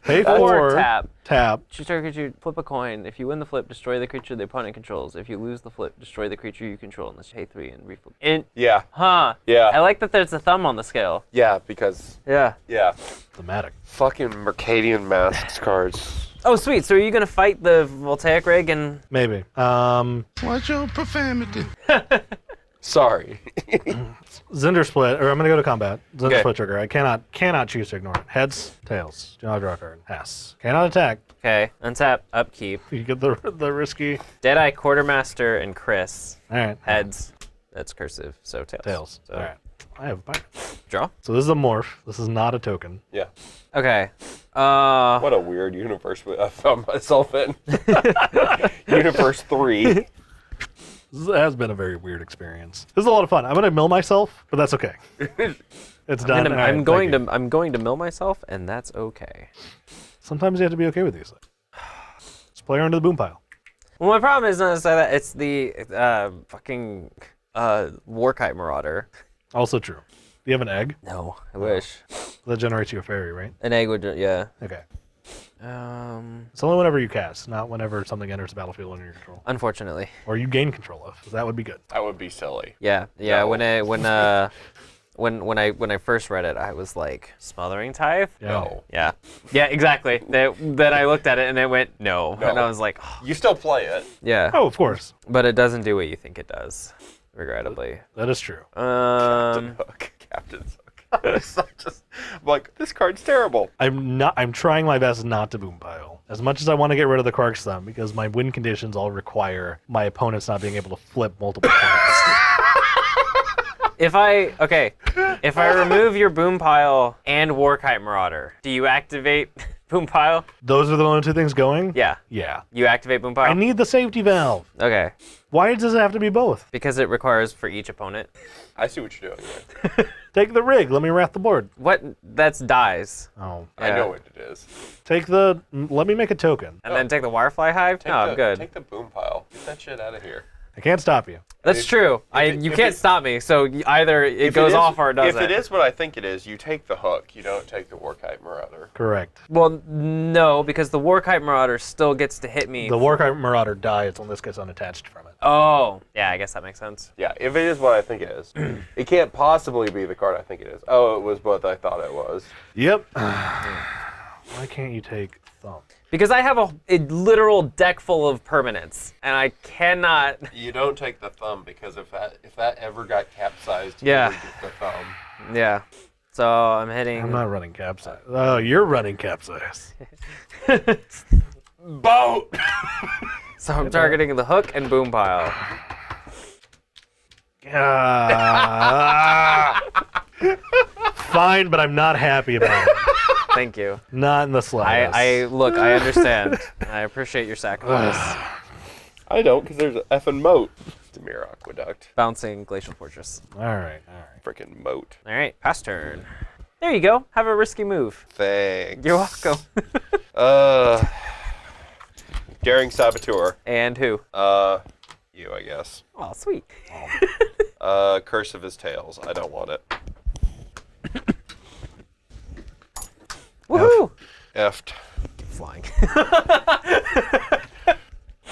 Speaker 1: Pay
Speaker 3: four
Speaker 1: for
Speaker 3: tap?
Speaker 1: tap.
Speaker 3: Choose target creature, flip a coin. If you win the flip, destroy the creature the opponent controls. If you lose the flip, destroy the creature you control. Unless you pay 3 and reflip.
Speaker 2: Yeah.
Speaker 3: Huh.
Speaker 2: Yeah.
Speaker 3: I like that there's a thumb on the scale.
Speaker 2: Yeah, because,
Speaker 3: Yeah.
Speaker 2: yeah.
Speaker 1: Thematic.
Speaker 2: Fucking Mercadian Masks cards.
Speaker 3: Oh, sweet. So are you going to fight the Voltaic Rig and...
Speaker 1: Maybe.
Speaker 5: Watch your profanity.
Speaker 2: Sorry.
Speaker 1: Zndrsplt, or I'm gonna go to combat. Zndrsplt
Speaker 2: Okay.
Speaker 1: trigger. I cannot choose to ignore it. Heads, tails. Do not draw a card. Pass. Cannot attack.
Speaker 3: Okay. Untap, upkeep.
Speaker 1: You get the risky.
Speaker 3: Deadeye, Quartermaster, and Chris.
Speaker 1: All right.
Speaker 3: Heads. That's cursive, so tails.
Speaker 1: Tails.
Speaker 3: So
Speaker 1: All right. I have a pirate.
Speaker 3: draw.
Speaker 1: So this is a morph. This is not a token.
Speaker 2: Yeah.
Speaker 3: Okay.
Speaker 2: What a weird universe I found myself in. Universe 3.
Speaker 1: This has been a very weird experience. This is a lot of fun. I'm gonna mill myself, but that's okay. It's done. All right,
Speaker 3: I'm going
Speaker 1: thank you.
Speaker 3: to I'm going to mill myself, and that's okay.
Speaker 1: Sometimes you have to be okay with these things. Just play her into the boom pile.
Speaker 3: Well, my problem is not necessarily that. It's the fucking Warkite Marauder.
Speaker 1: Also true. Do you have an egg?
Speaker 3: No, I wish.
Speaker 1: That generates you a fairy, right?
Speaker 3: An egg would, yeah.
Speaker 1: Okay.
Speaker 3: Um,
Speaker 1: It's only whenever you cast, not whenever something enters the battlefield under your control.
Speaker 3: unfortunately.
Speaker 1: Or you gain control of. That would be good.
Speaker 2: That would be silly.
Speaker 3: Yeah, yeah.
Speaker 2: No.
Speaker 3: When I first read it, I was like, Smothering Tithe?
Speaker 1: Yeah.
Speaker 2: No.
Speaker 3: Yeah. Yeah, exactly. Then I looked at it and it went, no.
Speaker 2: No.
Speaker 3: And I was like, oh,
Speaker 2: You still play it.
Speaker 3: yeah.
Speaker 1: Oh, of course.
Speaker 3: But it doesn't do what you think it does, regrettably.
Speaker 1: That is true.
Speaker 2: Hook. Captain's Hook. I'm like, this card's terrible.
Speaker 1: I'm trying my best not to boom pile. As much as I want to get rid of the Kark's Thumb, because my win conditions all require my opponents not being able to flip multiple points.
Speaker 3: If I remove your Boom Pile and Warkite Marauder, do you activate Boom Pile?
Speaker 1: Those are the only two things going?
Speaker 3: Yeah.
Speaker 1: Yeah.
Speaker 3: You activate Boom Pile?
Speaker 1: I need the safety valve.
Speaker 3: Okay.
Speaker 1: Why does it have to be both?
Speaker 3: Because it requires for each opponent.
Speaker 2: I see what you're doing here.
Speaker 1: Take the rig. Let me wrath the board.
Speaker 3: What? That's dies.
Speaker 1: Oh.
Speaker 2: I
Speaker 3: Yeah.
Speaker 2: know what it is.
Speaker 1: Take the... Let me make a token.
Speaker 3: And then take the Wirefly Hive?
Speaker 2: Take
Speaker 3: No, I'm good.
Speaker 2: Take the boom pile. Get that shit out of here.
Speaker 1: I can't stop you.
Speaker 3: That's
Speaker 2: If-
Speaker 3: true. You
Speaker 2: if
Speaker 3: can't
Speaker 2: it-
Speaker 3: stop me, so either it
Speaker 2: If
Speaker 3: goes
Speaker 2: is-
Speaker 3: off or it doesn't.
Speaker 2: If it is what I think it is, you take the hook. You don't take the Warkite Marauder.
Speaker 1: Correct.
Speaker 3: Well, no, because the Warkite Marauder still gets to hit me.
Speaker 1: The Warkite Marauder dies when this gets unattached from it.
Speaker 3: Oh, yeah, I guess that makes sense.
Speaker 2: Yeah, if it is what I think it is, it can't possibly be the card I think it is. Oh, it was what I thought it was.
Speaker 1: Yep. Why can't you take Thumb?
Speaker 3: Because I have a literal deck full of permanents, and I cannot.
Speaker 2: You don't take the thumb because if that ever got capsized,
Speaker 3: Yeah.
Speaker 2: you would get the thumb.
Speaker 3: Yeah. So I'm hitting.
Speaker 1: I'm not running capsize. Oh, you're running capsize.
Speaker 2: Boat.
Speaker 3: So I'm targeting the hook and boom pile.
Speaker 1: Fine, but I'm not happy about it.
Speaker 3: Thank you.
Speaker 1: Not in the slightest.
Speaker 3: I look. I understand. I appreciate your sacrifice.
Speaker 2: I don't, because there's an effing moat. Demir Aqueduct.
Speaker 3: Bouncing Glacial Fortress.
Speaker 1: All right, all right.
Speaker 2: Freaking moat.
Speaker 3: All right, pass turn. There you go. Have a risky move.
Speaker 2: Thanks.
Speaker 3: You're welcome.
Speaker 2: Daring Saboteur.
Speaker 3: And who?
Speaker 2: You, I guess.
Speaker 3: Oh, sweet.
Speaker 2: Curse of His Tails. I don't want it.
Speaker 3: Woohoo!
Speaker 2: Effed.
Speaker 3: Flying.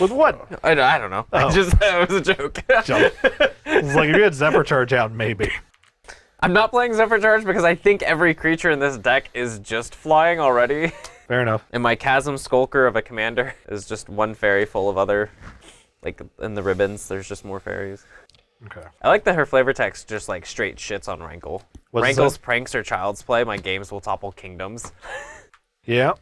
Speaker 1: With what?
Speaker 3: I don't know.
Speaker 1: Oh.
Speaker 3: That was a joke.
Speaker 1: Jump. It's like if you had Zephyr Charge out, maybe.
Speaker 3: I'm not playing Zephyr Charge because I think every creature in this deck is just flying already.
Speaker 1: Fair enough.
Speaker 3: And my Chasm Skulker of a commander is just one fairy full of other, like in the ribbons, there's just more fairies.
Speaker 1: Okay.
Speaker 3: I like that her flavor text just like straight shits on Rankle.
Speaker 1: What's
Speaker 3: Rankle's
Speaker 1: that?
Speaker 3: pranks are child's play. My games will topple kingdoms.
Speaker 1: Yeah.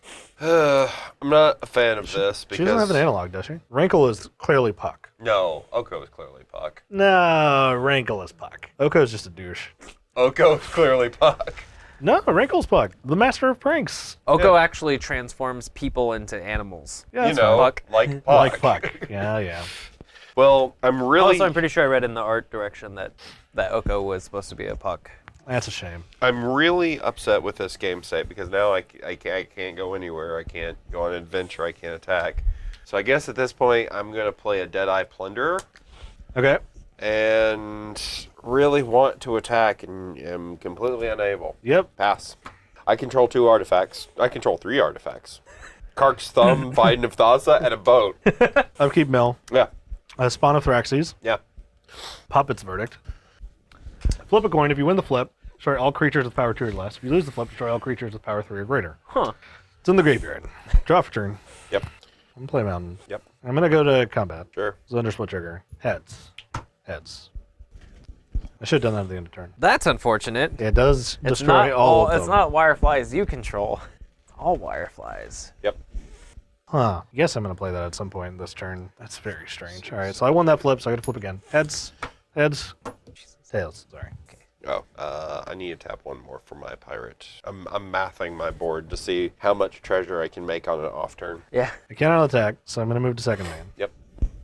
Speaker 2: I'm not a fan of this because...
Speaker 1: She doesn't have an analog, does she? Rankle is clearly Puck.
Speaker 2: No, Oko is clearly Puck.
Speaker 1: No, Rankle is Puck. Oko is just a douche.
Speaker 2: Oko is clearly Puck.
Speaker 1: No, Wrinkles Puck, the master of pranks.
Speaker 3: Oko actually transforms people into animals.
Speaker 1: Yeah,
Speaker 2: You
Speaker 1: that's
Speaker 2: know,
Speaker 3: Puck.
Speaker 2: like Puck.
Speaker 1: Like Puck. Yeah.
Speaker 2: Well, I'm really,
Speaker 3: Also, I'm pretty sure I read in the art direction that Oko was supposed to be a Puck.
Speaker 1: That's a shame.
Speaker 2: I'm really upset with this game state because now I can't go anywhere. I can't go on an adventure. I can't attack. So I guess at this point, I'm going to play a Deadeye Plunderer
Speaker 1: Okay.
Speaker 2: and really want to attack and am completely unable.
Speaker 1: Yep.
Speaker 2: Pass. I control 2 artifacts. I control 3 artifacts. Kark's Thumb, Viden of Thassa, and a boat.
Speaker 1: Upkeep Mill.
Speaker 2: Yeah.
Speaker 1: Spawn of Thraxes.
Speaker 2: Yeah.
Speaker 1: Puppet's Verdict. Flip a coin. If you win the flip, destroy all creatures with power 2 or less. If you lose the flip, destroy all creatures with power 3 or greater.
Speaker 3: Huh.
Speaker 1: It's in the graveyard. Draw for turn.
Speaker 2: Yep.
Speaker 1: I'm gonna play Mountain.
Speaker 2: Yep.
Speaker 1: I'm gonna go to combat.
Speaker 2: Sure.
Speaker 1: Zndrsplt trigger. Heads. Heads. I should have done that at the end of turn.
Speaker 3: That's unfortunate.
Speaker 1: It does
Speaker 3: It's
Speaker 1: destroy
Speaker 3: not
Speaker 1: all of them.
Speaker 3: It's not wireflies you control. It's all wireflies.
Speaker 2: Yep.
Speaker 1: Huh. Yes, I'm gonna play that at some point this turn. That's very strange. All right, so I won that flip, so I gotta flip again. Heads. Heads. Tails. Sorry.
Speaker 2: Oh, I need to tap 1 more for my pirate. I'm mathing my board to see how much treasure I can make on an off turn.
Speaker 3: Yeah.
Speaker 1: I cannot attack, so I'm gonna move to second man.
Speaker 2: Yep.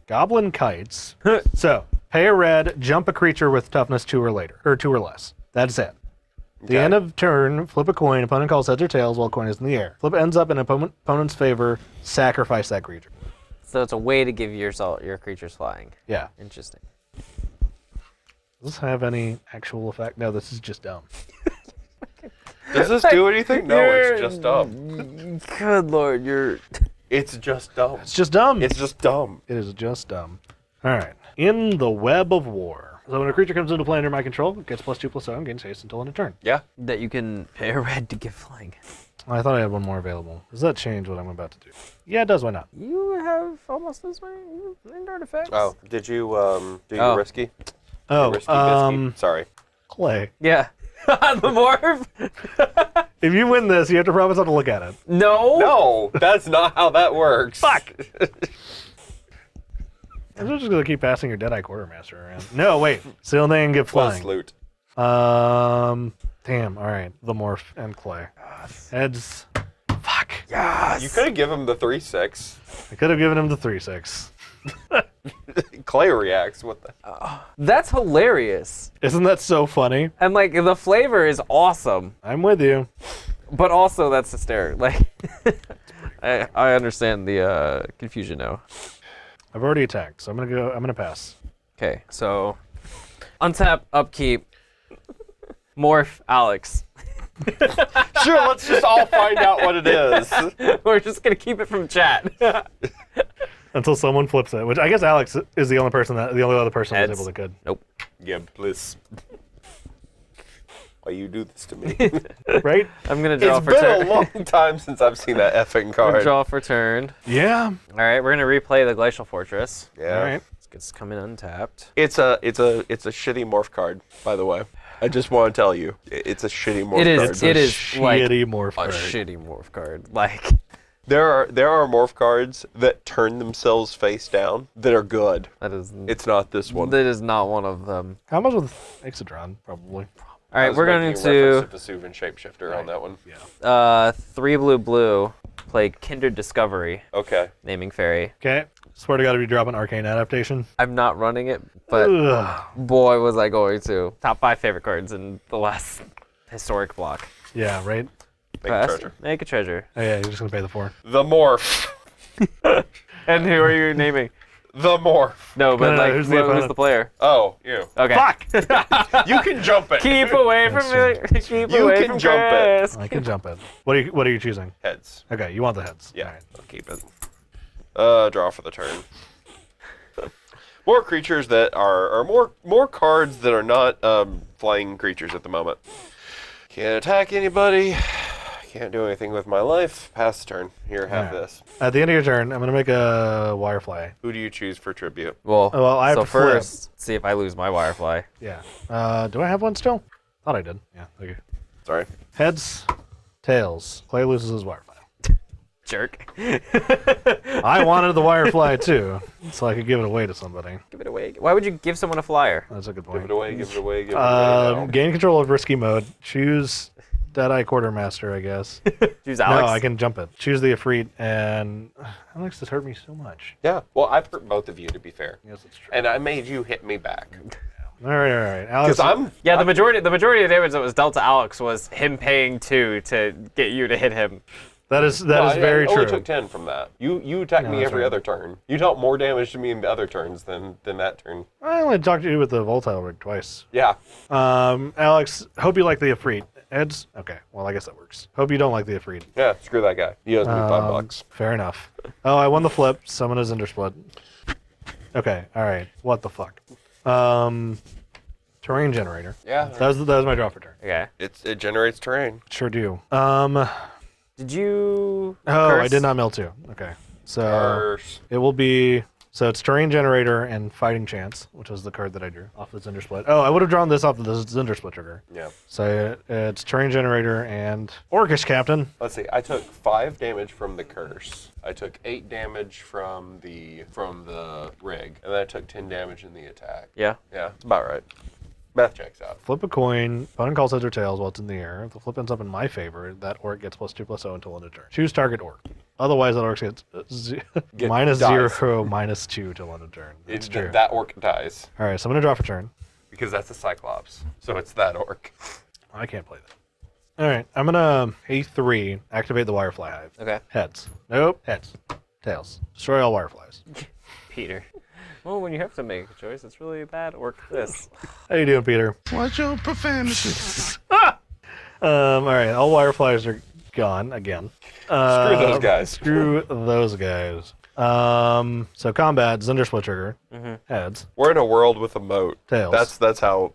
Speaker 1: Goblin Kites. So pay a red, jump a creature with toughness 2 or later, or 2 or less. That's it. The
Speaker 2: Okay.
Speaker 1: end of turn, flip a coin. Opponent calls heads or tails while coin is in the air. Flip ends up in opponent's favor. Sacrifice that creature.
Speaker 3: So it's a way to give your creatures flying.
Speaker 1: Yeah.
Speaker 3: Interesting.
Speaker 1: Does this have any actual effect? No, this is just dumb.
Speaker 2: Does this do anything? No, it's just dumb.
Speaker 3: Good lord, you're.
Speaker 2: It's just dumb.
Speaker 1: It's just dumb.
Speaker 2: It's just dumb.
Speaker 1: It is just dumb. All right. In the Web of War. So when a creature comes into play under my control, it gets +2/+7, gains haste until end of turn.
Speaker 2: Yeah.
Speaker 3: That you can pay a red to give flying.
Speaker 1: I thought I had one more available. Does that change what I'm about to do? Yeah, it does. Why not?
Speaker 3: You have almost as many named artifacts.
Speaker 2: Oh, did you do
Speaker 3: Oh.
Speaker 2: your risky?
Speaker 1: Oh,
Speaker 2: Risky bisky? Sorry.
Speaker 1: Clay.
Speaker 3: Yeah. The morph?
Speaker 1: If you win this, you have to promise not to look at it.
Speaker 3: No.
Speaker 2: No, that's not how that works.
Speaker 1: Fuck! I'm just gonna keep passing your Deadeye Quartermaster around. No, wait. Seal name, get
Speaker 2: Plus
Speaker 1: flying.
Speaker 2: loot.
Speaker 1: Damn. All right. The morph and Clay. Heads. Fuck.
Speaker 3: Yes.
Speaker 2: You could have given him the 3/6.
Speaker 1: I could have given him the 3/6.
Speaker 2: Clay reacts. What the?
Speaker 3: That's hilarious.
Speaker 1: Isn't that so funny?
Speaker 3: And like the flavor is awesome,
Speaker 1: I'm with you.
Speaker 3: but also that's hysterical. Like, I understand the confusion now.
Speaker 1: I've already attacked, so I'm gonna pass.
Speaker 3: Okay, so untap, upkeep, morph, Alex.
Speaker 2: Sure, let's just all find out what it is.
Speaker 3: We're just gonna keep it from chat.
Speaker 1: Until someone flips it, which I guess Alex is the only other person
Speaker 3: Heads.
Speaker 1: that's able to could.
Speaker 3: Nope.
Speaker 2: Yeah, please. Why you do this to me?
Speaker 1: Right?
Speaker 3: I'm gonna draw
Speaker 2: It's
Speaker 3: for
Speaker 2: been
Speaker 3: turn.
Speaker 2: a long time since I've seen that effing card.
Speaker 3: Draw for turn.
Speaker 1: Yeah.
Speaker 3: All right, we're gonna replay the Glacial Fortress.
Speaker 2: Yeah.
Speaker 1: All right.
Speaker 3: It's coming untapped.
Speaker 2: It's a shitty morph card, by the way. I just want to tell you, it's a shitty morph
Speaker 3: It
Speaker 2: card.
Speaker 3: is. It is like
Speaker 1: Shitty morph
Speaker 3: a
Speaker 1: card.
Speaker 3: shitty morph card. Like,
Speaker 2: There are morph cards that turn themselves face down that are good.
Speaker 3: that is.
Speaker 2: It's not this one.
Speaker 3: That is not one of them.
Speaker 1: How much with Exodron? Probably.
Speaker 3: All right,
Speaker 2: I was
Speaker 3: we're going
Speaker 2: making a reference
Speaker 3: to
Speaker 2: to Vesuvian Shapeshifter on that one.
Speaker 3: 3 blue. Play Kindred Discovery,
Speaker 2: Okay.
Speaker 3: naming fairy.
Speaker 1: Okay. Swear to God, if you drop an arcane adaptation.
Speaker 3: I'm not running it, but
Speaker 1: Ugh.
Speaker 3: boy was I going to. Top 5 favorite cards in the last historic block.
Speaker 1: Yeah. Right.
Speaker 2: Make a treasure.
Speaker 3: Make a treasure.
Speaker 1: Oh, yeah. You're just gonna pay the 4.
Speaker 2: The morph.
Speaker 3: And who are you naming?
Speaker 2: The morph.
Speaker 3: No, but
Speaker 1: No,
Speaker 3: like,
Speaker 1: who's
Speaker 3: who's
Speaker 1: the
Speaker 3: the
Speaker 1: opponent?
Speaker 3: player?
Speaker 2: Oh, you.
Speaker 3: Okay.
Speaker 1: Fuck.
Speaker 2: You can jump it.
Speaker 3: Keep away from
Speaker 1: That's
Speaker 3: me. Keep
Speaker 2: You
Speaker 3: away
Speaker 2: can
Speaker 3: from
Speaker 2: jump it.
Speaker 3: Chris.
Speaker 1: I can jump it. What are you choosing?
Speaker 2: Heads.
Speaker 1: Okay. You want the heads.
Speaker 2: Yeah,
Speaker 1: All right.
Speaker 2: I'll keep it. Draw for the turn. More creatures that are more cards that are not flying creatures at the moment. Can't attack anybody. Can't do anything with my life. Pass the turn. Here, have
Speaker 1: Alright.
Speaker 2: this.
Speaker 1: At the end of your turn, I'm gonna make a Wirefly.
Speaker 2: Who do you choose for tribute?
Speaker 3: Well,
Speaker 1: Oh, well, I have
Speaker 3: so
Speaker 1: to flip.
Speaker 3: first, see if I lose my Wirefly.
Speaker 1: Yeah. Do I have one still? Thought I did. Yeah. Okay.
Speaker 2: Sorry.
Speaker 1: Heads, tails. Clay loses his Wirefly.
Speaker 3: Jerk.
Speaker 1: I wanted the Wirefly too, so I could give it away to somebody.
Speaker 3: Give it away. Why would you give someone a flyer?
Speaker 1: That's a good
Speaker 2: Give
Speaker 1: point.
Speaker 2: it away, give it away, give it away now.
Speaker 1: Gain control of risky mode. Choose Deadeye Quartermaster, I guess.
Speaker 3: Choose Alex.
Speaker 1: No, I can jump it. Choose the Ifrit, and Alex has hurt me so much.
Speaker 2: Yeah. Well, I've hurt both of you, to be fair.
Speaker 1: Yes, it's true.
Speaker 2: And I made you hit me back.
Speaker 1: All right. Alex,
Speaker 2: Because
Speaker 3: Yeah, the majority of the damage that was dealt to Alex was him paying 2 to get you to hit him.
Speaker 1: that is very
Speaker 2: I only
Speaker 1: true.
Speaker 2: took 10 from that. You attacked me
Speaker 1: that's
Speaker 2: every
Speaker 1: right.
Speaker 2: other turn. You dealt more damage to me in the other turns than that turn.
Speaker 1: I only talked to you with the Voltile rig twice.
Speaker 2: Yeah.
Speaker 1: Alex, hope you like the Ifrit. Eds? Okay, well, I guess that works. Hope you don't like the Ifrit.
Speaker 2: Yeah, screw that guy. He owes me $5.
Speaker 1: Fair enough. Oh, I won the flip. Summon a Zndrsplt. Okay, all right. What the fuck? Terrain generator.
Speaker 2: Yeah.
Speaker 1: That was my draw for turn.
Speaker 3: Okay.
Speaker 2: It generates terrain.
Speaker 1: Sure do.
Speaker 3: Did you?
Speaker 1: Oh,
Speaker 3: curse?
Speaker 1: I did not mill 2. Okay. So
Speaker 2: Curse.
Speaker 1: it will be, so it's Terrain Generator and Fighting Chance, which was the card that I drew off the Zndrsplt. Oh, I would have drawn this off of the Zndrsplt trigger.
Speaker 2: Yeah.
Speaker 1: So it's Terrain Generator and Orcish Captain.
Speaker 2: Let's see. I took 5 damage from the curse. I took 8 damage from the rig, and then I took 10 damage in the attack.
Speaker 3: Yeah.
Speaker 2: Yeah, it's about right. Math checks out.
Speaker 1: Flip a coin. Opponent calls heads or tails while it's in the air. If the flip ends up in my favor, that orc gets +2/+0 until end of turn. Choose target orc. Otherwise, that orc gets
Speaker 2: dies.
Speaker 1: -0, -2 till end of turn. That's true.
Speaker 2: That orc dies
Speaker 1: All right, so I'm going to draw for turn.
Speaker 2: because that's a Cyclops. So it's that orc.
Speaker 1: I can't play that. All right, I'm going to A3, activate the Wirefly Hive.
Speaker 3: Okay.
Speaker 1: Heads. Nope. Heads. Tails. Destroy all Wireflies.
Speaker 3: Peter. Well, when you have to make a choice, it's really bad or this.
Speaker 1: How you doing, Peter?
Speaker 5: Watch your profanity.
Speaker 1: All right, all Wireflies are gone again.
Speaker 2: Screw those guys.
Speaker 1: Screw those guys. So combat, Zndrsplt trigger. Heads.
Speaker 2: We're in a world with a moat.
Speaker 1: Tails.
Speaker 2: That's how.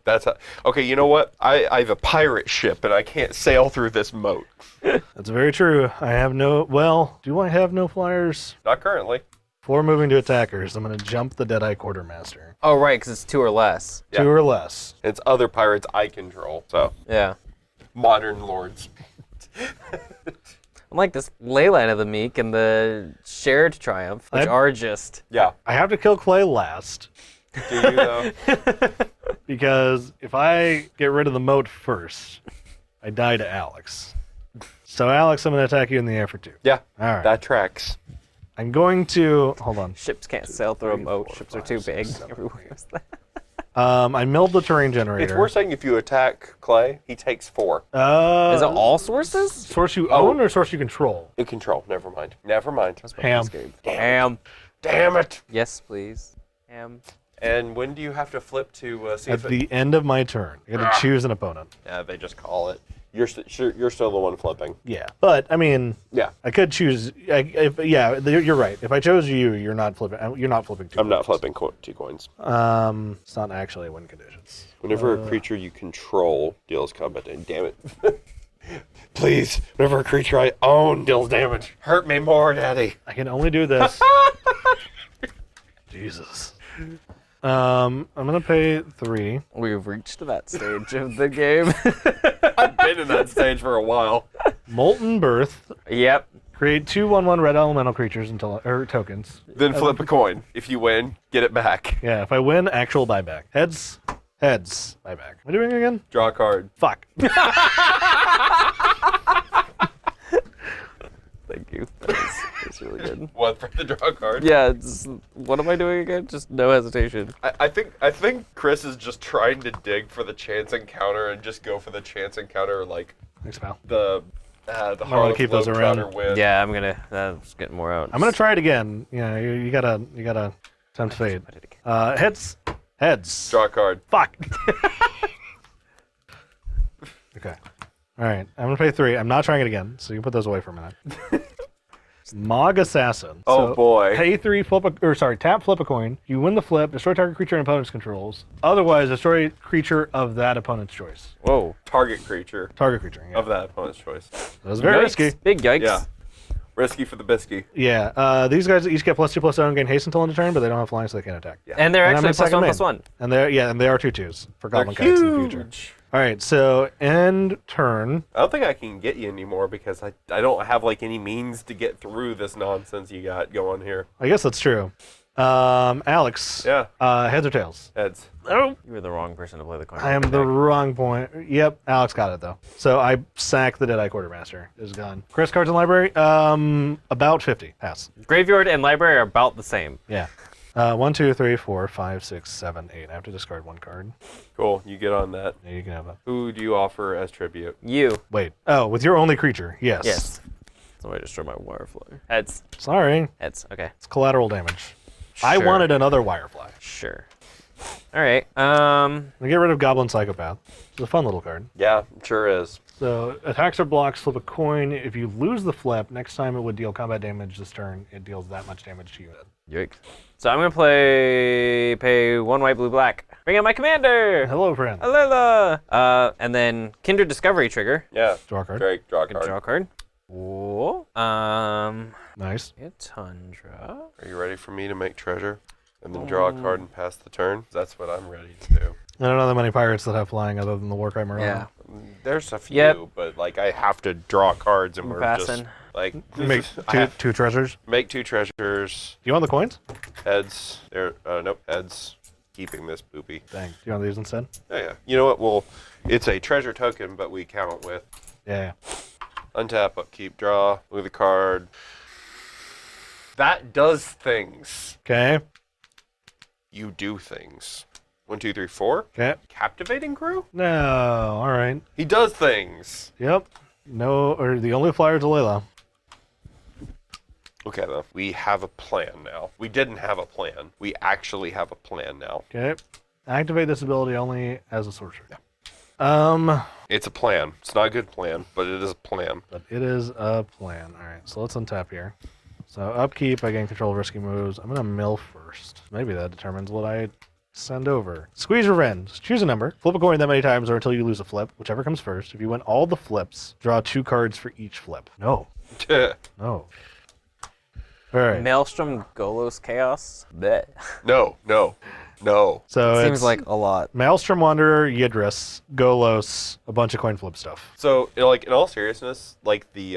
Speaker 2: Okay, you know what? I have a pirate ship and I can't sail through this moat.
Speaker 1: That's very true. I have no, well, do I have no flyers?
Speaker 2: Not currently.
Speaker 1: 4 moving to attackers. I'm going to jump the Deadeye Quartermaster.
Speaker 3: Oh, right, because it's 2 or less.
Speaker 1: 2 or less.
Speaker 2: It's other pirates I control. So
Speaker 3: Yeah.
Speaker 2: modern lords.
Speaker 3: Unlike this Leyline of the Meek and the Shared Triumph, which are just...
Speaker 2: Yeah.
Speaker 1: I have to kill Clay last.
Speaker 2: Do you though?
Speaker 1: Because if I get rid of the moat first, I die to Alex. So Alex, I'm going to attack you in the air for 2.
Speaker 2: Yeah.
Speaker 1: All right.
Speaker 2: That tracks.
Speaker 1: I'm going to, hold on.
Speaker 3: Ships can't sail through a moat. Ships are too big. Everyone knows that.
Speaker 1: I milled the terrain generator.
Speaker 2: It's worth saying if you attack Clay, he takes 4.
Speaker 3: Is it all sources?
Speaker 1: Source you own or source you control?
Speaker 2: You control. Never mind. Never mind.
Speaker 1: Ham.
Speaker 3: Ham.
Speaker 2: Damn it.
Speaker 3: Yes, please. Ham.
Speaker 2: And when do you have to flip to see
Speaker 1: At
Speaker 2: if
Speaker 1: the end of my turn, I got to choose an opponent.
Speaker 2: Yeah, they just call it. You're still the one flipping.
Speaker 1: Yeah, but I mean,
Speaker 2: Yeah.
Speaker 1: I could choose. You're right. If I chose you, you're not flipping. You're not flipping 2.
Speaker 2: I'm not
Speaker 1: coins.
Speaker 2: flipping 2 coins.
Speaker 1: It's not actually a win conditions.
Speaker 2: Whenever a creature you control deals combat damage, damn it. Please, whenever a creature I own deals damage, hurt me more, Daddy.
Speaker 1: I can only do this. Jesus. I'm gonna pay 3.
Speaker 3: We've reached that stage of the game.
Speaker 2: I've been in that stage for a while.
Speaker 1: Molten Birth.
Speaker 3: Yep.
Speaker 1: Create 2/1/1 red elemental creatures until tokens.
Speaker 2: Then flip a coin. If you win, get it back.
Speaker 1: Yeah, if I win, actual buyback. Heads, buyback. Am I doing it again?
Speaker 2: Draw a card.
Speaker 1: Fuck.
Speaker 3: Thank you. That's really good.
Speaker 2: What for the draw card?
Speaker 3: Yeah, what am I doing again? Just no hesitation.
Speaker 2: I think Chris is just trying to dig for the chance encounter and just go for the chance encounter like
Speaker 1: Thanks, pal.
Speaker 2: the
Speaker 1: wanna
Speaker 2: Harlow
Speaker 1: keep those
Speaker 2: Globetrotter
Speaker 1: around.
Speaker 2: win.
Speaker 3: Yeah, I'm gonna just get more out.
Speaker 1: I'm gonna try it again. Yeah, you gotta tempt fate.
Speaker 3: Put it again.
Speaker 1: Heads.
Speaker 2: Draw a card.
Speaker 1: Fuck. Okay. All right. I'm gonna pay 3. I'm not trying it again, so you can put those away for a minute. Mog Assassin.
Speaker 2: Oh,
Speaker 1: So,
Speaker 2: boy.
Speaker 1: Pay 3, tap, flip a coin. You win the flip, destroy target creature and opponent's controls. Otherwise, destroy creature of that opponent's choice.
Speaker 3: Whoa.
Speaker 2: Target creature
Speaker 1: Target creature. Yeah.
Speaker 2: of that opponent's choice.
Speaker 1: That was very
Speaker 3: Yikes.
Speaker 1: risky.
Speaker 3: Big yikes.
Speaker 2: Yeah. Risky for the bisky.
Speaker 1: Yeah. These guys each get +2/+0 and gain haste until end of turn, but they don't have flying, so they can't attack.
Speaker 2: Yeah.
Speaker 3: And they're
Speaker 1: And I'm
Speaker 3: actually
Speaker 1: in second
Speaker 3: +1/+1.
Speaker 1: And they are 2/2s for goblin kites in the future. All right. So end turn.
Speaker 2: I don't think I can get you anymore because I don't have like any means to get through this nonsense you got going here.
Speaker 1: I guess that's true. Alex.
Speaker 2: Yeah.
Speaker 1: Heads or tails?
Speaker 2: Heads.
Speaker 3: You were the wrong person to play the coin.
Speaker 1: I am the wrong point. Yep, Alex got it though. So I sack the Deadeye Quartermaster. Is gone. Chris, cards in library. About 50. Pass.
Speaker 3: Graveyard and library are about the same.
Speaker 1: Yeah. 1, 2, 3, 4, 5, 6, 7, 8. I have to discard 1 card.
Speaker 2: Cool. You get on that.
Speaker 1: Yeah, you can have it.
Speaker 2: Who do you offer as tribute?
Speaker 3: You.
Speaker 1: Wait. Oh, with your only creature. Yes.
Speaker 3: Yes. So I destroy my Wirefly. Heads.
Speaker 1: Sorry.
Speaker 3: Heads. Okay.
Speaker 1: It's collateral damage. I
Speaker 3: Sure.
Speaker 1: wanted another Wirefly.
Speaker 3: Sure. All right.
Speaker 1: I get rid of Goblin Psychopath. It's a fun little card.
Speaker 2: Yeah, sure is.
Speaker 1: So attacks or blocks, flip a coin. If you lose the flip, next time it would deal combat damage. This turn, it deals that much damage to you.
Speaker 3: Yikes. So I'm gonna pay 1 white, blue, black. Bring out my commander.
Speaker 1: Hello, friend.
Speaker 3: Alela. And then Kindred Discovery trigger.
Speaker 2: Yeah.
Speaker 1: Draw a card.
Speaker 2: Drake, draw a
Speaker 3: Can
Speaker 2: card.
Speaker 3: draw a card. Whoa.
Speaker 1: Nice.
Speaker 3: Yeah, Tundra.
Speaker 2: Are you ready for me to make treasure? And then draw a card and pass the turn? That's what I'm ready to do.
Speaker 1: I don't know that many pirates that have flying other than the Warcry Marauder.
Speaker 3: Yeah.
Speaker 2: There's a few,
Speaker 3: Yep.
Speaker 2: but like I have to draw cards and
Speaker 3: I'm
Speaker 2: we're
Speaker 3: passing.
Speaker 2: just like
Speaker 1: Make
Speaker 2: I
Speaker 1: two,
Speaker 2: have-
Speaker 1: two treasures.
Speaker 2: make 2 treasures.
Speaker 1: Do you want the coins?
Speaker 2: Heads. There. Nope. Heads. Keeping this boopy.
Speaker 1: Dang. Do you want these instead?
Speaker 2: Yeah. You know what? Well, it's a treasure token, but we count with
Speaker 1: Yeah.
Speaker 2: untap, upkeep, draw, move a card. That does things.
Speaker 1: Okay.
Speaker 2: You do things. 1, 2, 3, 4.
Speaker 1: Okay.
Speaker 2: Captivating crew?
Speaker 1: No. All right.
Speaker 2: He does things.
Speaker 1: Yep. No, or the only flyer is Alela.
Speaker 2: Okay, though. We have a plan now. We didn't have a plan. We actually have a plan now.
Speaker 1: Okay. Activate this ability only as a sorcerer.
Speaker 2: Yeah.
Speaker 1: But
Speaker 2: It's a plan. It's not a good plan, but it is a plan.
Speaker 1: it is a plan. All right. So let's untap here. So upkeep, I gain control of risky moves. I'm gonna mill first. Maybe that determines what I send over. Squeeze Revenge. Choose a number. Flip a coin that many times or until you lose a flip, whichever comes first. If you win all the flips, draw 2 cards for each flip. No. No. All right.
Speaker 3: Maelstrom Golos Chaos. Bet.
Speaker 2: No.
Speaker 1: So
Speaker 3: Seems
Speaker 1: it's
Speaker 3: like a lot.
Speaker 1: Maelstrom Wanderer, Yidris, Golos, a bunch of coin flip stuff.
Speaker 2: So, like, in all seriousness, like the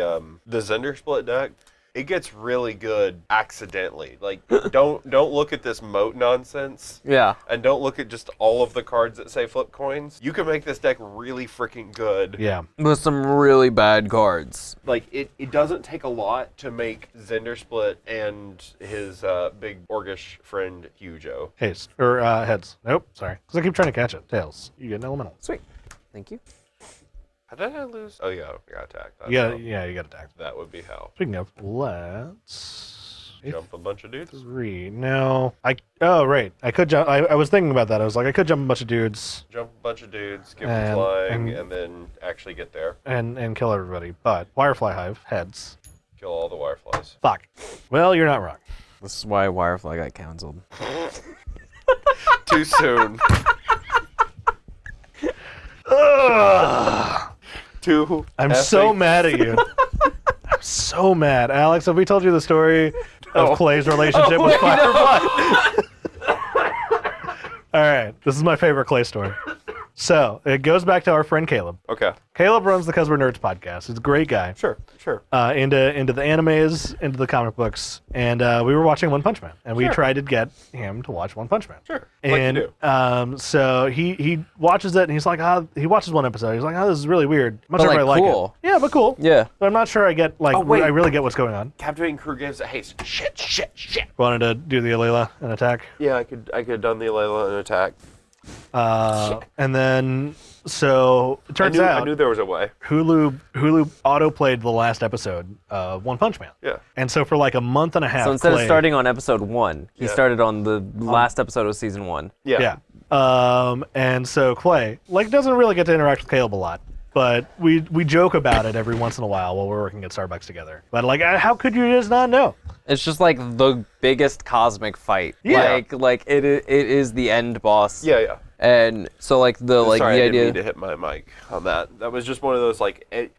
Speaker 2: Zndrsplt deck, it gets really good accidentally. Like, don't look at this moat nonsense.
Speaker 3: Yeah.
Speaker 2: And don't look at just all of the cards that say flip coins. You can make this deck really freaking good.
Speaker 1: Yeah.
Speaker 3: With some really bad cards.
Speaker 2: Like, it doesn't take a lot to make Zndrsplt and his big orcish friend Hugo.
Speaker 1: Heads. Or heads. Nope. Sorry. Because I keep trying to catch it. Tails. You get an elemental.
Speaker 3: Sweet. Thank you.
Speaker 2: How did I lose? Oh, yeah, I got attacked. That's
Speaker 1: Yeah,
Speaker 2: how.
Speaker 1: yeah, you got attacked.
Speaker 2: That would be how.
Speaker 1: Speaking of, let's
Speaker 2: Jump a bunch of dudes?
Speaker 1: 3. No, oh right, I could jump. I was thinking about that. I was like, I could jump a bunch of dudes
Speaker 2: Jump a bunch of dudes, give
Speaker 1: And-
Speaker 2: them flying,
Speaker 1: and-
Speaker 2: and then actually get there.
Speaker 1: and kill everybody. But Wirefly Hive heads.
Speaker 2: Kill all the wireflies.
Speaker 1: Fuck. Well, you're not wrong.
Speaker 3: This is why Wirefly got canceled.
Speaker 2: Too soon.
Speaker 1: Ugh.
Speaker 2: Too.
Speaker 1: I'm so mad at you. I'm so mad, Alex. Have we told you the story of Clay's relationship with Firefly? All right, this is my favorite Clay story. So it goes back to our friend Caleb.
Speaker 2: Okay.
Speaker 1: Caleb runs the Cause We're Nerds podcast. He's a great guy.
Speaker 2: Sure.
Speaker 1: Into the animes, into the comic books, and we were watching One Punch Man, and we tried to get him to watch One Punch Man.
Speaker 2: Sure. Like you
Speaker 1: And
Speaker 2: do.
Speaker 1: so he watches it, and he's like, he watches one episode. He's like, this is really weird. I'm not sure
Speaker 3: But,
Speaker 1: if I
Speaker 3: like,
Speaker 1: like
Speaker 3: cool.
Speaker 1: it. Yeah, but cool.
Speaker 3: Yeah.
Speaker 1: But I'm not sure I get
Speaker 2: Oh, wait.
Speaker 1: I really get what's going on.
Speaker 2: Captivating crew gives a haste. Shit.
Speaker 1: Wanted to do the Alela and attack.
Speaker 2: Yeah, I could have done the Alela and attack.
Speaker 1: And then so it turns
Speaker 2: I
Speaker 1: out
Speaker 2: knew there was a way.
Speaker 1: Hulu auto played the last episode of One Punch Man.
Speaker 2: Yeah.
Speaker 1: And so for like a month and a half.
Speaker 3: So instead of
Speaker 1: Clay-
Speaker 3: starting on episode 1, he
Speaker 2: Yeah.
Speaker 3: started on the last episode of season 1.
Speaker 2: Yeah.
Speaker 1: And so Clay doesn't really get to interact with Caleb a lot, but we joke about it every once in a while while we're working at Starbucks together. But how could you just not know?
Speaker 3: It's just like the biggest cosmic fight.
Speaker 1: Yeah.
Speaker 3: Like it is the end boss.
Speaker 2: Yeah.
Speaker 3: And so like
Speaker 2: Sorry,
Speaker 3: the
Speaker 2: I
Speaker 3: idea.
Speaker 2: didn't mean to hit my mic on that. That was just one of those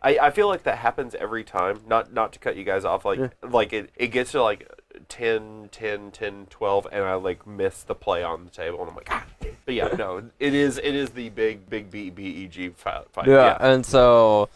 Speaker 2: I feel like that happens every time. Not to cut you guys off. It gets to like 10, 12, and I miss the play on the table, and I'm like, But yeah, no, it is the big BEG fight.
Speaker 3: Yeah, and so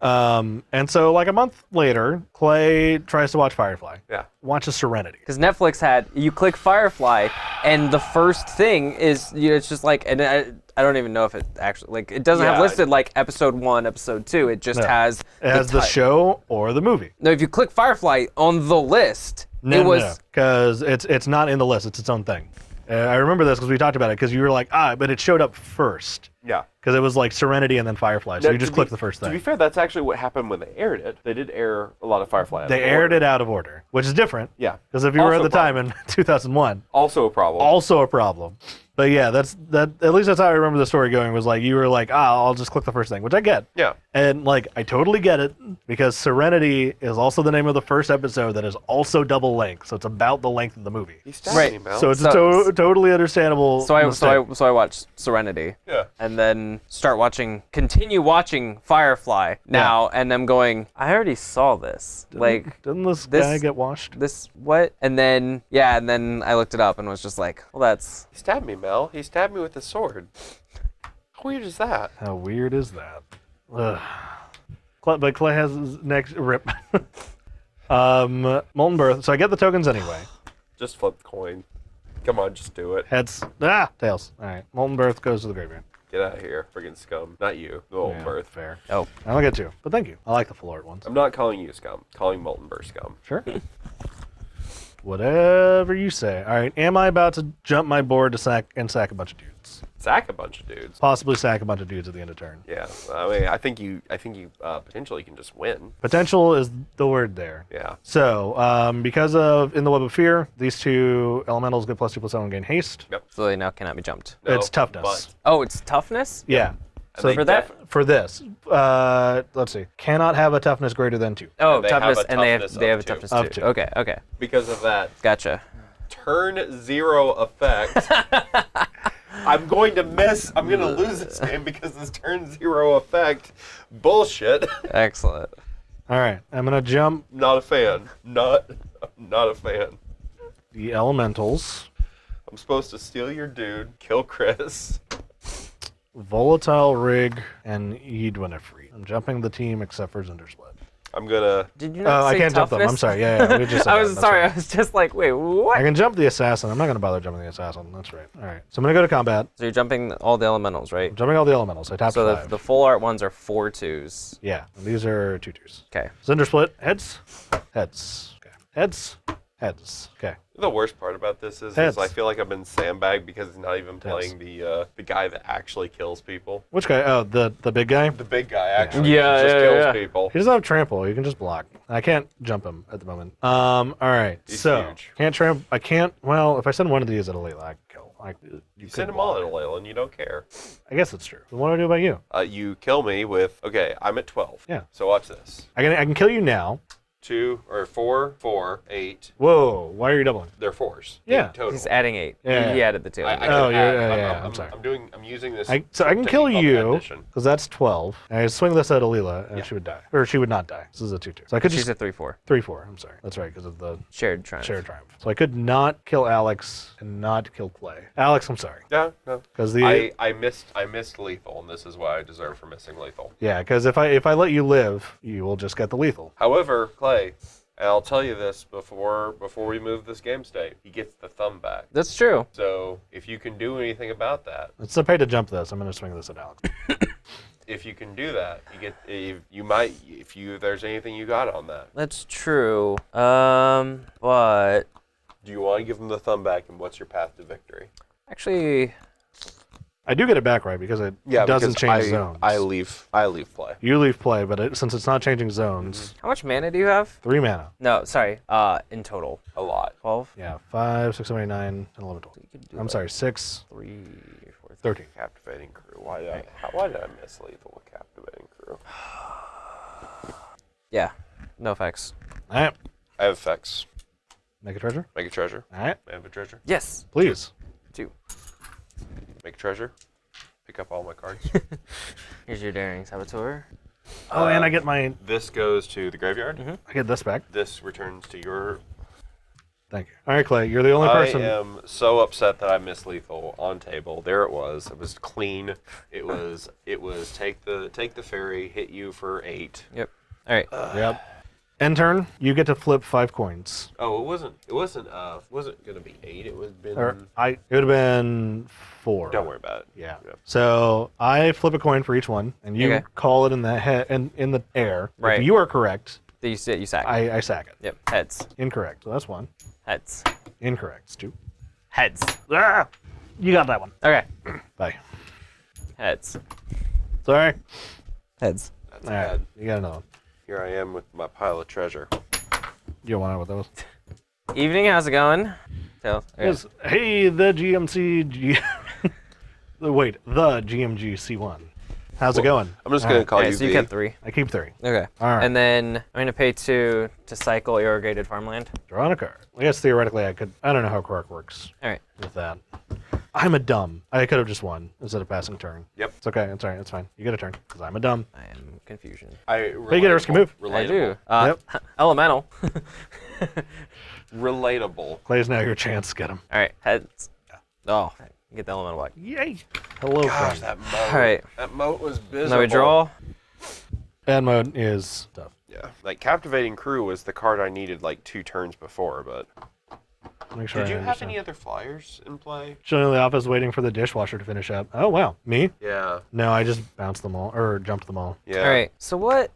Speaker 1: And so like a month later, Clay tries to watch Firefly.
Speaker 2: Yeah.
Speaker 1: Watches Serenity.
Speaker 3: Because Netflix had, you click Firefly, and the first thing is, it's just like, and I don't even know if it actually, like, it doesn't have
Speaker 2: Yeah,
Speaker 3: listed like episode 1, episode 2. It just has
Speaker 1: It has the show or the movie.
Speaker 3: No, if you click Firefly on the list,
Speaker 1: No, because it's not in the list. It's its own thing. I remember this because we talked about it because you were like, but it showed up first.
Speaker 2: Yeah.
Speaker 1: Because it was like Serenity and then Firefly. So
Speaker 2: Now,
Speaker 1: you just click the first
Speaker 2: To be
Speaker 1: thing.
Speaker 2: fair, that's actually what happened when they aired it. They did air a lot of Firefly. out
Speaker 1: They
Speaker 2: of
Speaker 1: aired
Speaker 2: order.
Speaker 1: it out of order, which is different.
Speaker 2: Yeah.
Speaker 1: Because if you were at
Speaker 2: Also
Speaker 1: the time in 2001,
Speaker 2: Also a problem.
Speaker 1: also a problem. But yeah, that. At least that's how I remember the story going. Was like you were like, I'll just click the first thing, which I get.
Speaker 2: Yeah.
Speaker 1: And like I totally get it because Serenity is also the name of the first episode that is also double length, so it's about the length of the movie.
Speaker 2: He stabbed
Speaker 3: Right.
Speaker 2: me, Mel.
Speaker 1: So it's
Speaker 3: So-
Speaker 1: a totally understandable.
Speaker 3: So I
Speaker 1: mistake.
Speaker 3: watched Serenity.
Speaker 2: Yeah.
Speaker 3: And then continue watching Firefly now, and I'm going, I already saw this. Like,
Speaker 1: Didn't this
Speaker 3: this-
Speaker 1: guy get washed?
Speaker 3: this, what? And then I looked it up and was just like, well, that's,
Speaker 2: He stabbed me, Mel. He stabbed me with a sword. How weird is that?
Speaker 1: How weird is that? Ugh. But Clay has his next rip. Molten Birth. So I get the tokens anyway.
Speaker 2: Just flip the coin. Come on, just do it.
Speaker 1: Heads. Tails. All right. Molten Birth goes to the graveyard.
Speaker 2: Get out of here, friggin' scum. Not you, the old
Speaker 1: Yeah,
Speaker 2: birth.
Speaker 1: Fair.
Speaker 3: oh.
Speaker 1: I don't get to. But thank you. I like the full art ones.
Speaker 2: I'm not calling you scum. Calling Molten Burst scum.
Speaker 1: Sure. Whatever you say. All right. Am I about to jump my board to sack a bunch of dudes?
Speaker 2: Sack a bunch of dudes.
Speaker 1: Possibly sack a bunch of dudes at the end of turn.
Speaker 2: Yeah. I mean, I think you potentially can just win.
Speaker 1: Potential is the word there.
Speaker 2: Yeah.
Speaker 1: So, because of In the Web of Fear, these two elementals get +2/+7 gain haste.
Speaker 3: So they now cannot be jumped.
Speaker 2: No,
Speaker 1: It's toughness.
Speaker 3: Oh, it's toughness?
Speaker 1: Yeah. So
Speaker 2: they
Speaker 3: for that-
Speaker 1: for this, let's see, cannot have a toughness greater than 2.
Speaker 3: Oh,
Speaker 2: And they have
Speaker 3: toughness,
Speaker 2: a
Speaker 3: and they have
Speaker 2: toughness
Speaker 3: a
Speaker 2: of two.
Speaker 3: toughness
Speaker 1: Of
Speaker 3: too.
Speaker 1: 2.
Speaker 3: Okay.
Speaker 2: Because of that,
Speaker 3: Gotcha.
Speaker 2: turn 0 effect. I'm going to lose this game because this turn 0 effect. Bullshit.
Speaker 3: Excellent.
Speaker 1: All right, I'm gonna jump
Speaker 2: Not a fan. Not a fan.
Speaker 1: the elementals,
Speaker 2: I'm supposed to steal your dude, kill Chris.
Speaker 1: Volatile Rig, and Ydwinifree. I'm jumping the team except for Zndrsplt.
Speaker 2: I'm gonna.
Speaker 3: Did you not
Speaker 1: Oh, I
Speaker 3: say
Speaker 1: can't jump them. I'm
Speaker 3: toughness?
Speaker 1: sorry. Yeah, we just said
Speaker 3: I
Speaker 1: that.
Speaker 3: was
Speaker 1: That's
Speaker 3: sorry.
Speaker 1: right.
Speaker 3: I was just like, wait, what?
Speaker 1: I can jump the assassin. I'm not gonna bother jumping the assassin. That's right. All right. So I'm gonna go to combat.
Speaker 3: So you're jumping all the elementals, right?
Speaker 1: Jumping all the elementals. I tapped
Speaker 3: So
Speaker 1: 5.
Speaker 3: the full art ones are 4 2s.
Speaker 1: Yeah, and these are 2/2s.
Speaker 3: Okay.
Speaker 1: Zndrsplt, heads, heads. Okay. Heads, heads. Okay.
Speaker 2: The worst part about this is
Speaker 1: Heads.
Speaker 2: I feel like I've been sandbagged because he's not even
Speaker 1: Heads.
Speaker 2: playing the guy that actually kills people.
Speaker 1: Which guy? Oh, the big guy.
Speaker 2: The big guy actually
Speaker 3: Yeah,
Speaker 2: just
Speaker 3: yeah,
Speaker 2: kills
Speaker 3: yeah.
Speaker 2: people.
Speaker 1: He doesn't have trample. You can just block. I can't jump him at the moment. All right.
Speaker 2: He's
Speaker 1: so
Speaker 2: huge.
Speaker 1: can't tramp. I can't. Well, if I send one of these at Alela, I can kill.
Speaker 2: You send them all at Alela and you don't care.
Speaker 1: I guess it's true. But what do I do about you?
Speaker 2: You kill me with, okay, I'm at 12.
Speaker 1: Yeah.
Speaker 2: So watch this.
Speaker 1: I can kill you now.
Speaker 2: 2 or 4, 4, 8.
Speaker 1: Whoa. Why are you doubling?
Speaker 2: They're 4s.
Speaker 1: Yeah.
Speaker 2: 8 total.
Speaker 3: He's adding 8.
Speaker 1: Yeah.
Speaker 3: He added the 2.
Speaker 2: I can
Speaker 1: Oh,
Speaker 2: add,
Speaker 1: yeah, I'm sorry.
Speaker 2: I'm using this.
Speaker 1: So I can kill
Speaker 2: technique called
Speaker 1: you
Speaker 2: addition.
Speaker 1: because that's 12. And I swing this at Alela and
Speaker 2: Yeah.
Speaker 1: she would die, or she would not die. This is a 2/2. So I could
Speaker 3: She's
Speaker 1: just
Speaker 3: a 3/4.
Speaker 1: 3/4. I'm sorry. That's right because of the
Speaker 3: Shared triumph.
Speaker 1: shared triumph. So I could not kill Alex and not kill Clay. Alex, I'm sorry.
Speaker 2: Yeah, no.
Speaker 1: Because the
Speaker 2: I missed lethal, and this is why I deserve for missing lethal.
Speaker 1: yeah, because if I let you live, you will just get the lethal.
Speaker 2: However, Clay, and I'll tell you this before we move this game state, he gets the thumb back.
Speaker 3: That's true.
Speaker 2: So if you can do anything about that,
Speaker 1: It's a pay to jump this. I'm going to swing this at Alex.
Speaker 2: if you can do that, if there's anything you got on that.
Speaker 3: That's true. But
Speaker 2: Do you want to give him the thumb back, and what's your path to victory?
Speaker 3: actually,
Speaker 1: I do get it back right because it doesn't change zones.
Speaker 2: I leave play.
Speaker 1: You leave play, but since it's not changing zones,
Speaker 3: how much mana do you have?
Speaker 1: 3 mana.
Speaker 3: No, sorry. In total,
Speaker 2: A lot.
Speaker 3: 12.
Speaker 1: Yeah, 5, 6, 7, 8, 9, 10, 11, 12.
Speaker 3: You could do
Speaker 1: I'm sorry, 6,
Speaker 3: 3, 4,
Speaker 1: 13.
Speaker 2: Captivating crew. Why did I miss lethal with captivating crew?
Speaker 3: Yeah. No effects.
Speaker 1: All right,
Speaker 2: I have effects.
Speaker 1: make a treasure.
Speaker 2: Make a treasure.
Speaker 1: All right,
Speaker 2: I have a treasure.
Speaker 3: Yes.
Speaker 1: please.
Speaker 3: 2.
Speaker 2: Make a treasure. Pick up all my cards.
Speaker 3: Here's your daring saboteur.
Speaker 1: Oh, and I get my
Speaker 2: This goes to the graveyard.
Speaker 1: I get this back.
Speaker 2: This returns to your
Speaker 1: Thank you. All right, Clay, you're the only person.
Speaker 2: I am so upset that I missed lethal on table. There it was. It was clean. It was take the fairy, hit you for 8.
Speaker 3: Yep. All right.
Speaker 1: Yep. End turn, you get to flip 5 coins.
Speaker 2: Oh, it wasn't gonna be 8. It would have been.
Speaker 1: It would have been 4.
Speaker 2: Don't worry about it.
Speaker 1: Yeah.
Speaker 2: Yep.
Speaker 1: So I flip a coin for each one, and you call it in the in the air.
Speaker 3: Right.
Speaker 1: If you are correct,
Speaker 3: You sack it.
Speaker 1: I sack it.
Speaker 3: Yep. Heads.
Speaker 1: Incorrect. So that's 1.
Speaker 3: Heads.
Speaker 1: Incorrect. It's 2.
Speaker 3: Heads.
Speaker 1: Ah! You got that one.
Speaker 3: Okay.
Speaker 1: Bye.
Speaker 3: Heads.
Speaker 1: Sorry.
Speaker 3: Heads.
Speaker 2: That's
Speaker 1: All right.
Speaker 2: bad.
Speaker 1: You got another one.
Speaker 2: Here I am with my pile of treasure.
Speaker 1: You don't want to know what that was?
Speaker 3: Evening, how's it going? So, okay.
Speaker 1: Yes. Hey, the GMC. Wait, the GMG C1. How's it going?
Speaker 2: I'm just gonna call
Speaker 3: Okay,
Speaker 2: you
Speaker 3: so you
Speaker 2: V.
Speaker 3: kept 3.
Speaker 1: I keep 3.
Speaker 3: Okay.
Speaker 1: All right.
Speaker 3: And then I'm gonna pay 2 to cycle irrigated farmland.
Speaker 1: Draw on a card. I guess theoretically I could. I don't know how Quark works
Speaker 3: All right.
Speaker 1: with that. I'm a dumb. I could have just won instead of passing turn.
Speaker 2: Yep.
Speaker 1: It's okay. It's all right. It's fine. You get a turn because I'm a dumb.
Speaker 3: I am confusion.
Speaker 1: But you get a risky move.
Speaker 2: Relatable.
Speaker 3: I do.
Speaker 1: Yep.
Speaker 3: Elemental.
Speaker 2: Relatable.
Speaker 1: Clay's now your chance. Get him.
Speaker 3: All right. Heads. Oh, get the elemental back.
Speaker 1: Yay. Hello,
Speaker 2: Gosh,
Speaker 1: friend.
Speaker 2: that moat.
Speaker 3: All right.
Speaker 2: That moat was miserable.
Speaker 3: Now we draw.
Speaker 1: Ad mode is tough.
Speaker 2: Yeah. Like Captivating Crew was the card I needed like 2 turns before, but.
Speaker 1: Make sure
Speaker 2: Did
Speaker 1: I
Speaker 2: you have
Speaker 1: understand.
Speaker 2: any other flyers in play?
Speaker 1: Chilling in the office waiting for the dishwasher to finish up. Oh, wow. Me?
Speaker 2: Yeah.
Speaker 1: No, I just bounced them all, or jumped them all.
Speaker 2: Yeah.
Speaker 3: All right. So what?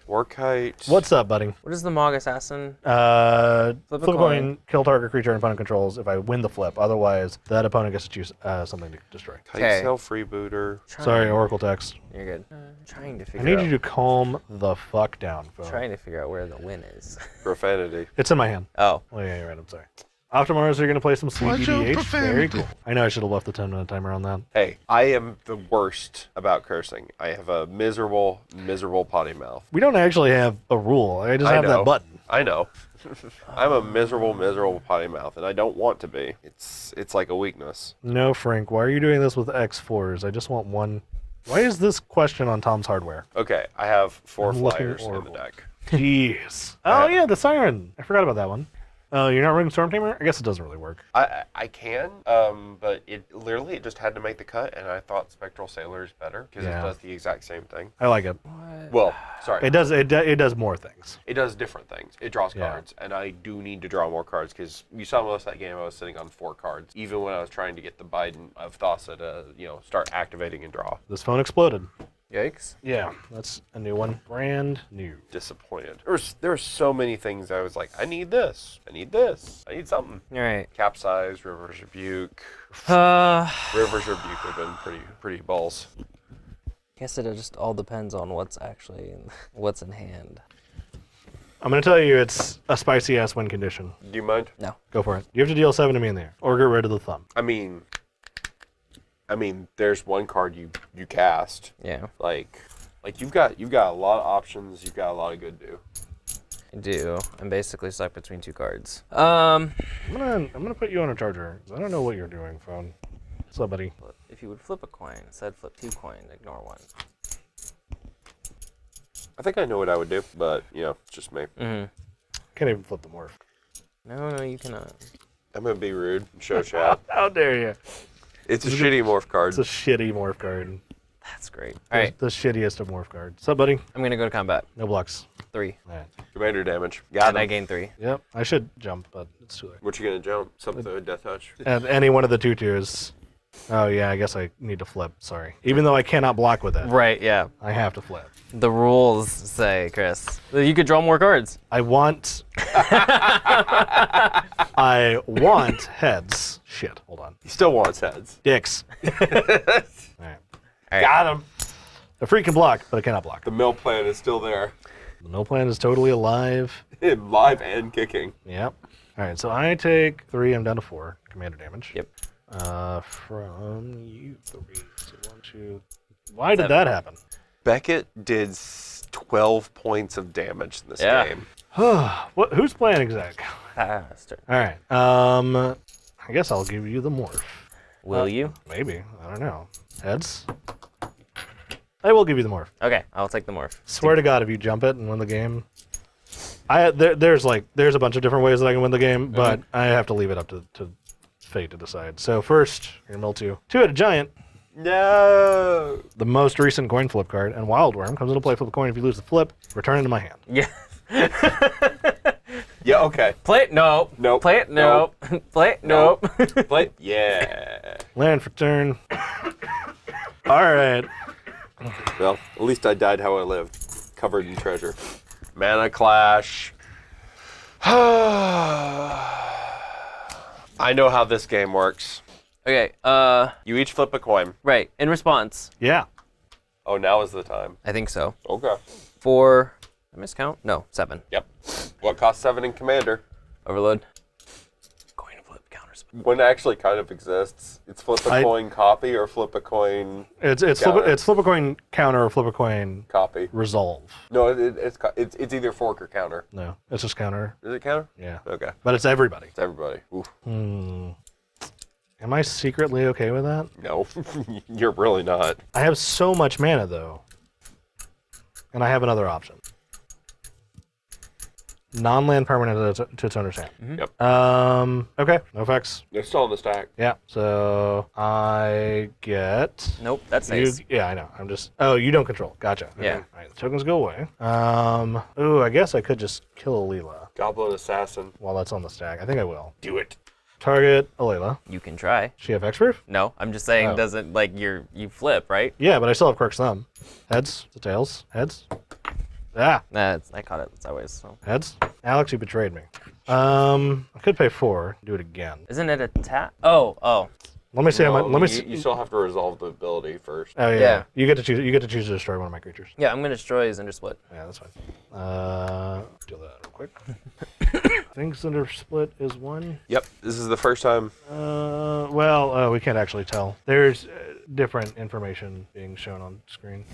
Speaker 2: Warkite.
Speaker 1: What's up, buddy?
Speaker 3: What is the Mog Assassin?
Speaker 1: Flip
Speaker 3: a
Speaker 1: a coin,
Speaker 3: coin.
Speaker 1: kill target creature an opponent controls if I win the flip. Otherwise, that opponent gets to choose something to destroy.
Speaker 2: Tight
Speaker 3: Okay.
Speaker 2: Cell Freebooter.
Speaker 1: Sorry, Oracle text.
Speaker 3: You're good. Trying to
Speaker 1: I
Speaker 3: figure
Speaker 1: need
Speaker 3: out.
Speaker 1: you to calm the fuck down, phone.
Speaker 3: Trying to figure out where the win is.
Speaker 2: Profanity.
Speaker 1: It's in my hand.
Speaker 3: Oh.
Speaker 1: Oh, yeah, you're right. I'm sorry. Optimars, you're going to play some sweet
Speaker 5: Watch your
Speaker 1: DDH. Very
Speaker 5: profanity.
Speaker 1: cool. I know I should have left the 10-minute timer on that.
Speaker 2: Hey, I am the worst about cursing. I have a miserable, miserable potty mouth.
Speaker 1: We don't actually have a rule. I just have
Speaker 2: know.
Speaker 1: that button.
Speaker 2: I know. I'm a miserable, miserable potty mouth, and I don't want to be. It's like a weakness.
Speaker 1: No, Frank, why are you doing this with X4s? I just want one. Why is this question on Tom's hardware?
Speaker 2: Okay, I have 4
Speaker 1: I'm looking
Speaker 2: flyers in the
Speaker 1: horrible.
Speaker 2: deck.
Speaker 1: Jeez. Oh, yeah, the Siren. I forgot about that one. Oh, you're not running Storm Tamer? I guess it doesn't really work.
Speaker 2: I can, but it just had to make the cut, and I thought Spectral Sailor is better because
Speaker 1: Yeah.
Speaker 2: it does the exact same thing.
Speaker 1: I like it.
Speaker 2: Well, sorry,
Speaker 1: It does more things.
Speaker 2: it does different things. It draws
Speaker 1: Yeah.
Speaker 2: cards, and I do need to draw more cards because you saw most of that game. I was sitting on 4 cards, even when I was trying to get the Biden of Thassa to start activating and draw.
Speaker 1: This phone exploded.
Speaker 3: Yikes.
Speaker 1: Yeah, that's a new one. Brand new.
Speaker 2: Disappointed. There were so many things I was like, I need this, I need this, I need something.
Speaker 3: All right.
Speaker 2: Capsize, River's Rebuke. River's Rebuke would have been pretty balls.
Speaker 3: Guess it just all depends on what's what's in hand.
Speaker 1: I'm going to tell you it's a spicy ass win condition.
Speaker 2: Do you mind?
Speaker 3: No.
Speaker 1: Go for it. You have to deal 7 to me in there, or get rid of the thumb.
Speaker 2: I mean, there's one card you cast.
Speaker 3: Yeah.
Speaker 2: Like you've got a lot of options. You've got a lot of good do.
Speaker 3: I do. I'm basically stuck between 2 cards.
Speaker 1: I'm gonna put you on a charger. I don't know what you're doing, phone. What's up, buddy?
Speaker 3: If you would flip a coin, instead flip 2 coins, ignore 1.
Speaker 2: I think I know what I would do, but it's just me.
Speaker 3: Mm-hmm.
Speaker 1: Can't even flip the morph.
Speaker 3: No, you cannot.
Speaker 2: I'm gonna be rude and show chat.
Speaker 1: How dare you?
Speaker 2: It's a shitty morph card.
Speaker 1: It's a shitty morph card.
Speaker 3: That's great. All right.
Speaker 1: The shittiest of morph cards. What's up, buddy?
Speaker 3: I'm going to go to combat.
Speaker 1: No blocks.
Speaker 3: 3.
Speaker 1: All right.
Speaker 2: Commander damage. Got
Speaker 3: And I
Speaker 2: him.
Speaker 3: gain 3.
Speaker 1: Yep. I should jump, but it's too late.
Speaker 2: What you gonna jump? Something with Death Touch.
Speaker 1: And any one of the 2/2s. Oh yeah, I guess I need to flip. Sorry. Even though I cannot block with it,
Speaker 3: Right, yeah.
Speaker 1: I have to flip.
Speaker 3: The rules say, Chris, that you could draw more cards.
Speaker 1: I want. I want heads. Shit. Hold on.
Speaker 2: He still wants heads.
Speaker 1: Dicks. All right.
Speaker 3: All right.
Speaker 2: Got him.
Speaker 1: The freak can block, but I cannot block.
Speaker 2: The mill plan is still there.
Speaker 1: The mill plan is totally alive.
Speaker 2: Live and kicking.
Speaker 1: Yep. All right, so I take 3. I'm down to 4 commander damage.
Speaker 3: Yep.
Speaker 1: From you 3. So 1, 2. Why did that happen?
Speaker 2: Beckett did 12 points of damage in this
Speaker 3: Yeah.
Speaker 2: game.
Speaker 1: Who's playing exec?
Speaker 3: Faster.
Speaker 1: All right. I guess I'll give you the morph.
Speaker 3: Will you?
Speaker 1: Maybe. I don't know. Heads. I will give you the morph.
Speaker 3: Okay, I'll take the morph.
Speaker 1: Swear to God, if you jump it and win the game, there's a bunch of different ways that I can win the game, but I have to leave it up to fate to decide. So first, you're gonna mill 2. 2-headed giant.
Speaker 2: No.
Speaker 1: The most recent coin flip card, and Wild Worm comes into play. Flip a coin. If you lose the flip, return it to my hand.
Speaker 3: Yeah.
Speaker 2: Yeah. Okay.
Speaker 3: Play it. No.
Speaker 2: Nope.
Speaker 3: Play it. No. Play it. No.
Speaker 2: Play. Yeah.
Speaker 1: Land for turn. All right.
Speaker 2: Well, at least I died how I lived, covered in treasure. Mana Clash. I know how this game works.
Speaker 3: Okay.
Speaker 2: You each flip a coin.
Speaker 3: Right. In response.
Speaker 1: Yeah.
Speaker 2: Oh, now is the time.
Speaker 3: I think so.
Speaker 2: Okay.
Speaker 3: 4. Did I miscount? No. 7.
Speaker 2: Yep. What costs 7 in Commander?
Speaker 3: Overload. Coin flip counters.
Speaker 2: One actually kind of exists. It's flip a coin copy or flip a coin
Speaker 1: It's flip a coin counter or flip a coin
Speaker 2: copy.
Speaker 1: resolve.
Speaker 2: No, it's either fork or counter.
Speaker 1: No, it's just counter.
Speaker 2: Is it counter?
Speaker 1: Yeah.
Speaker 2: Okay.
Speaker 1: But it's everybody.
Speaker 2: It's everybody. Oof.
Speaker 1: Am I secretly okay with that?
Speaker 2: No, you're really not.
Speaker 1: I have so much mana though, and I have another option. Non-land permanent to its owner's hand.
Speaker 2: Yep.
Speaker 1: Okay. No effects.
Speaker 2: They're still on the stack.
Speaker 1: Yeah. So I get.
Speaker 3: Nope. That's nice.
Speaker 1: Yeah, I know. I'm just. Oh, you don't control. Gotcha. Okay.
Speaker 3: Yeah.
Speaker 1: All right. The tokens go away. Ooh, I guess I could just kill Alela
Speaker 2: Goblin Assassin.
Speaker 1: while that's on the stack. I think I will.
Speaker 2: Do it.
Speaker 1: Target Alela.
Speaker 3: You can try.
Speaker 1: She have Hexproof?
Speaker 3: No, I'm just saying.
Speaker 1: Oh.
Speaker 3: Doesn't like you flip, right?
Speaker 1: Yeah, but I still have Quirk's Thumb. Heads to tails. Heads. Ah.
Speaker 3: Nah, I caught it sideways. So.
Speaker 1: Heads. Alex, you betrayed me. I could pay 4. Do it again.
Speaker 3: Isn't it a tap? Oh.
Speaker 1: Let me see how much. Let me see.
Speaker 2: You still have to resolve the ability first.
Speaker 1: Oh yeah.
Speaker 3: Yeah.
Speaker 1: You get to choose. You get to choose to destroy one of my creatures.
Speaker 3: Yeah, I'm gonna destroy Zndrsplt.
Speaker 1: Yeah, that's fine. Deal that real quick. I think Zndrsplt is 1.
Speaker 2: Yep. This is the first time.
Speaker 1: Well, we can't actually tell. There's different information being shown on screen.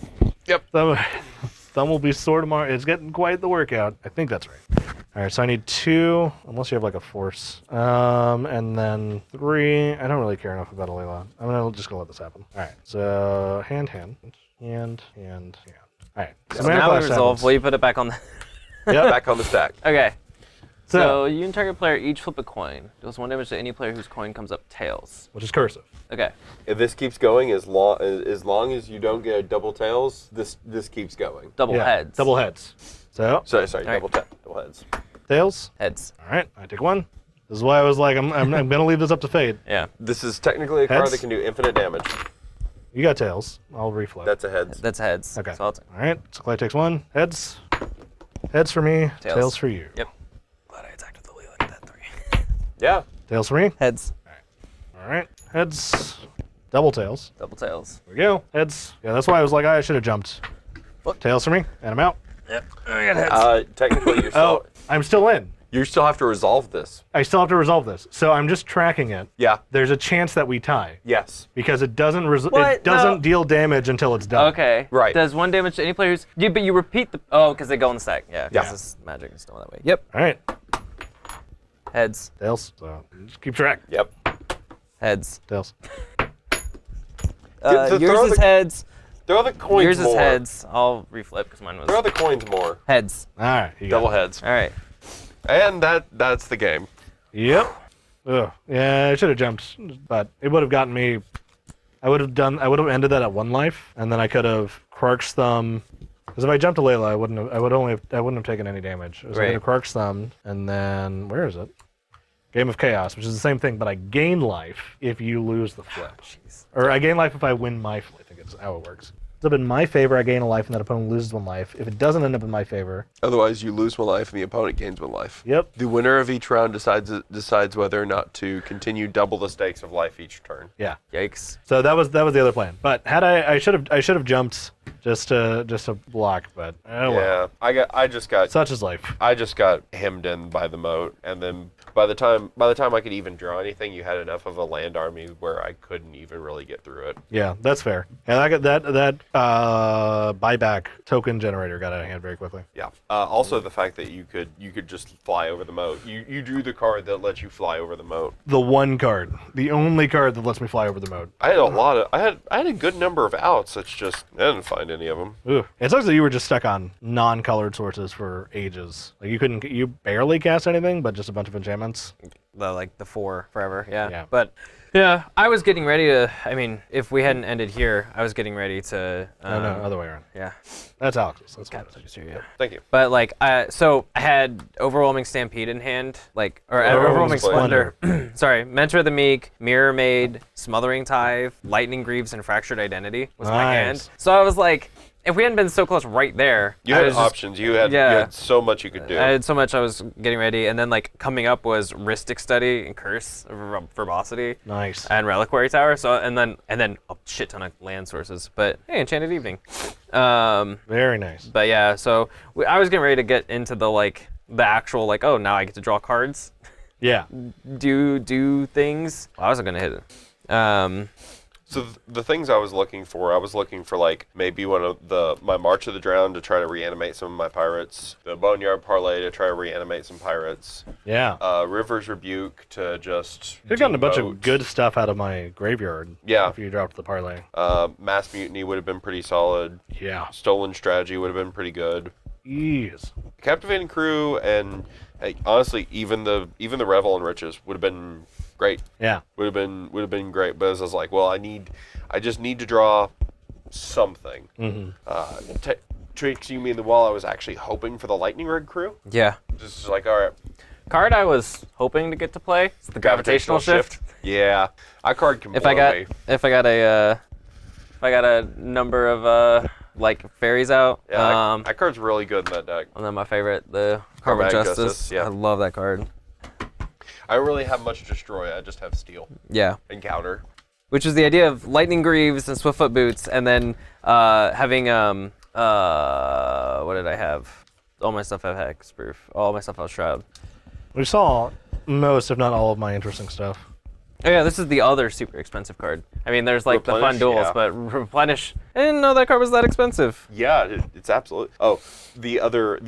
Speaker 2: Yep.
Speaker 1: Thumb will be sore tomorrow. It's getting quite the workout. I think that's right. All right, so I need 2, unless you have like a force. And then 3. I don't really care enough about Alela. I'm just gonna let this happen. All right, so hand. All right.
Speaker 3: So now we resolve. Will you put it back on the?
Speaker 1: Yep.
Speaker 2: Back on the stack.
Speaker 3: Okay.
Speaker 1: So-
Speaker 3: So you and target player each flip a coin. Deals 1 damage to any player whose coin comes up tails.
Speaker 1: Which is cursive.
Speaker 3: Okay.
Speaker 2: If this keeps going, as long as you don't get a double tails, this keeps going.
Speaker 3: Double heads.
Speaker 1: Double heads. So
Speaker 2: Sorry,
Speaker 3: right.
Speaker 2: double heads.
Speaker 1: tails.
Speaker 3: Heads.
Speaker 1: All right, I take 1. This is why I was like, I'm gonna leave this up to fate.
Speaker 3: Yeah.
Speaker 2: This is technically a card
Speaker 1: Heads?
Speaker 2: that can do infinite damage.
Speaker 1: You got tails. I'll reflip.
Speaker 2: That's a heads.
Speaker 3: That's heads.
Speaker 1: Okay.
Speaker 3: So I'll
Speaker 1: All right, so Clay takes 1. Heads. Heads for me.
Speaker 3: Tails.
Speaker 1: Tails for you.
Speaker 3: Yep. Glad I attacked with the Look at that 3.
Speaker 2: Yeah.
Speaker 1: Tails for me.
Speaker 3: Heads.
Speaker 1: All right. Heads. Double tails.
Speaker 3: Double tails.
Speaker 1: Here we go. Heads. Yeah, that's why I was like, I should have jumped.
Speaker 3: What?
Speaker 1: Tails for me, and I'm out.
Speaker 3: Yep. I got heads.
Speaker 2: Technically, you're
Speaker 1: Oh,
Speaker 2: still
Speaker 1: I'm still in.
Speaker 2: you still have to resolve this.
Speaker 1: I still have to resolve this. So I'm just tracking it.
Speaker 2: Yeah.
Speaker 1: There's a chance that we tie
Speaker 2: Yes.
Speaker 1: because it doesn't
Speaker 3: What?
Speaker 1: it doesn't
Speaker 3: No.
Speaker 1: deal damage until it's done.
Speaker 3: Okay.
Speaker 2: Right.
Speaker 3: Does 1 damage to any player who's. But you repeat the. Oh, because they go on the stack. Yeah.
Speaker 2: Yeah.
Speaker 3: Because this magic is still that way. Yep.
Speaker 1: All right.
Speaker 3: Heads.
Speaker 1: Tails. So just keep track.
Speaker 2: Yep.
Speaker 3: Heads.
Speaker 1: Tails.
Speaker 2: Throw
Speaker 3: Yours is
Speaker 2: the-
Speaker 3: heads.
Speaker 2: Throw the coins
Speaker 3: Yours
Speaker 2: more.
Speaker 3: is heads. I'll reflip because mine was
Speaker 2: Throw the coins more.
Speaker 3: heads.
Speaker 1: All right. You got
Speaker 2: Double
Speaker 1: it.
Speaker 2: heads.
Speaker 3: All right.
Speaker 2: And that's the game.
Speaker 1: Yep. Ugh. Yeah, I should have jumped, but it would have gotten me. I would have ended that at 1 life, and then I could have Quark's Thumb. Because if I jumped to Layla, I wouldn't have taken any damage. I was
Speaker 3: Right.
Speaker 1: going to Quark's Thumb, and then where is it? Game of Chaos, which is the same thing, but I gain life if you lose the flip,
Speaker 3: Jeez.
Speaker 1: or I gain life if I win my flip. I think it's how it works. It's up in my favor, I gain a life, and that opponent loses 1 life. If it doesn't end up in my favor,
Speaker 2: Otherwise, you lose 1 life and the opponent gains 1 life.
Speaker 1: yep.
Speaker 2: The winner of each round decides whether or not to continue double the stakes of life each turn.
Speaker 1: Yeah.
Speaker 3: Yikes.
Speaker 1: So that was the other plan. But had I should have jumped just to block, but oh well.
Speaker 2: Yeah, I just got
Speaker 1: Such is life.
Speaker 2: I just got hemmed in by the moat, and then by the time I could even draw anything, you had enough of a land army where I couldn't even really get through it.
Speaker 1: Yeah, that's fair. And I got that buyback token generator got out of hand very quickly.
Speaker 2: Yeah. Also, the fact that you could just fly over the moat. You drew the card that lets you fly over the moat.
Speaker 1: The one card, the only card that lets me fly over the moat.
Speaker 2: I had a good number of outs. It's just I didn't find any of them.
Speaker 1: Ooh. It sucks that you were just stuck on non-colored sources for ages. Like you barely cast anything, but just a bunch of enchantments.
Speaker 3: The 4 forever, yeah.
Speaker 1: Yeah.
Speaker 3: But yeah, I was getting ready to. I mean, if we hadn't ended here, I was getting ready to.
Speaker 1: No, other way around.
Speaker 3: Yeah.
Speaker 1: That's Alex's. That's
Speaker 3: Cat
Speaker 1: what it
Speaker 3: focus
Speaker 1: is.
Speaker 3: here, yeah.
Speaker 2: Thank you.
Speaker 3: But like, so I had Overwhelming Stampede in hand, Overwhelming Splendor. Sorry, Mentor of the Meek, Mirror Maid, Smothering Tithe, Lightning Greaves, and Fractured Identity was my hand.
Speaker 1: Nice.
Speaker 3: So I was like, if we hadn't been so close right there,
Speaker 2: You had options. You had so much you could do.
Speaker 3: I had so much I was getting ready, and then like coming up was Rhystic Study and Curse of Verbosity.
Speaker 1: Nice.
Speaker 3: And Reliquary Tower. So and then a shit ton of land sources. But hey, Enchanted Evening.
Speaker 1: Very nice.
Speaker 3: But yeah, so I was getting ready to get into the actual oh, now I get to draw cards,
Speaker 1: Yeah.
Speaker 3: do things. Well, I wasn't gonna hit it.
Speaker 2: So the things I was looking for maybe one of my March of the Drowned to try to reanimate some of my pirates, the Boneyard Parlay to try to reanimate some pirates,
Speaker 1: Yeah.
Speaker 2: River's Rebuke to just
Speaker 1: You've gotten a bunch
Speaker 2: demote.
Speaker 1: of good stuff out of my graveyard.
Speaker 2: Yeah.
Speaker 1: If you dropped the parlay.
Speaker 2: Mass Mutiny would have been pretty solid.
Speaker 1: Yeah.
Speaker 2: Stolen Strategy would have been pretty good.
Speaker 1: Ease.
Speaker 2: Captivating Crew and honestly even the Revel and Riches would have been great.
Speaker 1: Yeah.
Speaker 2: Would have been great. But as I was like, well, I just need to draw something.
Speaker 1: Mm-hmm.
Speaker 2: Tricks you mean the wall? I was actually hoping for the Lightning Rig Crew.
Speaker 3: Yeah.
Speaker 2: Just like, all right.
Speaker 3: Card I was hoping to get to play is the Gravitational Shift.
Speaker 2: Yeah, that card can
Speaker 3: If
Speaker 2: blow
Speaker 3: I got
Speaker 2: me.
Speaker 3: if I got a number of fairies out.
Speaker 2: Yeah, that card's really good in that deck.
Speaker 3: And then my favorite, the Karma
Speaker 2: Karmatic
Speaker 3: Justice.
Speaker 2: Justice, yeah.
Speaker 3: I love that card.
Speaker 2: I don't really have much Destroy. I just have Steal
Speaker 3: Yeah.
Speaker 2: and Counter.
Speaker 3: Which is the idea of Lightning Greaves and Swiftfoot Boots, and then having what did I have? All my stuff have Hexproof. All my stuff has Shroud.
Speaker 1: We saw most, if not all, of my interesting stuff.
Speaker 3: Oh yeah, this is the other super expensive card. I mean, there's the fun
Speaker 2: Replenish,
Speaker 3: duels,
Speaker 2: yeah.
Speaker 3: but Replenish. I didn't know that card was that expensive.
Speaker 2: Yeah, it's absolutely. Oh, the other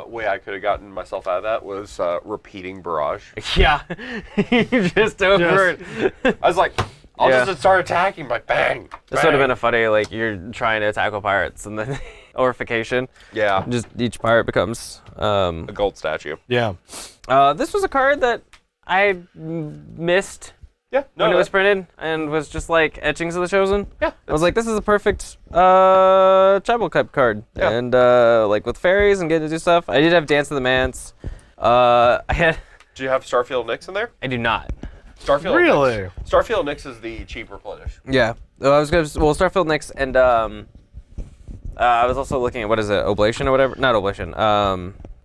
Speaker 2: way I could have gotten myself out of that was repeating Barrage.
Speaker 3: Yeah, just over it.
Speaker 2: I was like, I'll
Speaker 3: Yeah.
Speaker 2: just start attacking by bang.
Speaker 3: This would have been a funny, you're trying to tackle pirates, and then Orification.
Speaker 2: Yeah,
Speaker 3: Just each pirate becomes.
Speaker 2: a gold statue.
Speaker 1: Yeah.
Speaker 3: This was a card that I missed
Speaker 2: Yeah,
Speaker 3: when it was printed, and was just like Etchings of the Chosen.
Speaker 2: Yeah,
Speaker 3: I was like, this is a perfect tribal type card,
Speaker 2: Yeah.
Speaker 3: and with fairies and getting to do stuff. I did have Dance of the Manse.
Speaker 2: Do you have Starfield Nyx in there?
Speaker 3: I do not.
Speaker 2: Starfield
Speaker 1: Really?
Speaker 2: Nyx. Starfield Nyx is the cheap replenish.
Speaker 3: Yeah, I was gonna Starfield Nyx, and I was also looking at what is it, Oblation or whatever? Not Oblation.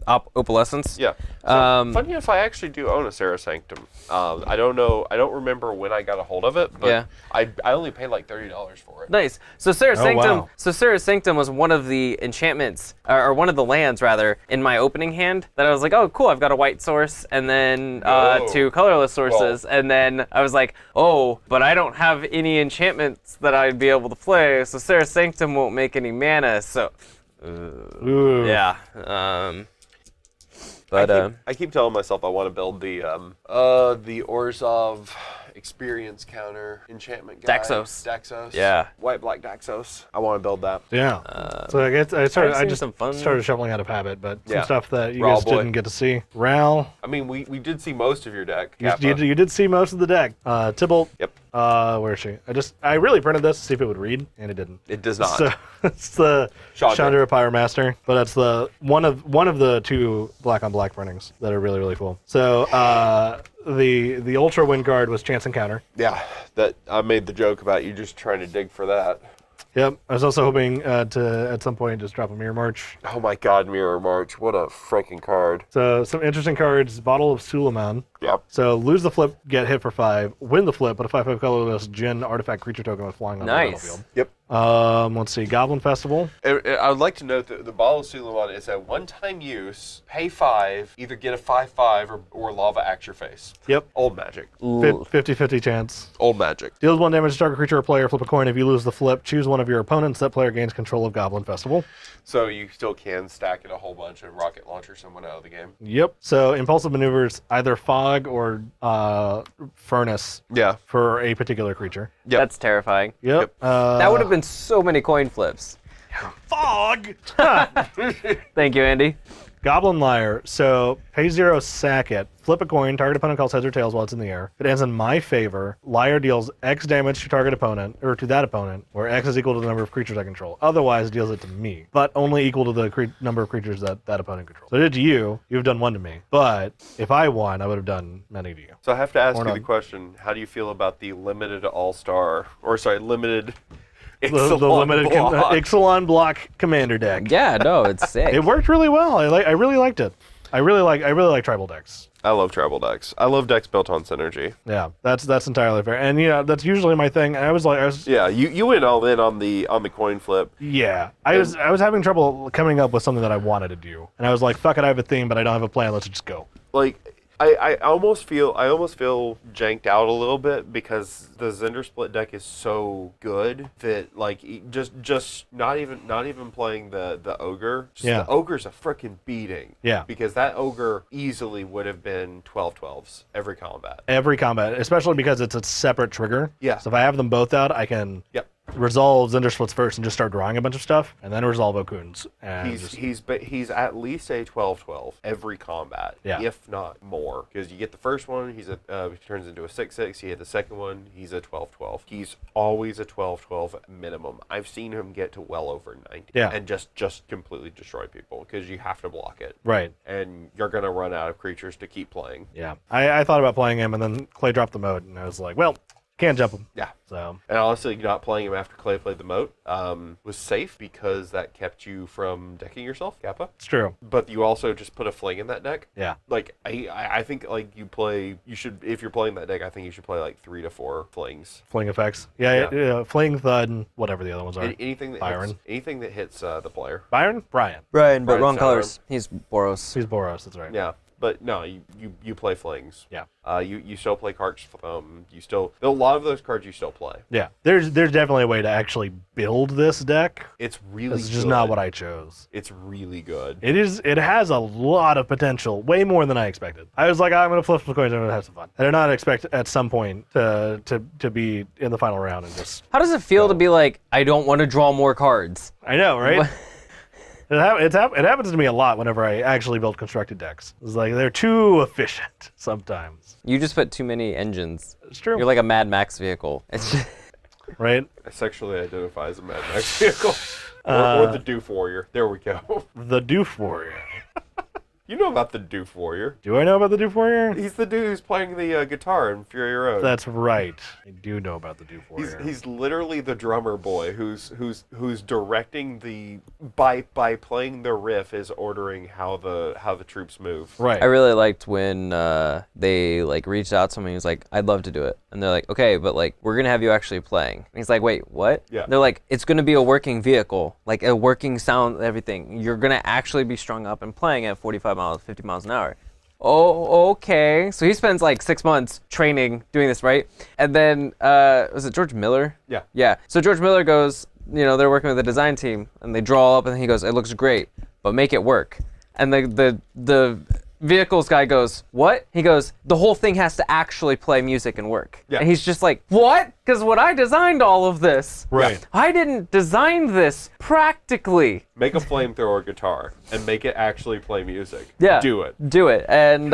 Speaker 3: Opalescence.
Speaker 2: Yeah. So, funny enough, I actually do own a Serra Sanctum. I don't know. I don't remember when I got a hold of it, but
Speaker 3: Yeah.
Speaker 2: I only paid like $30 for it.
Speaker 3: Nice. So Serra Sanctum.
Speaker 1: wow.
Speaker 3: So Serra Sanctum was one of the enchantments, or one of the lands rather, in my opening hand. That I was like, oh, cool. I've got a white source, and then
Speaker 2: Whoa.
Speaker 3: 2 colorless sources, and then I was like, oh, but I don't have any enchantments that I'd be able to play. So Serra Sanctum won't make any mana. So,
Speaker 1: Ooh.
Speaker 3: yeah. But
Speaker 2: I keep telling myself I want to build the Orzhov experience counter enchantment guy.
Speaker 3: Daxos. Yeah.
Speaker 2: White black Daxos. I want to build that.
Speaker 1: Yeah. So I guess I
Speaker 3: seen
Speaker 1: just
Speaker 3: some fun-
Speaker 1: started shuffling out of habit, but some
Speaker 2: Yeah.
Speaker 1: stuff that you
Speaker 2: Raw
Speaker 1: guys
Speaker 2: boy.
Speaker 1: didn't get to see. Ral,
Speaker 2: I mean, we did see most of your deck.
Speaker 1: you,
Speaker 2: Kappa.
Speaker 1: you did see most of the deck. Tybalt.
Speaker 2: Yep.
Speaker 1: Where is she? I really printed this to see if it would read, and it didn't.
Speaker 2: It does not.
Speaker 1: So it's the
Speaker 2: Chandra.
Speaker 1: Chandra Pyre Master, but that's the one of the 2 black on black printings that are really, really cool. So the Ultra Wind card was Chance Encounter.
Speaker 2: Yeah, that I made the joke about you just trying to dig for that.
Speaker 1: Yep. I was also hoping to at some point just drop a Mirror March.
Speaker 2: Oh my God, Mirror March! What a freaking card.
Speaker 1: So some interesting cards. Bottle of Suleiman.
Speaker 2: Yep.
Speaker 1: So lose the flip, get hit for 5. Win the flip, but a 5/5 colorless Djinn artifact creature token with flying on the
Speaker 3: Nice.
Speaker 1: battlefield.
Speaker 2: Yep.
Speaker 1: Let's see, Goblin Festival.
Speaker 2: I would like to note that the Bottle of Suleiman is a one-time use, pay 5, either get a 5/5 or lava axe your face.
Speaker 1: Yep.
Speaker 2: Old magic.
Speaker 1: 50-50 chance.
Speaker 2: Old magic.
Speaker 1: Deals 1 damage to target creature or player, flip a coin. If you lose the flip, choose one of your opponents. That player gains control of Goblin Festival.
Speaker 2: So you still can stack it a whole bunch and rocket launcher someone out of the game.
Speaker 1: Yep. So impulsive maneuvers, either fog or furnace
Speaker 2: Yeah.
Speaker 1: for a particular creature.
Speaker 2: Yep.
Speaker 3: That's terrifying.
Speaker 1: Yep.
Speaker 3: That would have been so many coin flips.
Speaker 1: fog.
Speaker 3: Thank you, Andy.
Speaker 1: Goblin Liar. So pay 0, sack it. Flip a coin. Target opponent calls heads or tails while it's in the air. If it ends in my favor, Liar deals X damage to target opponent, or to that opponent, where X is equal to the number of creatures I control. Otherwise, it deals it to me, but only equal to the number of creatures that opponent controls. So it did to you. You've done 1 to me. But if I won, I would have done many to you.
Speaker 2: So I have to ask
Speaker 1: Or
Speaker 2: you
Speaker 1: not.
Speaker 2: the question: how do you feel about the limited all-star, or sorry, limited
Speaker 1: The
Speaker 2: Ixalan
Speaker 1: limited
Speaker 2: block?
Speaker 1: Ixalan block commander deck.
Speaker 3: Yeah, no, it's sick.
Speaker 1: It worked really well. I really liked it. I really like tribal decks.
Speaker 2: I love tribal decks. I love decks built on synergy.
Speaker 1: Yeah, that's entirely fair. And that's usually my thing. I was
Speaker 2: Yeah, you went all in on the coin flip.
Speaker 1: yeah. I was having trouble coming up with something that I wanted to do. And I was like, fuck it, I have a theme, but I don't have a plan. Let's just go.
Speaker 2: Like I almost feel janked out a little bit because the Zndrsplt deck is so good that like just not even playing the ogre. Just
Speaker 1: Yeah.
Speaker 2: The ogre's a freaking beating.
Speaker 1: Yeah.
Speaker 2: Because that ogre easily would have been 12/12s every combat.
Speaker 1: Every combat, especially because it's a separate trigger.
Speaker 2: Yeah.
Speaker 1: So if I have them both out, I can
Speaker 2: Yep.
Speaker 1: resolve Zndrsplts first and just start drawing a bunch of stuff, and then resolve Okauns. And
Speaker 2: He's at least a 12/12 every combat,
Speaker 1: Yeah.
Speaker 2: if not more. Because you get the first one, he turns into a 6/6. You hit the second one, he's a 12/12. He's always a 12/12 minimum. I've seen him get to well over 90,
Speaker 1: Yeah.
Speaker 2: and just completely destroy people because you have to block it,
Speaker 1: right.
Speaker 2: and you're gonna run out of creatures to keep playing.
Speaker 1: Yeah. I thought about playing him, and then Clay dropped the mode, and I was like, well, can't jump him.
Speaker 2: Yeah.
Speaker 1: So
Speaker 2: And honestly, not playing him after Clay played the moat was safe because that kept you from decking yourself, Kappa.
Speaker 1: it's true.
Speaker 2: But you also just put a fling in that deck.
Speaker 1: Yeah.
Speaker 2: Like I think like you should if you're playing that deck, I think you should play like 3 to 4 flings.
Speaker 1: Fling effects. Yeah. Fling, thud, and whatever the other ones are.
Speaker 2: Anything that
Speaker 1: Byron.
Speaker 2: hits the player.
Speaker 1: Byron? Brian.
Speaker 3: Brian, but
Speaker 2: Brian's
Speaker 3: wrong
Speaker 2: not
Speaker 3: colors. He's Boros.
Speaker 1: He's Boros, that's right.
Speaker 2: Yeah. But no, you play flings.
Speaker 1: Yeah.
Speaker 2: You still play cards. A lot of those cards you still play.
Speaker 1: Yeah. There's definitely a way to actually build this deck.
Speaker 2: It's really
Speaker 1: It's just
Speaker 2: good.
Speaker 1: not what I chose.
Speaker 2: It's really good.
Speaker 1: It has a lot of potential, way more than I expected. I was like, I'm gonna flip some coins and I'm gonna have some fun. I did not expect at some point to be in the final round and just
Speaker 3: How does it feel to be like, I don't want to draw more cards?
Speaker 1: I know, right?
Speaker 3: What?
Speaker 1: It happens to me a lot whenever I actually build constructed decks. It's like they're too efficient sometimes.
Speaker 3: You just put too many engines.
Speaker 1: It's true.
Speaker 3: You're like a Mad Max vehicle. It's just,
Speaker 1: Right?
Speaker 2: I sexually identify as a Mad Max vehicle. or the Doof Warrior. There we go.
Speaker 1: The Doof Warrior.
Speaker 2: You know about the Doof Warrior.
Speaker 1: Do I know about the Doof Warrior?
Speaker 2: He's the dude who's playing the guitar in Fury Road.
Speaker 1: That's right. I do know about the Doof Warrior.
Speaker 2: He's literally the drummer boy who's directing the by playing the riff is ordering how the troops move.
Speaker 1: right.
Speaker 3: I really liked when they like reached out to me. He was like, "I'd love to do it," and they're like, "Okay, but like we're gonna have you actually playing." And he's like, "Wait, what?"
Speaker 2: Yeah.
Speaker 3: They're like, "It's gonna be a working vehicle, like a working sound, everything. You're gonna actually be strung up and playing at 45 miles, 50 miles an hour." Oh, okay. So he spends like 6 months training, doing this, right? And then was it George Miller?
Speaker 2: Yeah.
Speaker 3: Yeah. So George Miller goes, they're working with the design team, and they draw up, and he goes, "It looks great, but make it work." And the vehicles guy goes, "What?" He goes, "The whole thing has to actually play music and work."
Speaker 2: Yeah.
Speaker 3: And he's just like, "What?" Because when I designed all of this,
Speaker 1: Right.
Speaker 3: I didn't design this practically.
Speaker 2: Make a flamethrower guitar and make it actually play music.
Speaker 3: Yeah.
Speaker 2: Do it.
Speaker 3: Do it. And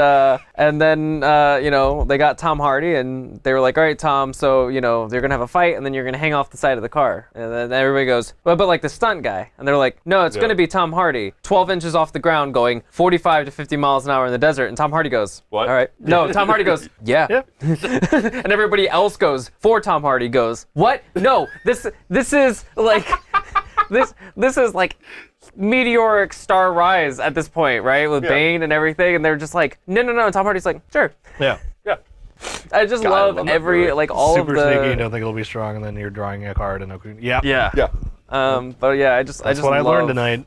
Speaker 3: then they got Tom Hardy, and they were like, "All right, Tom, so they're gonna have a fight, and then you're gonna hang off the side of the car." And then everybody goes, but like the stunt guy, and they're like, "No, it's
Speaker 2: Yeah.
Speaker 3: gonna be Tom Hardy, 12 inches off the ground, going 45 to 50 miles an hour in the desert." And Tom Hardy goes,
Speaker 2: What?
Speaker 3: All right. No, Tom Hardy goes, "Yeah."
Speaker 1: Yeah.
Speaker 3: And everybody else goes, for Tom Hardy goes, "What? No, this is like this is like meteoric star rise at this point, right? With
Speaker 2: Yeah.
Speaker 3: Bane and everything." And they're just like, no. Tom Hardy's like, "Sure."
Speaker 1: Yeah.
Speaker 2: Yeah.
Speaker 3: I just
Speaker 2: God, I
Speaker 3: love
Speaker 2: love that
Speaker 3: every
Speaker 2: movie.
Speaker 3: like all
Speaker 1: Super
Speaker 3: of the.
Speaker 1: sneaky. You don't think it'll be strong, and then you're drawing a card and Okaun. Yeah.
Speaker 3: Yeah. But yeah, I just
Speaker 1: That's
Speaker 3: I just
Speaker 1: what I learned
Speaker 3: love-
Speaker 1: tonight.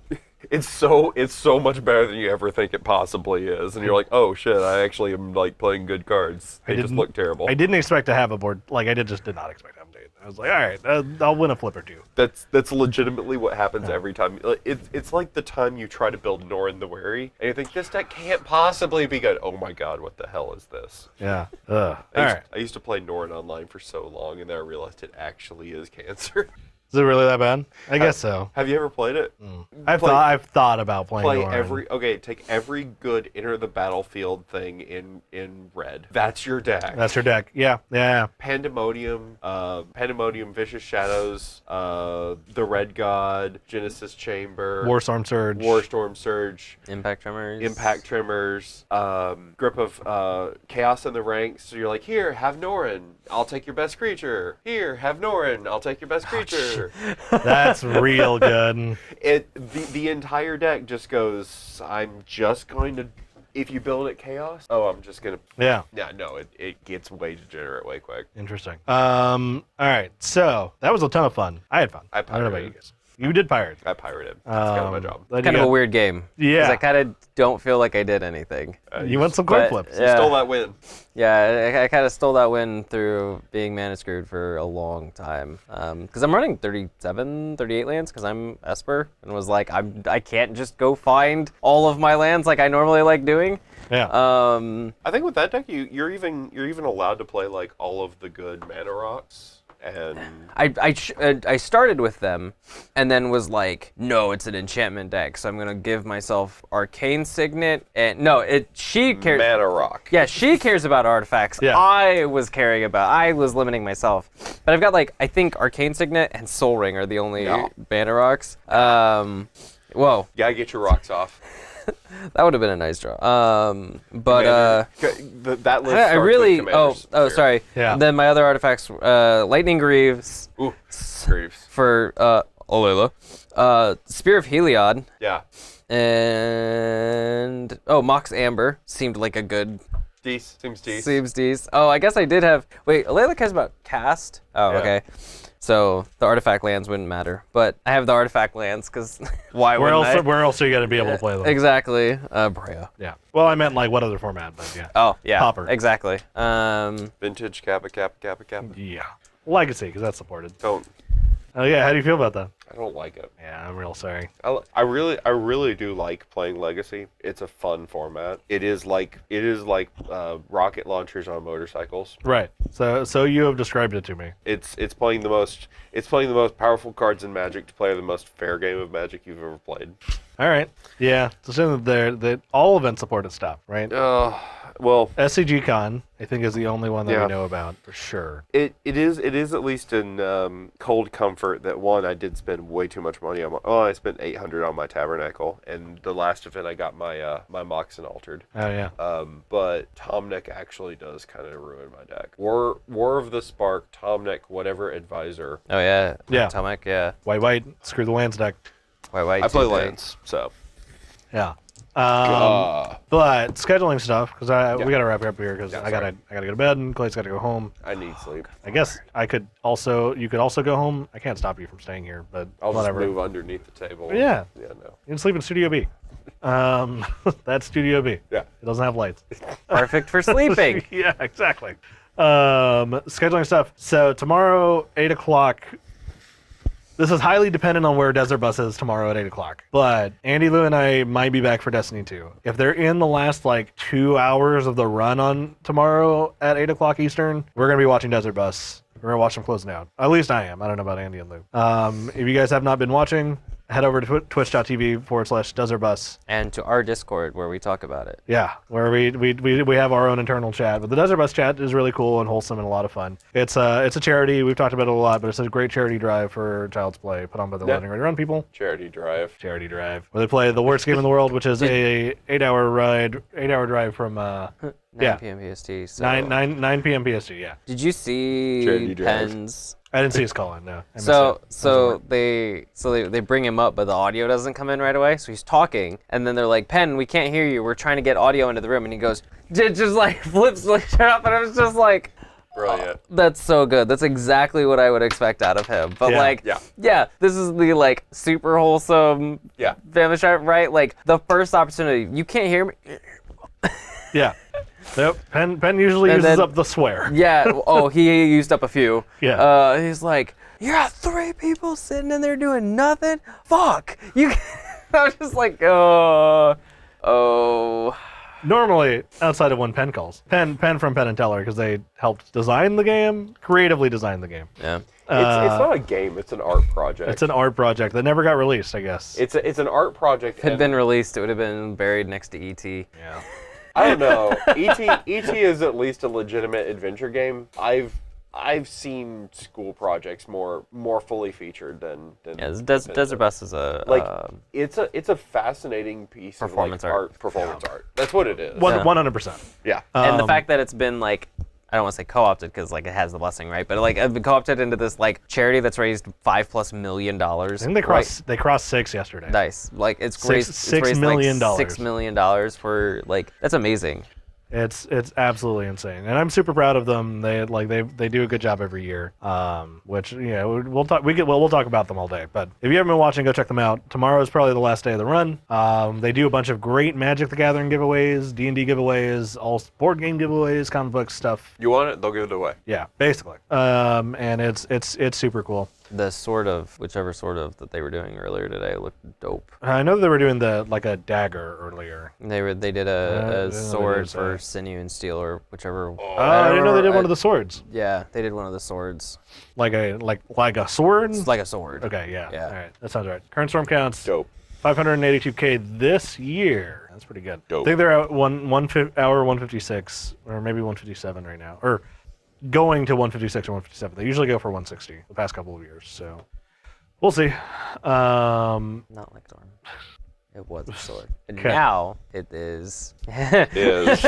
Speaker 2: It's so much better than you ever think it possibly is, and you're like, oh shit, I actually am like playing good cards. They just look terrible.
Speaker 1: I didn't expect to have a board. Like I just did not expect to have a date. I was like, all right, I'll win a flip or two.
Speaker 2: That's legitimately what happens every time. It's like the time you try to build Norn the Wary, and you think this deck can't possibly be good. Oh my god, what the hell is this?
Speaker 1: Yeah. All
Speaker 2: I
Speaker 1: right.
Speaker 2: used to play Norn online for so long, and then I realized it actually is cancer.
Speaker 1: Is it really that bad? I guess so.
Speaker 2: Have you ever played it?
Speaker 1: I've thought about playing.
Speaker 2: Play
Speaker 1: Norn.
Speaker 2: take every good enter the battlefield thing in red. That's your deck.
Speaker 1: That's your deck. Yeah.
Speaker 2: Pandemonium, Vicious Shadows, the Red God, Genesis Chamber,
Speaker 1: Warstorm Surge.
Speaker 3: Impact
Speaker 2: Tremors, Grip of Chaos in the ranks. So you're like, here, have Norin. I'll take your best creature. Here, have Norin. I'll take your best creature.
Speaker 1: That's real good.
Speaker 2: The entire deck just goes, I'm just going to, if you build it chaos, I'm just going to.
Speaker 1: Yeah.
Speaker 2: Yeah, no, it gets way degenerate way quick.
Speaker 1: Interesting. All right. So that was a ton of fun. I had fun.
Speaker 2: I
Speaker 1: don't know about
Speaker 2: pirated.
Speaker 1: you guys. You did pirate.
Speaker 2: I pirated. That's kind of my job.
Speaker 1: Then
Speaker 3: Kind
Speaker 1: you
Speaker 3: of a
Speaker 1: got-
Speaker 3: weird game.
Speaker 1: Yeah.
Speaker 3: 'Cause I kind of don't feel like I did anything.
Speaker 1: You went some coin
Speaker 3: But-
Speaker 1: flips.
Speaker 3: yeah.
Speaker 2: Stole that win.
Speaker 3: Yeah, I kind of stole that win through being mana screwed for a long time. Because I'm running 37, 38 lands because I'm Esper, and was like, I can't just go find all of my lands like I normally like doing.
Speaker 1: Yeah.
Speaker 2: I think with that deck, you're even allowed to play like all of the good mana rocks. And
Speaker 3: I started with them, and then was like, no, it's an enchantment deck, so I'm gonna give myself Arcane Signet, and no, she cares.
Speaker 2: mana rock.
Speaker 3: Yeah, she cares about artifacts.
Speaker 1: Yeah.
Speaker 3: I was limiting myself. But I've got I think Arcane Signet and Soul Ring are the only mana rocks. Whoa,
Speaker 2: You gotta get your rocks off.
Speaker 3: that would have been a nice draw. But
Speaker 2: that list
Speaker 3: I
Speaker 2: starts
Speaker 3: really.
Speaker 2: with commanders.
Speaker 3: Oh, sorry.
Speaker 1: Yeah.
Speaker 3: Then my other artifacts, Lightning Greaves
Speaker 2: Ooh, Greaves.
Speaker 3: for Alela, Spear of Heliod,
Speaker 2: Yeah.
Speaker 3: and Mox Amber seemed like a good.
Speaker 2: Seems decent.
Speaker 3: Seems decent. Oh, I guess I did have. Wait, Alela cares about cast. Oh,
Speaker 2: Yeah.
Speaker 3: okay. So the artifact lands wouldn't matter, but I have the artifact lands because why
Speaker 1: Where
Speaker 3: wouldn't
Speaker 1: else?
Speaker 3: I?
Speaker 1: Where else are you gonna be able to play them?
Speaker 3: Exactly. Brea.
Speaker 1: Yeah. Well, I meant like what other format, but yeah.
Speaker 3: Oh yeah.
Speaker 1: Pauper.
Speaker 3: Exactly.
Speaker 2: Vintage Kappa.
Speaker 1: Yeah. Legacy, because that's supported.
Speaker 2: Don't.
Speaker 1: Oh yeah. How do you feel about that?
Speaker 2: I don't like it.
Speaker 1: Yeah, I'm real sorry.
Speaker 2: I really do like playing Legacy. It's a fun format. It is like rocket launchers on motorcycles.
Speaker 1: Right. So you have described it to me.
Speaker 2: It's playing the most powerful cards in Magic to play the most fair game of Magic you've ever played.
Speaker 1: All right. Yeah. So soon that all event supported stuff, right?
Speaker 2: Well,
Speaker 1: SCG Con, I think, is the only one that
Speaker 2: Yeah.
Speaker 1: we know about for sure.
Speaker 2: it is at least in cold comfort that one, I did spend way too much money on I spent $800 on my Tabernacle, and the last event I got my my Moxen altered.
Speaker 1: Oh yeah.
Speaker 2: But Tomneck actually does kind of ruin my deck. War of the Spark, Tomneck, whatever advisor.
Speaker 3: Oh yeah.
Speaker 1: Yeah.
Speaker 3: Atomic. Yeah.
Speaker 1: White. Screw the lands deck.
Speaker 3: White.
Speaker 2: I play
Speaker 3: Tuesday.
Speaker 2: lands, so.
Speaker 1: Yeah. But scheduling stuff, because we gotta wrap it up here, because
Speaker 2: Yeah,
Speaker 1: I gotta go to bed and Clay's gotta go home.
Speaker 2: I need sleep.
Speaker 1: I guess you could also go home. I can't stop you from staying here, but
Speaker 2: I'll
Speaker 1: whatever.
Speaker 2: just move underneath the table.
Speaker 1: Yeah.
Speaker 2: Yeah, no.
Speaker 1: You can sleep in Studio B. That's Studio B.
Speaker 2: Yeah.
Speaker 1: It doesn't have lights.
Speaker 3: Perfect for sleeping.
Speaker 1: Yeah, exactly. Scheduling stuff. So tomorrow, 8 o'clock. This is highly dependent on where Desert Bus is tomorrow at 8 o'clock. But Andy, Lou, and I might be back for Destiny 2. If they're in the last 2 hours of the run on tomorrow at 8 o'clock Eastern, we're going to be watching Desert Bus. We're going to watch them closing out. At least I am. I don't know about Andy and Lou. If you guys have not been watching, head over to twitch.tv/DesertBus.
Speaker 3: And to our Discord where we talk about it.
Speaker 1: Yeah, where we have our own internal chat. But the Desert Bus chat is really cool and wholesome and a lot of fun. It's a charity. We've talked about it a lot, but it's a great charity drive for Child's Play put on by the Lightning Ready Run people.
Speaker 2: Charity drive.
Speaker 1: Charity drive. Where they play the worst game in the world, which is a 8-hour drive from
Speaker 3: 9 p.m. PST. So
Speaker 1: 9 p.m. PST. Yeah,
Speaker 3: Did you see
Speaker 2: Charity drive.
Speaker 3: Penn's?
Speaker 1: I didn't see his call in. No. I missed
Speaker 3: So
Speaker 1: it.
Speaker 3: so they bring him up, but the audio doesn't come in right away. So he's talking, and then they're like, "Penn, we can't hear you. We're trying to get audio into the room." And he goes, just flips, shut up. And I was just like,
Speaker 2: Brilliant.
Speaker 3: That's so good. That's exactly what I would expect out of him. But
Speaker 2: Yeah.
Speaker 3: this is the like super wholesome family shot, right? Like the first opportunity, you can't hear me.
Speaker 1: Yeah. Yep. Penn usually
Speaker 3: And
Speaker 1: uses
Speaker 3: then-
Speaker 1: up the swear.
Speaker 3: Yeah. Oh, he used up a few.
Speaker 1: Yeah.
Speaker 3: He's like, you got 3 people sitting in there doing nothing. Fuck. You. I was just like, oh.
Speaker 1: Normally, outside of when Penn calls. Penn from Penn and Teller, because they helped design the game, creatively design the game.
Speaker 3: Yeah.
Speaker 2: It's not a game. It's an art project.
Speaker 1: It's an art project that never got released, I guess.
Speaker 2: It's an art project.
Speaker 3: If it had been released, it would have been buried next to E.T.
Speaker 1: Yeah.
Speaker 2: I don't know. E.T. is at least a legitimate adventure game. I've seen school projects more fully featured than
Speaker 3: Yeah, Zndrsplt is a
Speaker 2: like it's a fascinating piece
Speaker 3: Performance
Speaker 2: of like
Speaker 3: art.
Speaker 2: Performance art. That's what it is.
Speaker 1: 100%.
Speaker 2: Yeah.
Speaker 3: and the fact that it's been like, I don't want to say co-opted because like it has the blessing, right? But like it's been co-opted into this like charity that's raised $5+ million. I
Speaker 1: think they crossed 6 yesterday.
Speaker 3: Nice. Like it's
Speaker 1: Six-
Speaker 3: raised
Speaker 1: $6
Speaker 3: it's raised
Speaker 1: million.
Speaker 3: like $6 million for like that's amazing.
Speaker 1: It's absolutely insane, and I'm super proud of them. They do a good job every year. Which we'll talk about them all day. But if you haven't been watching, go check them out. Tomorrow is probably the last day of the run. They do a bunch of great Magic the Gathering giveaways, D&D giveaways, all board game giveaways, comic book stuff.
Speaker 2: You want it? They'll give it away.
Speaker 1: Yeah, basically. And it's super cool.
Speaker 3: The whichever sort of that they were doing earlier today looked dope.
Speaker 1: I know that they were doing like a dagger earlier.
Speaker 3: They did a
Speaker 1: didn't know they
Speaker 3: sword
Speaker 1: did
Speaker 3: for
Speaker 1: that.
Speaker 3: sinew and steel or whichever.
Speaker 1: Oh, I didn't know they did one of the swords.
Speaker 3: Yeah, they did one of the swords.
Speaker 1: Like a sword.
Speaker 3: It's like a sword.
Speaker 1: Okay, yeah.
Speaker 3: Yeah.
Speaker 1: All right, that sounds right. Current storm counts.
Speaker 2: Dope.
Speaker 1: 582K this year. That's pretty good.
Speaker 2: Dope.
Speaker 1: I think they're at hour 156 or maybe 157 right now, or going to 156 or 157. They usually go for 160 the past couple of years, so we'll see.
Speaker 3: Not like Dorm. It was a sword. And now it is.
Speaker 2: Is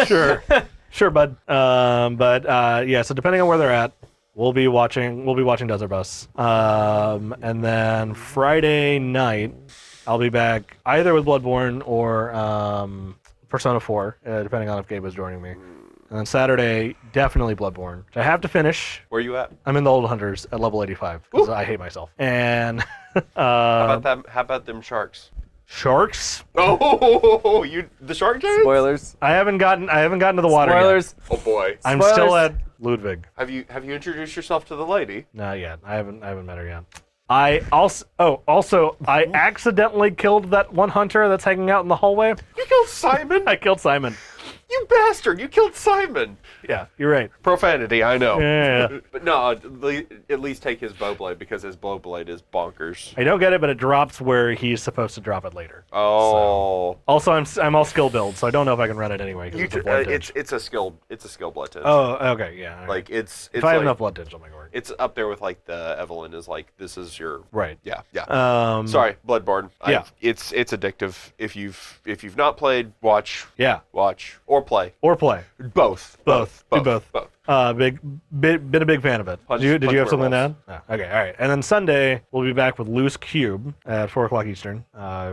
Speaker 1: Sure, bud. Yeah. So depending on where they're at, we'll be watching Desert Bus. And then Friday night, I'll be back either with Bloodborne or Persona 4, depending on if Gabe is joining me. And then Saturday, definitely Bloodborne, which I have to finish.
Speaker 2: Where you at?
Speaker 1: I'm in the Old Hunters at level 85 because I hate myself. And
Speaker 2: How about them sharks?
Speaker 1: sharks.
Speaker 2: Oh, the shark giants?
Speaker 3: Spoilers.
Speaker 1: I haven't gotten to the water
Speaker 3: Spoilers.
Speaker 2: Oh boy.
Speaker 1: I'm
Speaker 3: Spoilers.
Speaker 1: still at Ludwig.
Speaker 2: Have you introduced yourself to the lady?
Speaker 1: Not yet. I haven't met her yet. I accidentally killed that one hunter that's hanging out in the hallway.
Speaker 2: You killed Simon?
Speaker 1: I killed Simon.
Speaker 2: You bastard! You killed Simon.
Speaker 1: Yeah, you're right.
Speaker 2: Profanity, I know.
Speaker 1: Yeah.
Speaker 2: But no, at least take his bowblade because his bowblade is bonkers.
Speaker 1: I don't get it, but it drops where he's supposed to drop it later.
Speaker 2: Oh.
Speaker 1: Also, I'm all skill build, so I don't know if I can run it anyway. 'Cause it's a blood tinge.
Speaker 2: It's a skill blood tinge.
Speaker 1: Oh, okay, yeah. all right.
Speaker 2: Like it's
Speaker 1: if I have
Speaker 2: like,
Speaker 1: enough blood tinge, I'll make it work.
Speaker 2: It's up there with like the Evelyn is like this is your
Speaker 1: Right.
Speaker 2: Yeah.
Speaker 1: Sorry.
Speaker 2: Bloodborne.
Speaker 1: Yeah.
Speaker 2: It's addictive. If you've not played, watch or play.
Speaker 1: Or play.
Speaker 2: Both.
Speaker 1: Do both. Been a big fan of it.
Speaker 2: Punch-
Speaker 1: Did you have
Speaker 2: punch
Speaker 1: something to add?
Speaker 2: werewolves.
Speaker 1: No. Okay, all right. And then Sunday, we'll be back with Loose Cube at 4 o'clock Eastern,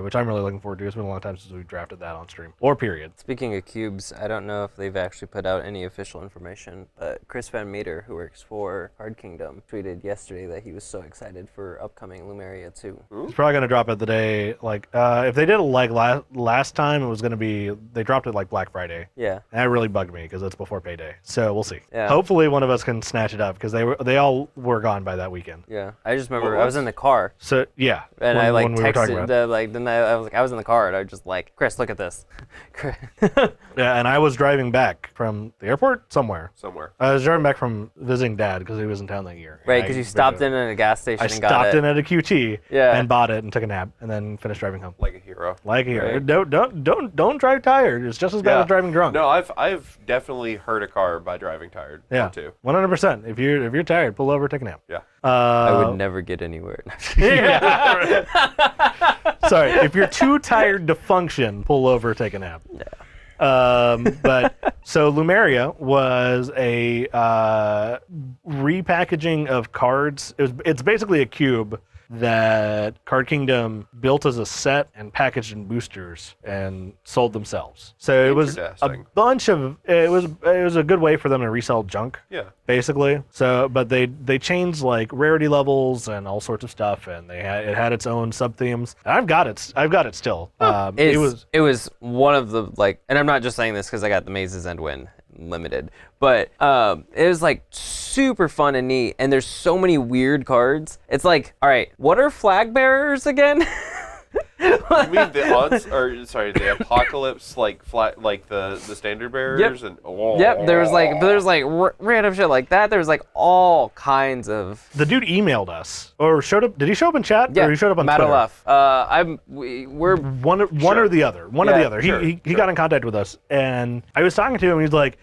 Speaker 1: which I'm really looking forward to. It's been a long time since we drafted that on stream. Or period.
Speaker 3: Speaking of cubes, I don't know if they've actually put out any official information, but Chris Van Meter, who works for Card Kingdom, tweeted yesterday that he was so excited for upcoming Lumeria 2.
Speaker 1: It's probably going to drop it the day, like, if they did it like last time, it was going to be, they dropped it like Black Friday.
Speaker 3: Yeah.
Speaker 1: And that really bugged me because it's before payday. So we'll see.
Speaker 3: Yeah.
Speaker 1: Hopefully one of us can snatch it up because they all were gone by that weekend.
Speaker 3: Yeah. I just remember
Speaker 2: What
Speaker 3: I was in the car.
Speaker 1: So yeah.
Speaker 3: And
Speaker 1: when-
Speaker 3: I like
Speaker 1: when we were talking
Speaker 3: texted,
Speaker 1: about it.
Speaker 3: then I was like, I was in the car and I was just like, Chris, look at this.
Speaker 1: Yeah, and I was driving back from the airport somewhere. I was driving back from visiting Dad because he was in town that year.
Speaker 3: Right, because you stopped in at a gas station
Speaker 1: I
Speaker 3: and got
Speaker 1: stopped
Speaker 3: it.
Speaker 1: in at a QT
Speaker 3: Yeah.
Speaker 1: and bought it and took a nap and then finished driving home.
Speaker 2: Like a hero.
Speaker 1: Like here,
Speaker 3: Right.
Speaker 1: don't drive tired. It's just as bad as driving drunk.
Speaker 2: No, I've definitely hurt a car by driving tired.
Speaker 1: Yeah,
Speaker 2: Too.
Speaker 1: 100%. If you're tired, pull over, take a nap.
Speaker 2: Yeah.
Speaker 3: I would never get anywhere.
Speaker 1: Yeah. Sorry, if you're too tired to function, pull over, take a nap. But so Lumeria was a repackaging of cards. It's basically a cube that Card Kingdom built as a set and packaged in boosters and sold themselves. So it was a
Speaker 2: Interesting.
Speaker 1: bunch of it was a good way for them to resell junk.
Speaker 2: Yeah.
Speaker 1: Basically. So, but they changed like rarity levels and all sorts of stuff, and it had its own sub themes. I've got it still. It
Speaker 3: was one of the like, and I'm not just saying this because I got the Maze's End Win limited, but it was like super fun and neat, and there's so many weird cards. It's like, all right, what are flag bearers again?
Speaker 2: You mean the apocalypse like the standard bearers and
Speaker 3: Yep, there's random shit like that. There's like all kinds of.
Speaker 1: The dude emailed us or showed up. Did he show up in chat or he showed up on
Speaker 3: Matt
Speaker 1: Twitter?
Speaker 3: We're
Speaker 1: one or the other. One or the other. He got in contact with us, and I was talking to him. He's like,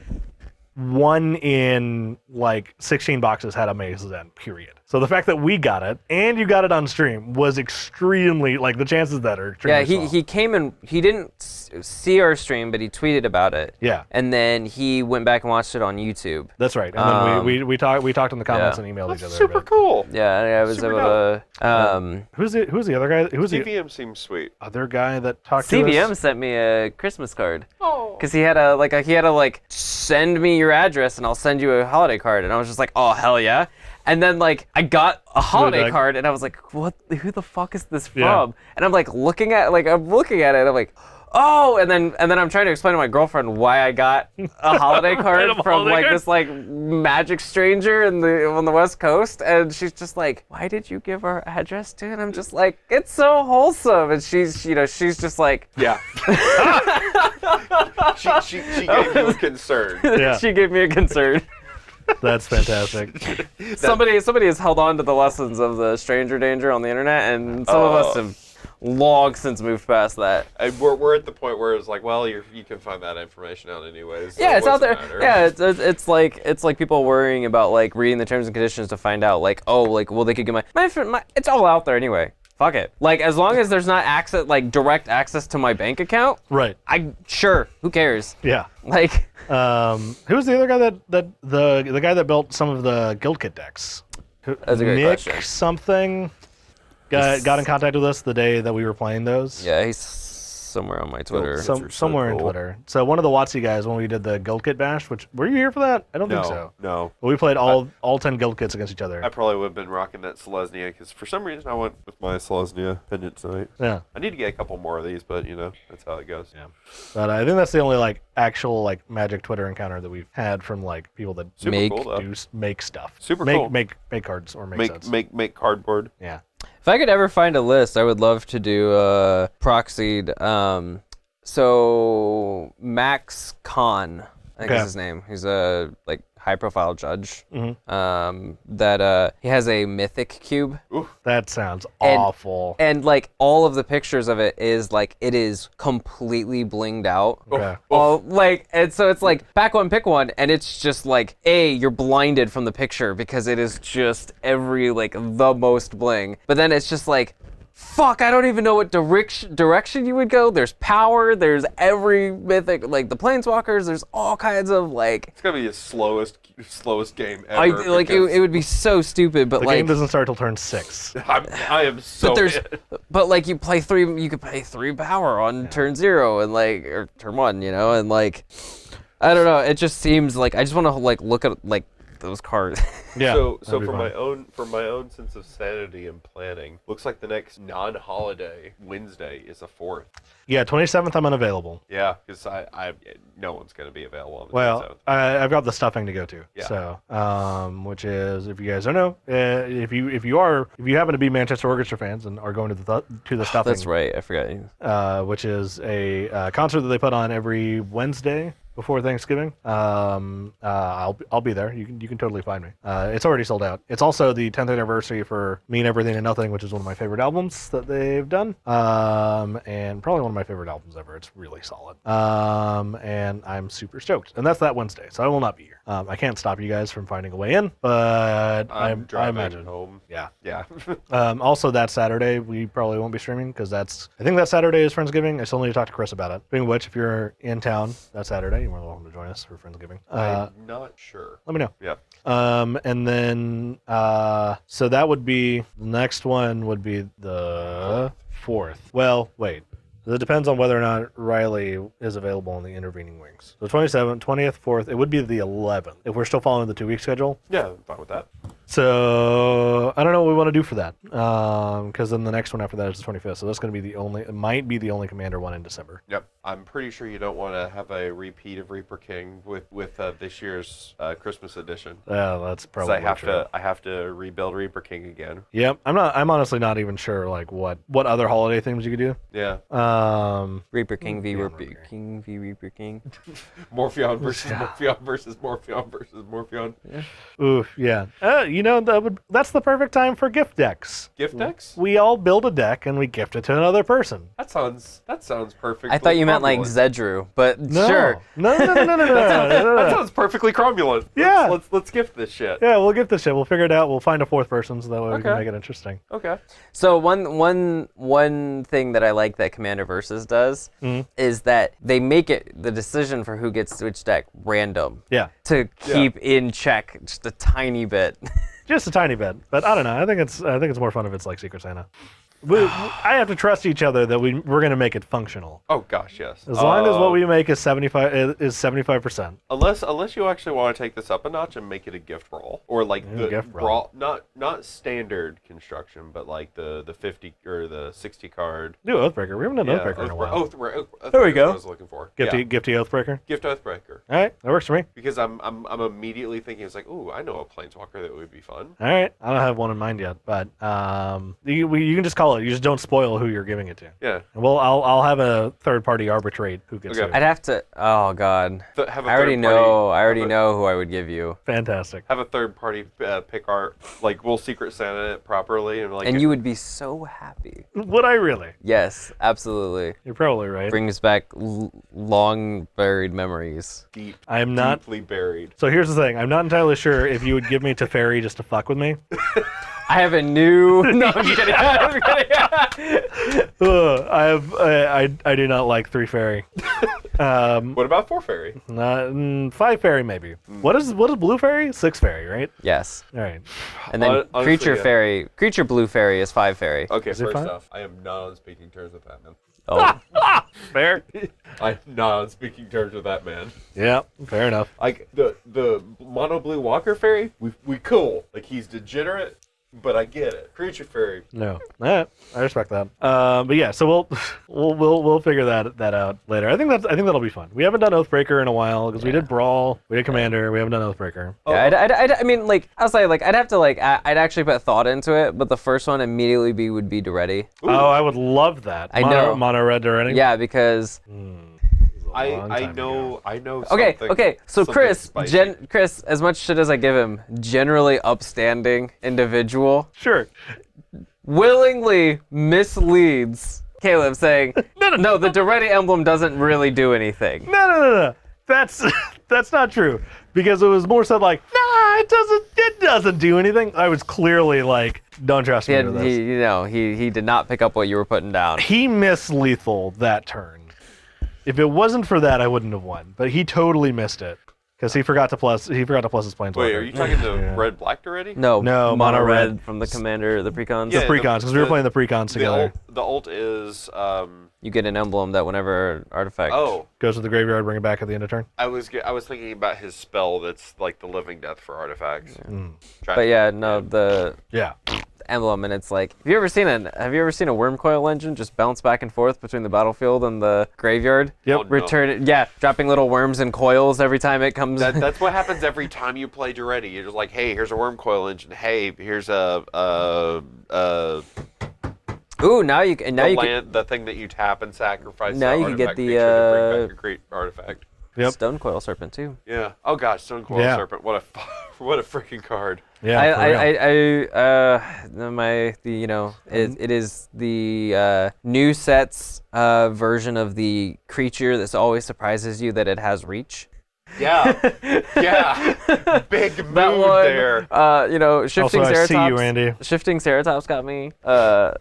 Speaker 1: one in like 16 boxes had a Maze's End, period. So the fact that we got it and you got it on stream was extremely, like, the chances that are extremely small.
Speaker 3: He came and he didn't see our stream, but he tweeted about it.
Speaker 1: Yeah.
Speaker 3: And then he went back and watched it on YouTube.
Speaker 1: That's right. And then we talked in the comments and emailed each other.
Speaker 2: Super cool.
Speaker 3: Yeah, I was able to.
Speaker 1: Who's the other guy? Who's the
Speaker 2: CVM seems sweet.
Speaker 1: other guy that talked to us?
Speaker 3: CVM sent me a Christmas card. Oh. Because he had to send me your address and I'll send you a holiday card, and I was just like, oh hell yeah. And then like I got a holiday card and I was like, what? Who the fuck is this from?
Speaker 1: Yeah.
Speaker 3: And I'm like looking at it, and I'm like, oh, and then I'm trying to explain to my girlfriend why I got a holiday card from this like magic stranger on the West Coast, and she's just like, why did you give our address to? And I'm just like, it's so wholesome, and she's just like,
Speaker 2: yeah. she gave you a concern.
Speaker 1: Yeah.
Speaker 3: She gave me a concern.
Speaker 1: That's fantastic.
Speaker 3: Somebody has held on to the lessons of the stranger danger on the internet, and some of us have long since moved past that.
Speaker 2: We're at the point where it's like, well, you can find that information out anyways. So
Speaker 3: yeah, it's out there.
Speaker 2: matter.
Speaker 3: Yeah, it's like people worrying about like reading the terms and conditions to find out like, oh, like, well, they could get my it's all out there anyway. Fuck it. Like, as long as there's not direct access to my bank account,
Speaker 1: Right.
Speaker 3: Who cares?
Speaker 1: Yeah.
Speaker 3: Like,
Speaker 1: who was the other guy the guy that built some of the guild kit decks?
Speaker 3: That's a great
Speaker 1: Nick
Speaker 3: question.
Speaker 1: something got in contact with us the day that we were playing those.
Speaker 3: yeah, he's somewhere on my Twitter.
Speaker 1: Somewhere in Twitter. So one of the WotC guys, when we did the guild kit bash, which were you here for that? I don't think so.
Speaker 2: No.
Speaker 1: But we played all 10 guild kits against each other.
Speaker 2: I probably would have been rocking that Selesnya because for some reason I went with my Selesnya pendant tonight.
Speaker 1: Yeah.
Speaker 2: I need to get a couple more of these, but that's how it goes.
Speaker 1: Yeah. But I think that's the only actual Magic Twitter encounter that we've had from people that make stuff.
Speaker 2: Super
Speaker 1: make,
Speaker 2: cool.
Speaker 1: Make cards or make sets.
Speaker 2: Make cardboard.
Speaker 1: Yeah.
Speaker 3: If I could ever find a list, I would love to do proxied. So Max Khan, I think is his name. He's a high-profile judge.
Speaker 1: Mm-hmm.
Speaker 3: That he has a mythic cube.
Speaker 2: Ooh.
Speaker 1: That sounds awful.
Speaker 3: And all of the pictures of it is completely blinged out.
Speaker 1: Okay.
Speaker 3: And so it's back one, pick one, and it's just you're blinded from the picture because it is just every the most bling. But then it's just fuck, I don't even know what direction you would go. There's power, there's every mythic, the planeswalkers, there's all kinds of
Speaker 2: It's gonna be the slowest game ever.
Speaker 3: It would be so stupid, but
Speaker 1: the game doesn't start till turn 6.
Speaker 2: I am so
Speaker 3: but you play 3, you could play 3 power on turn 0 and or turn 1, and I don't know, it just seems I just want to look at those cards.
Speaker 1: Yeah.
Speaker 2: So for my own sense of sanity and planning, looks like the next non-holiday Wednesday is the 4th.
Speaker 1: Yeah, 27th I'm unavailable.
Speaker 2: Yeah, because I no one's going to be available on the 27th.
Speaker 1: Well, I've got the stuffing to go to.
Speaker 2: Yeah.
Speaker 1: So, which is, if you guys don't know, if you happen to be Manchester Orchestra fans and are going to the stuffing.
Speaker 3: That's right, I forgot.
Speaker 1: Which is a concert that they put on every Wednesday before Thanksgiving. I'll be there. You can totally find me. It's already sold out. It's also the 10th anniversary for Mean Everything and Nothing, which is one of my favorite albums that they've done. And probably one of my favorite albums ever. It's really solid. And I'm super stoked. And that's that Wednesday, so I will not be here. I can't stop you guys from finding a way in, but I imagine
Speaker 2: home.
Speaker 1: Yeah.
Speaker 2: Yeah.
Speaker 1: Also, that Saturday we probably won't be streaming because I think that Saturday is Friendsgiving. I still need to talk to Chris about it. Speaking of which, if you're in town that Saturday, you you're more than welcome to join us for Friendsgiving.
Speaker 2: I'm not sure.
Speaker 1: Let me know.
Speaker 2: Yeah.
Speaker 1: And then, so that would be, the next one would be the 4th. Well, wait. It depends on whether or not Riley is available on the intervening weeks. So 27th, 20th, 4th, it would be the 11th if we're still following the 2-week schedule.
Speaker 2: Yeah, I'm fine with that.
Speaker 1: So I don't know what we want to do for that, because then the next one after that is the 25th. So that's going to be it might be the only Commander one in December.
Speaker 2: Yep. I'm pretty sure you don't want to have a repeat of Reaper King with this year's Christmas edition.
Speaker 1: Yeah, that's probably true.
Speaker 2: I have to rebuild Reaper King again.
Speaker 1: Yep. I'm honestly not even sure like what other holiday themes you could do.
Speaker 2: Yeah.
Speaker 3: Reaper King v.
Speaker 1: Yeah,
Speaker 3: Reaper
Speaker 1: Reaper
Speaker 3: King v. Reaper King.
Speaker 2: Morpheon versus Morpheon versus Morpheon versus Morpheon.
Speaker 3: Yeah.
Speaker 1: Oof, yeah. That's the perfect time for gift decks.
Speaker 2: Gift decks?
Speaker 1: We all build a deck and we gift it to another person.
Speaker 2: That sounds perfect.
Speaker 3: I thought you meant like Zndrsplt, but
Speaker 1: No.
Speaker 3: sure.
Speaker 1: No.
Speaker 2: That sounds perfectly cromulent.
Speaker 1: Yeah.
Speaker 2: Let's gift this shit.
Speaker 1: Yeah, we'll gift this shit. We'll figure it out. We'll find a 4th person so that way we can
Speaker 2: Okay.
Speaker 1: make it interesting.
Speaker 2: Okay.
Speaker 3: So one thing that I like that Commander Versus does is that they make it the decision for who gets which deck random
Speaker 1: Yeah.
Speaker 3: to keep in check just a tiny bit.
Speaker 1: Just a tiny bit, but I don't know. I think it's more fun if it's like Secret Santa. I have to trust each other that we're going to make it functional.
Speaker 2: Oh gosh, yes.
Speaker 1: As long as what we make is 75%.
Speaker 2: Unless you actually want to take this up a notch and make it a gift roll, or like the
Speaker 1: gift roll.
Speaker 2: not standard construction, but like the 50 or the 60 card.
Speaker 1: Do Oathbreaker. We haven't done Oathbreaker in a while.
Speaker 2: Oathbreaker.
Speaker 1: There we go.
Speaker 2: I was looking for
Speaker 1: Gifty Oathbreaker.
Speaker 2: Gift Oathbreaker.
Speaker 1: All right, that works for me.
Speaker 2: Because I'm immediately thinking it's like, ooh, I know a planeswalker that would be fun.
Speaker 1: All right, I don't have one in mind yet, but you can just call it. You just don't spoil who you're giving it to.
Speaker 2: Yeah.
Speaker 1: Well, I'll have a third party arbitrate who gets
Speaker 2: Okay.
Speaker 1: it.
Speaker 3: I'd have to. Oh God.
Speaker 2: Have a
Speaker 3: I already
Speaker 2: third party-
Speaker 3: know who I would give you.
Speaker 1: Fantastic.
Speaker 2: Have a third party pick art, like we'll Secret Santa it properly, and like.
Speaker 3: And you would be so happy.
Speaker 1: Would I really?
Speaker 3: Yes, absolutely.
Speaker 1: You're probably right.
Speaker 3: Brings back long buried memories.
Speaker 1: I'm not
Speaker 2: deeply buried.
Speaker 1: So here's the thing. I'm not entirely sure if you would give me Teferi just to fuck with me.
Speaker 3: I have a new. No, I'm kidding. I'm kidding.
Speaker 1: I do not like 3 fairy.
Speaker 2: What about 4 fairy?
Speaker 1: 5 fairy maybe. What is blue fairy? 6 fairy, right?
Speaker 3: Yes.
Speaker 1: All right.
Speaker 3: And then
Speaker 2: Honestly,
Speaker 3: creature blue fairy is 5 fairy.
Speaker 2: Okay,
Speaker 1: it
Speaker 2: first
Speaker 1: fine?
Speaker 2: off, I am not on speaking terms with that man.
Speaker 3: Oh.
Speaker 1: Fair.
Speaker 2: I'm not on speaking terms with that man.
Speaker 1: Yeah, fair enough.
Speaker 2: Like the mono blue walker fairy, we cool. Like he's degenerate, but I get it. Creature fairy.
Speaker 1: No, I respect that. But yeah, so we'll figure that out later. I think that'll be fun. We haven't done Oathbreaker in a while because we did Brawl, we did Commander, we haven't done Oathbreaker.
Speaker 3: Yeah, I mean, like, I'll say, like, I'd have to, like, I'd actually put thought into it, but the first one immediately would be Duretti.
Speaker 1: Oh, I would love that.
Speaker 3: I know.
Speaker 1: Mono red Duretti.
Speaker 3: Yeah, because.
Speaker 2: I know something.
Speaker 3: Okay. So
Speaker 2: something
Speaker 3: Chris,
Speaker 2: spicy.
Speaker 3: Chris, as much shit as I give him, generally upstanding individual,
Speaker 1: Sure.
Speaker 3: willingly misleads Caleb, saying, no, the Duretti emblem doesn't really do anything.
Speaker 1: No. That's not true. Because it was more so like, nah, it doesn't do anything. I was clearly like, don't trust me with this.
Speaker 3: He did not pick up what you were putting down.
Speaker 1: He missed lethal that turn. If it wasn't for that, I wouldn't have won. But he totally missed it because he forgot to plus his planeswalker.
Speaker 2: Wait, are you talking to red black already?
Speaker 3: No,
Speaker 1: mono red.
Speaker 3: from the commander, the precons.
Speaker 1: The precons, because we were playing the precons together.
Speaker 2: The ult is
Speaker 3: You get an emblem that whenever artifact.
Speaker 2: oh.
Speaker 1: Goes to the graveyard, bring it back at the end of turn.
Speaker 2: I was thinking about his spell that's like the living death for artifacts.
Speaker 3: But yeah, no, the
Speaker 1: Yeah.
Speaker 3: emblem, and it's like, have you ever seen a worm coil engine just bounce back and forth between the battlefield and the graveyard?
Speaker 1: Yep.
Speaker 2: Oh, no.
Speaker 3: Return it, yeah, dropping little worms and coils every time it comes.
Speaker 2: That's what happens every time you play Duretti. You're just like, hey, here's a worm coil engine. Hey, here's
Speaker 3: Ooh, now you can.
Speaker 2: the thing that you tap and sacrifice.
Speaker 3: Now
Speaker 2: the
Speaker 3: you can get
Speaker 2: artifact
Speaker 3: the,
Speaker 2: creature to bring back a great artifact.
Speaker 1: Yep.
Speaker 3: Stone coil serpent too.
Speaker 2: Yeah. Oh gosh, Stone Coil
Speaker 1: Yeah.
Speaker 2: Serpent. What a freaking card.
Speaker 1: Yeah.
Speaker 3: It is the new set's version of the creature that always surprises you that it has reach.
Speaker 2: Yeah. Yeah. Big move
Speaker 3: That one,
Speaker 2: there.
Speaker 3: shifting
Speaker 1: Also, I
Speaker 3: Ceratops.
Speaker 1: see you, Andy.
Speaker 3: Shifting Ceratops got me.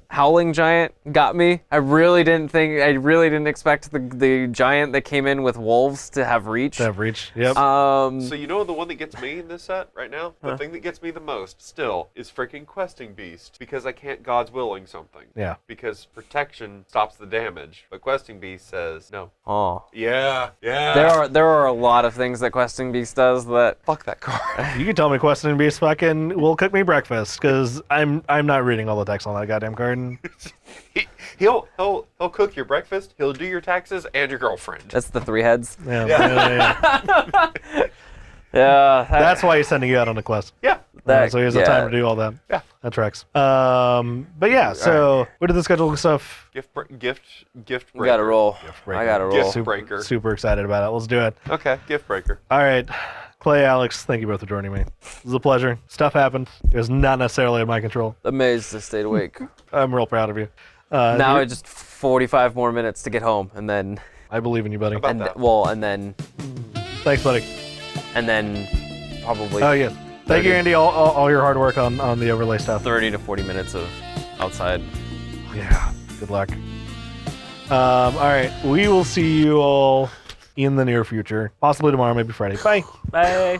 Speaker 3: Howling Giant got me. I really didn't expect the giant that came in with wolves to have reach.
Speaker 1: To have reach. Yep.
Speaker 2: So you know the one that gets me in this set right now? The thing that gets me the most still is freaking Questing Beast, because I can't God's Willing something.
Speaker 1: Yeah.
Speaker 2: Because protection stops the damage, but Questing Beast says no.
Speaker 3: Oh.
Speaker 2: Yeah.
Speaker 3: There are a lot of things that Questing Beast does that.
Speaker 2: Fuck that card.
Speaker 1: You can tell me Questing Beast fucking will cook me breakfast, because I'm not reading all the text on that goddamn card.
Speaker 2: He'll cook your breakfast, he'll do your taxes, and your girlfriend.
Speaker 3: That's the 3 heads.
Speaker 1: Yeah.
Speaker 3: Yeah.
Speaker 1: That's why he's sending you out on a quest.
Speaker 2: Yeah.
Speaker 1: So he has the time to do all that.
Speaker 2: Yeah.
Speaker 1: That tracks. But yeah, so what did the schedule stuff?
Speaker 2: Gift breaker.
Speaker 3: You gotta roll. I gotta roll.
Speaker 2: Gift breaker.
Speaker 1: Super excited about it. Let's do it.
Speaker 2: Okay, gift breaker.
Speaker 1: All right. Clay, Alex, thank you both for joining me. It was a pleasure. Stuff happened. It was not necessarily in my control.
Speaker 3: Amazed I stayed awake.
Speaker 1: I'm real proud of you.
Speaker 3: Now it's just 45 more minutes to get home, and then.
Speaker 1: I believe in you, buddy.
Speaker 2: About
Speaker 3: And
Speaker 2: that.
Speaker 1: Thanks, buddy.
Speaker 3: Probably.
Speaker 1: Oh, yeah. Thank you, Andy. All your hard work on the overlay stuff.
Speaker 3: 30 to 40 minutes of outside.
Speaker 1: Yeah. Good luck. All right. We will see you all in the near future. Possibly tomorrow, maybe Friday. Bye.
Speaker 3: Bye.